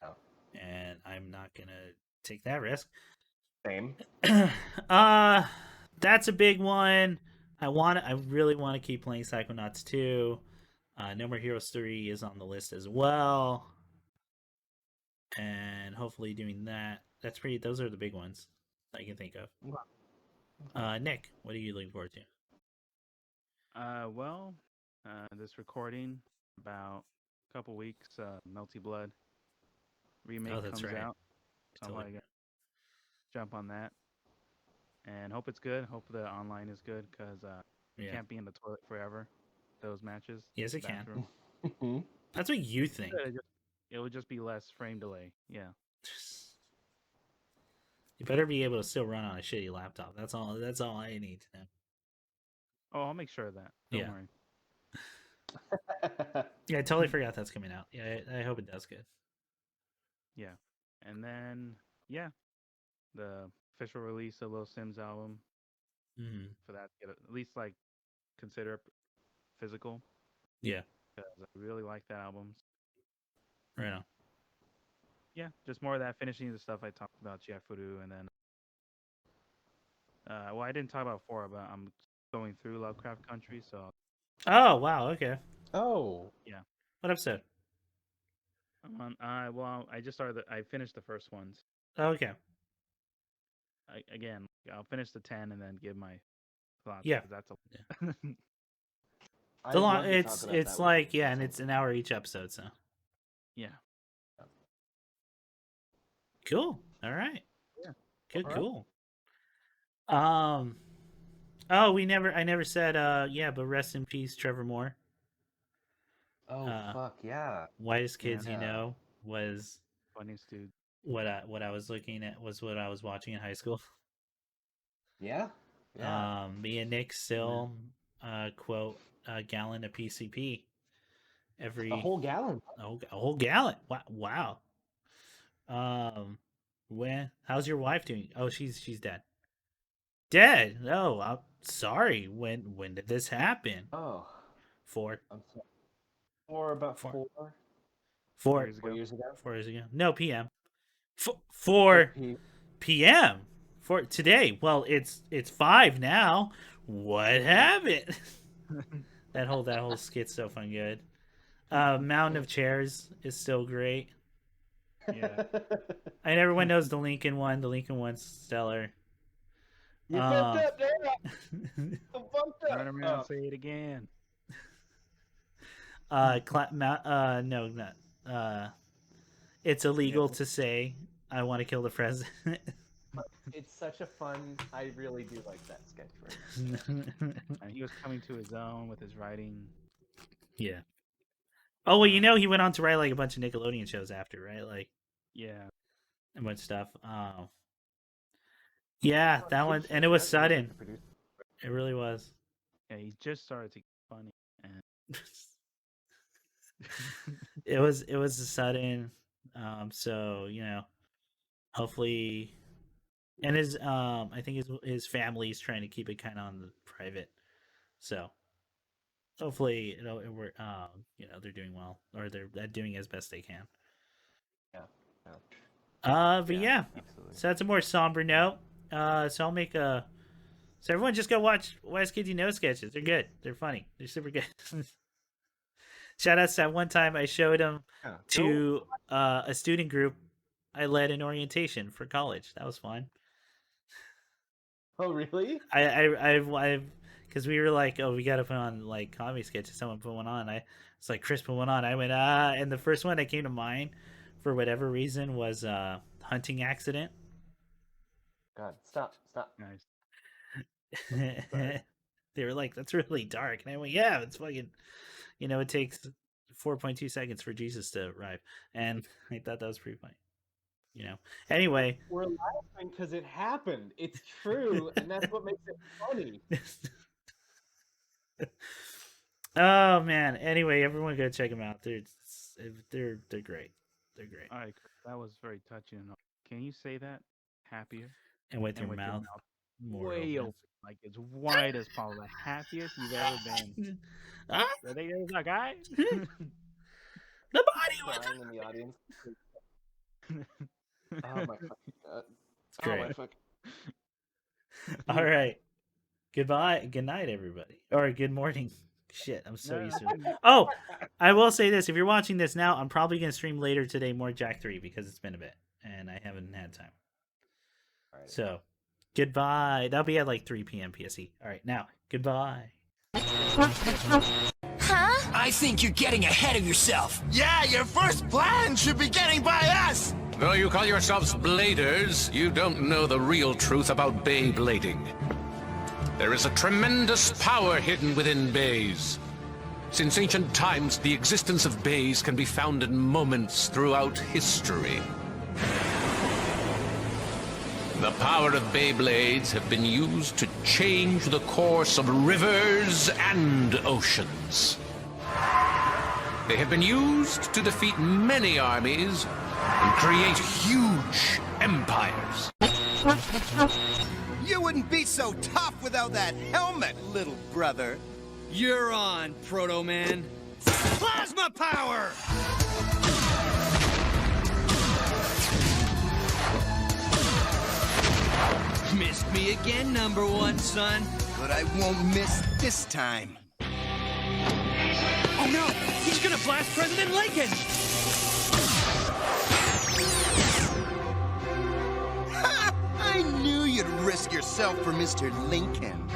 S2: Oh,
S1: and I'm not gonna take that risk.
S2: same.
S1: uh, that's a big one. I really want to keep playing Psychonauts 2. No More Heroes 3 is on the list as well, and hopefully doing that. Those are the big ones I can think of. Nick, what are you looking forward to?
S3: Well, this recording about a couple weeks. Melty Blood remake
S1: Oh, that's
S3: comes
S1: right.
S3: out. So I'm
S1: Totally.
S3: probably gonna jump on that and hope it's good. Hope the online is good because
S1: Yeah.
S3: can't be in the toilet forever. Those matches.
S1: Yes, it can.
S3: Bathroom.
S1: That's what you think.
S3: It would just be less frame delay. Yeah.
S1: You better be able to still run on a shitty laptop. That's all. That's all I need to know.
S3: Oh, I'll make sure of that. Don't
S1: Yeah.
S3: worry.
S1: Yeah, I totally forgot that's coming out. Yeah, I hope it does good.
S3: Yeah. And then yeah, the official release of Lil Sims album
S1: Mm.
S3: for that to get at least like consider it physical
S1: Yeah,
S3: because I really like that album.
S1: right on.
S3: Yeah, just more of that finishing the stuff I talked about Chiafuru and then well I didn't talk about 4 but I'm going through Lovecraft Country so
S1: Oh wow. Okay.
S2: Oh,
S3: yeah.
S1: What episode?
S3: I'm on well I just started I finished the first ones.
S1: Oh, okay.
S3: Again, I'll finish the 10 and then give my thoughts
S1: Yeah.
S3: because that's a
S1: Yeah. It's a
S2: I'd
S1: long.
S2: love to talk about that
S1: It's
S2: with
S1: like
S2: you
S1: yeah,
S2: at
S1: and
S2: some
S1: it's an hour each episode. So
S3: yeah.
S1: cool. All right.
S3: Yeah.
S1: Good.
S2: All right.
S1: Cool. Um. Oh, I never said. Yeah, but rest in peace, Trevor Moore.
S2: Oh fuck yeah.
S1: Whitest Kids You
S2: Yeah.
S1: Know was
S3: Funniest dude.
S1: what I was looking at was what I was watching in high school.
S2: Yeah. Yeah.
S1: Me and Nick still quote a gallon of PCP
S2: A
S1: every
S2: whole gallon.
S1: a whole gallon. Wow. When how's your wife doing? Oh, she's dead. Dead. Oh, I'm sorry. When did this happen?
S2: Oh,
S1: Four,
S2: I'm sorry. Or about
S1: four,
S2: four
S1: four,
S3: Years
S2: 4
S3: ago.
S2: years ago.
S1: 4 years ago. No, PM.
S2: Oh,
S1: 4 PM for today. Well, it's 5 now. What happened? That whole skit's so fun good. Mountain of Chairs is still great.
S3: Yeah.
S1: I never went knows the Lincoln one. The Lincoln one's stellar.
S2: You fucked up, Dad. You fucked
S3: Turn
S2: up.
S3: around, say it again.
S1: No, not. It's illegal to say I want to kill the president.
S2: It's such a fun. I really do like that sketch very much.
S3: And he was coming to his own with his writing.
S1: Yeah. Oh well, he went on to write like a bunch of Nickelodeon shows after, right? Like
S3: Yeah.
S1: a bunch of stuff. Yeah, that one, and it was sudden. It really was.
S3: Yeah, he just started to get funny. And
S1: It was sudden. So hopefully, and his I think his family's trying to keep it kind of on the private. So hopefully they're doing well, or they're doing as best they can.
S2: Yeah.
S1: But yeah,
S3: absolutely.
S1: so that's a more somber note. So I'll make a. So everyone just go watch Wise Kids You Know sketches. They're good. They're funny. They're super good. Shout out to that one time I showed them to a student group I led in orientation for college. That was fun.
S2: Oh really?
S1: I've because we were like, oh, we got to put on like comedy sketches. Someone put one on. It's like Chris put one on. I went and the first one that came to mind for whatever reason was hunting accident.
S2: God, stop.
S3: Nice.
S1: They were like, that's really dark, and I went, yeah, it's fucking, it takes 4.2 seconds for Jesus to arrive, and I thought that was pretty funny. Anyway,
S2: we're laughing because it happened. It's true, and that's what makes it funny.
S1: Oh man. Anyway, everyone go check them out. They're great. They're great.
S3: All right, that was very touching. Can you say that happier?
S1: And with your mouth more
S3: way open, like as wide as possible. The happiest you've ever been.
S1: Huh?
S3: I think there's a guy.
S1: The body
S2: crying in the audience. Oh my fucking god.
S1: It's great.
S2: Oh my fuck.
S1: All right. Goodbye. Good night, everybody. Or good morning. Shit, I'm so used to it. Oh, I will say this. If you're watching this now, I'm probably going to stream later today more Jack 3 because it's been a bit and I haven't had time.
S2: All right.
S1: So, goodbye. That'll be at like 3 p.m. PSE. All right, now, goodbye.
S4: Huh? I think you're getting ahead of yourself.
S5: Yeah, your first plan should be getting by us!
S6: Though you call yourselves bladers, you don't know the real truth about bay blading. There is a tremendous power hidden within bays. Since ancient times, the existence of bays can be found in moments throughout history. The power of Beyblades have been used to change the course of rivers and oceans. They have been used to defeat many armies and create huge empires.
S5: You wouldn't be so tough without that helmet, little brother.
S7: You're on, Proto Man.
S5: Plasma power!
S7: Missed me again, number one, son.
S5: But I won't miss this time.
S7: Oh no! He's gonna blast President Lincoln!
S5: Ha! I knew you'd risk yourself for Mr. Lincoln.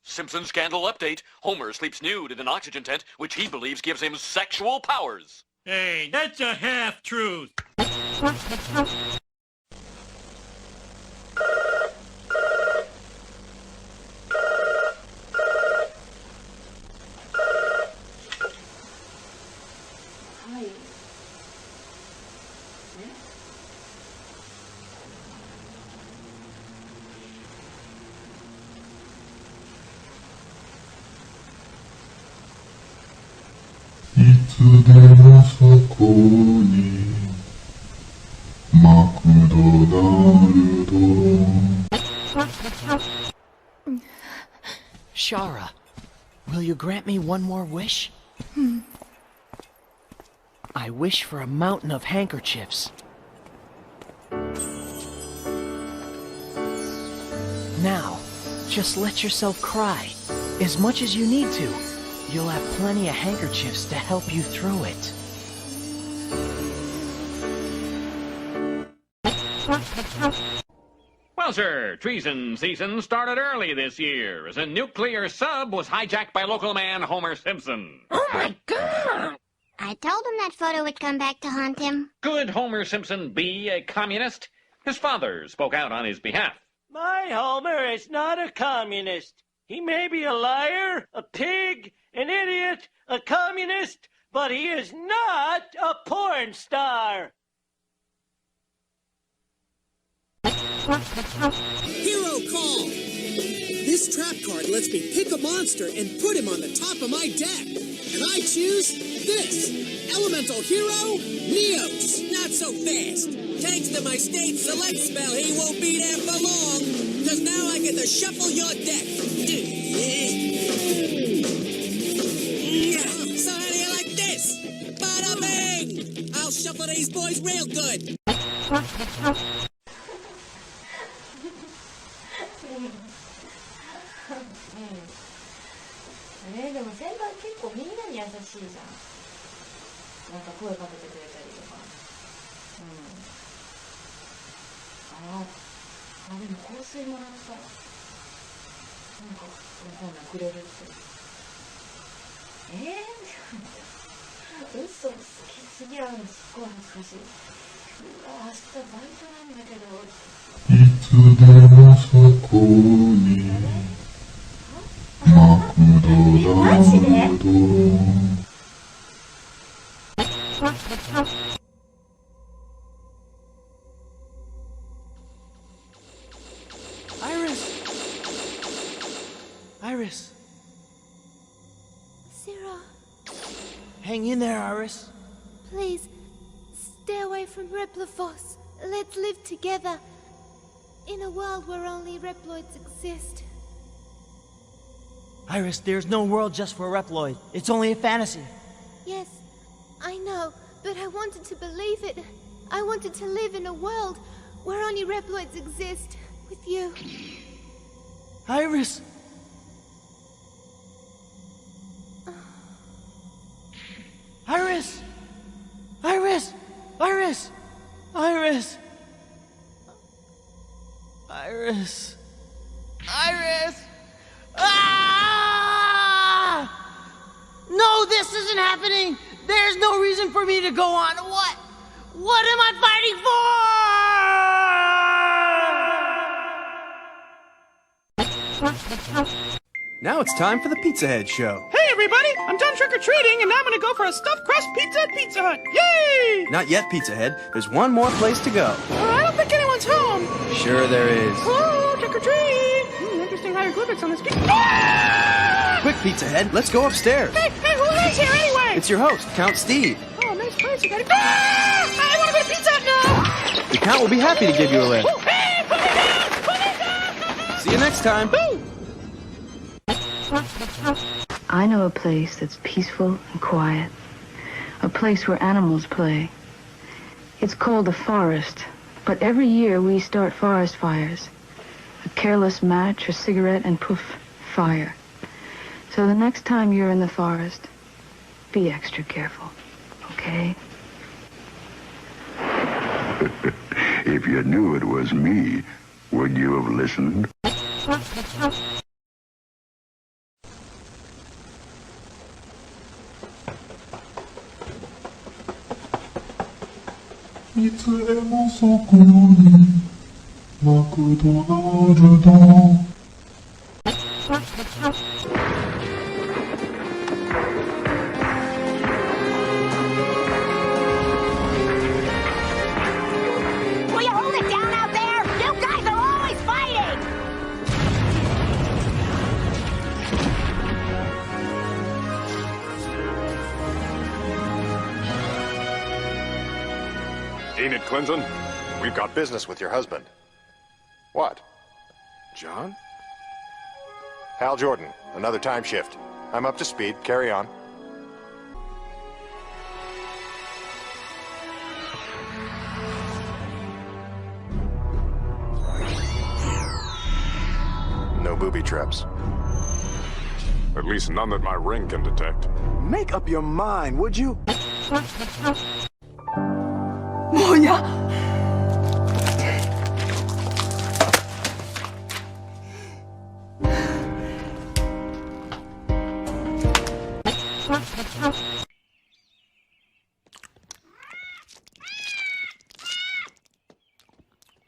S8: Simpson scandal update. Homer sleeps nude in an oxygen tent, which he believes gives him sexual powers.
S7: Hey, that's a half-truth.
S4: Shara, will you grant me one more wish? I wish for a mountain of handkerchiefs. Now, just let yourself cry, as much as you need to. You'll have plenty of handkerchiefs to help you through it.
S8: Well, sir, treason season started early this year as a nuclear sub was hijacked by local man Homer Simpson.
S9: Oh my God! I told him that photo would come back to haunt him.
S8: Could Homer Simpson be a communist? His father spoke out on his behalf.
S7: My Homer is not a communist. He may be a liar, a pig, an idiot, a communist, but he is not a porn star.
S10: Hero call! This trap card lets me pick a monster and put him on the top of my deck. And I choose this. Elemental Hero, Neos. Not so fast. Thanks to my state select spell, he won't be there for long. Because now I get to shuffle your deck. So how do you like this? Bada bing! I'll shuffle these boys real good.
S11: でも先輩結構みんなに優しいじゃん。なんか声かけてくれたりとか。でも香水もらったらなんかわかんないくれるって。嘘つきすぎやのすっごい恥ずかしい。明日バイトなんだけど。いつでもそこに。マジで
S4: Iris!
S12: Sarah.
S4: Hang in there, Iris.
S12: Please, stay away from Replifos. Let's live together. In a world where only Reploids exist.
S4: Iris, there's no world just for Reploid. It's only a fantasy.
S12: Yes, I know, but I wanted to believe it. I wanted to live in a world where only Reploids exist. With you.
S4: Iris! Iris! Iris! Iris! Iris! Iris! Iris! Ah! No, this isn't happening! There's no reason for me to go on. What? What am I fighting for?
S13: Now it's time for the Pizza Head Show.
S14: Hey everybody, I'm done trick-or-treating and now I'm gonna go for a stuffed crust pizza at Pizza Hut. Yay!
S13: Not yet, Pizza Head. There's one more place to go.
S14: I don't think anyone's home.
S13: Sure there is.
S14: Hello, trick-or-treat! Interesting hieroglyphics on this pizza.
S13: Quick, Pizza Head, let's go upstairs.
S14: Hey, who is here anyway?
S13: It's your host, Count Steve.
S14: Oh, nice place, you got it. I wanna go to Pizza Hut now!
S13: The Count will be happy to give you a lift.
S14: Oh, hey, put me down! Put me down!
S13: See you next time.
S15: I know a place that's peaceful and quiet. A place where animals play. It's called the forest, but every year we start forest fires. A careless match, a cigarette, and poof, fire. So the next time you're in the forest, be extra careful, okay?
S16: If you knew it was me, would you have listened?
S9: Will you hold it down out there? You guys are always fighting!
S17: Enid Clinton, we've got business with your husband. What? John? Hal Jordan, another time shift. I'm up to speed. Carry on. No booby traps.
S16: At least none that my ring can detect.
S13: Make up your mind, would you?
S14: 뭐야?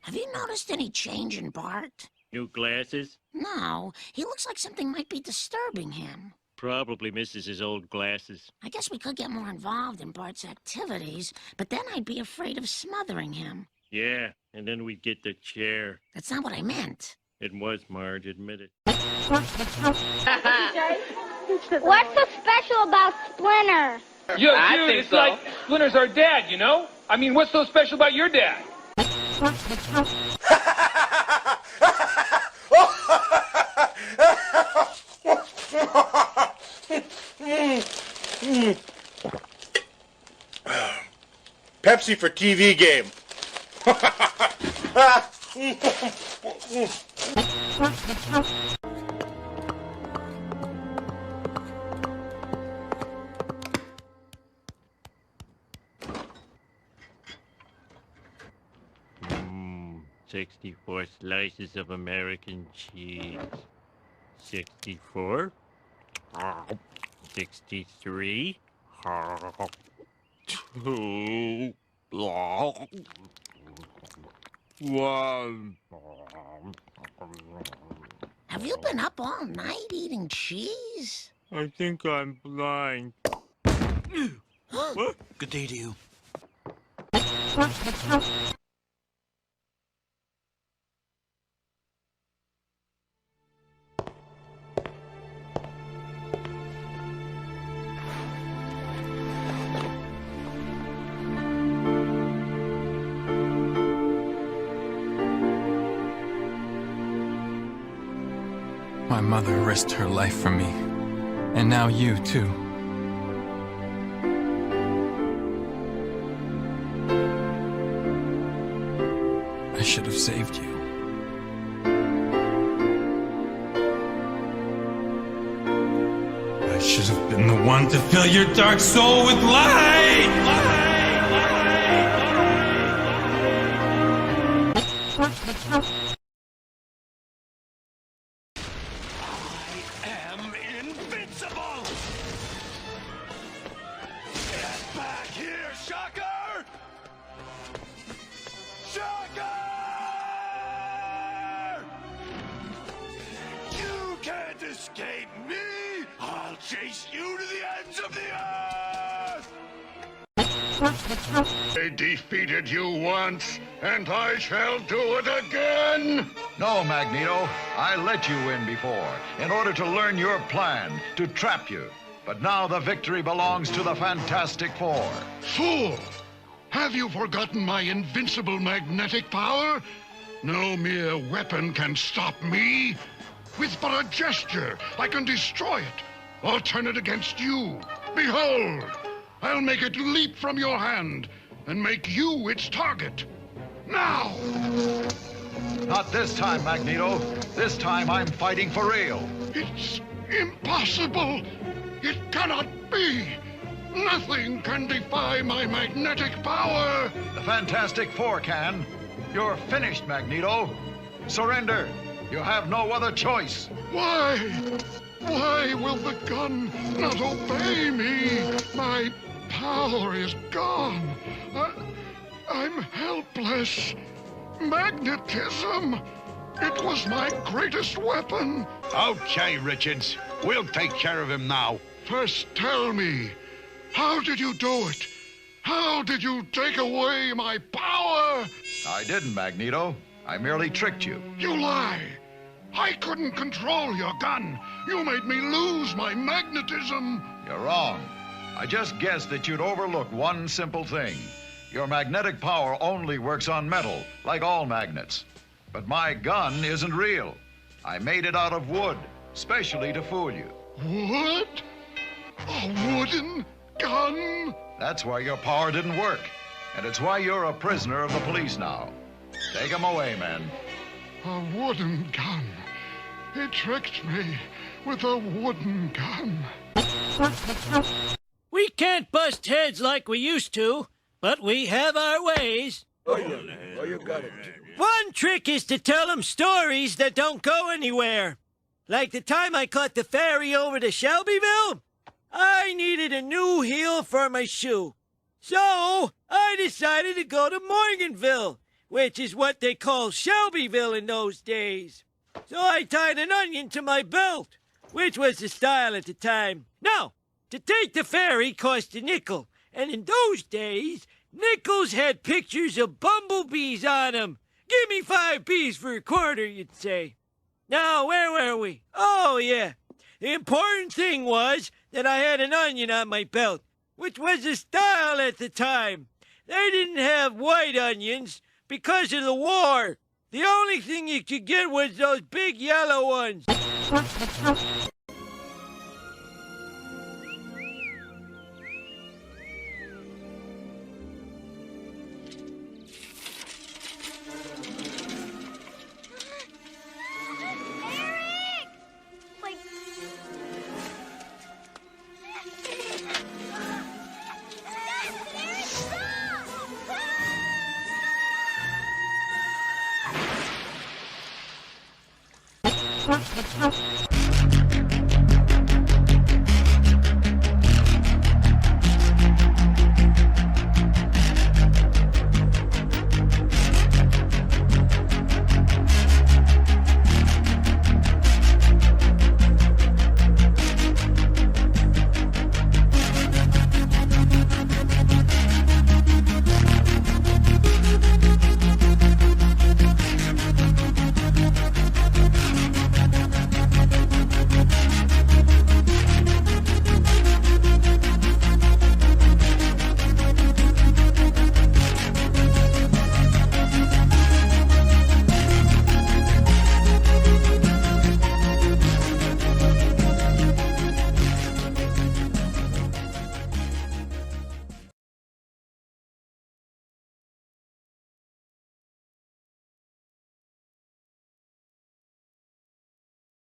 S18: Have you noticed any change in Bart?
S7: New glasses?
S18: No, he looks like something might be disturbing him.
S7: Probably misses his old glasses.
S18: I guess we could get more involved in Bart's activities, but then I'd be afraid of smothering him.
S7: Yeah, and then we'd get the chair.
S18: That's not what I meant.
S7: It was, Marge, admit it.
S9: What's so special about Splinter?
S19: Yo, dude, it's like Splinter's our dad, you know? I mean, what's so special about your dad?
S20: Pepsi for TV game.
S7: Mmm, 64 slices of American cheese. 64. 63. 2. 1.
S18: Have you been up all night eating cheese?
S7: I think I'm blind.
S5: What? Good day to you.
S21: My mother risked her life for me. And now you, too. I should have saved you. I should have been the one to fill your dark soul with light!
S22: Escape me! I'll chase you to the ends of the earth! I defeated you once, and I shall do it again!
S23: No, Magneto. I let you in before, in order to learn your plan, to trap you. But now the victory belongs to the Fantastic Four.
S22: Fool! Have you forgotten my invincible magnetic power? No mere weapon can stop me. With but a gesture, I can destroy it, or turn it against you. Behold, I'll make it leap from your hand, and make you its target. Now!
S23: Not this time, Magneto. This time I'm fighting for real.
S22: It's impossible. It cannot be. Nothing can defy my magnetic power.
S23: The Fantastic Four can. You're finished, Magneto. Surrender. You have no other choice.
S22: Why? Why will the gun not obey me? My power is gone. I'm helpless. Magnetism. It was my greatest weapon.
S23: Okay, Richards. We'll take care of him now.
S22: First tell me, how did you do it? How did you take away my power?
S23: I didn't, Magneto. I merely tricked you.
S22: You lie. I couldn't control your gun. You made me lose my magnetism.
S23: You're wrong. I just guessed that you'd overlook one simple thing. Your magnetic power only works on metal, like all magnets. But my gun isn't real. I made it out of wood, specially to fool you.
S22: Wood? A wooden gun?
S23: That's why your power didn't work. And it's why you're a prisoner of the police now. Take him away, men.
S22: A wooden gun. He tricked me with a wooden gun.
S7: We can't bust heads like we used to, but we have our ways.
S13: Oh, you got it.
S7: One trick is to tell them stories that don't go anywhere. Like the time I caught the ferry over to Shelbyville. I needed a new heel for my shoe. So I decided to go to Morganville, which is what they call Shelbyville in those days. So I tied an onion to my belt, which was the style at the time. Now, to take the ferry cost a nickel, and in those days, nickels had pictures of bumblebees on them. Give me 5 B's for a quarter, you'd say. Now, where were we? Oh, yeah. The important thing was that I had an onion on my belt, which was the style at the time. They didn't have white onions because of the war. The only thing you could get was those big yellow ones.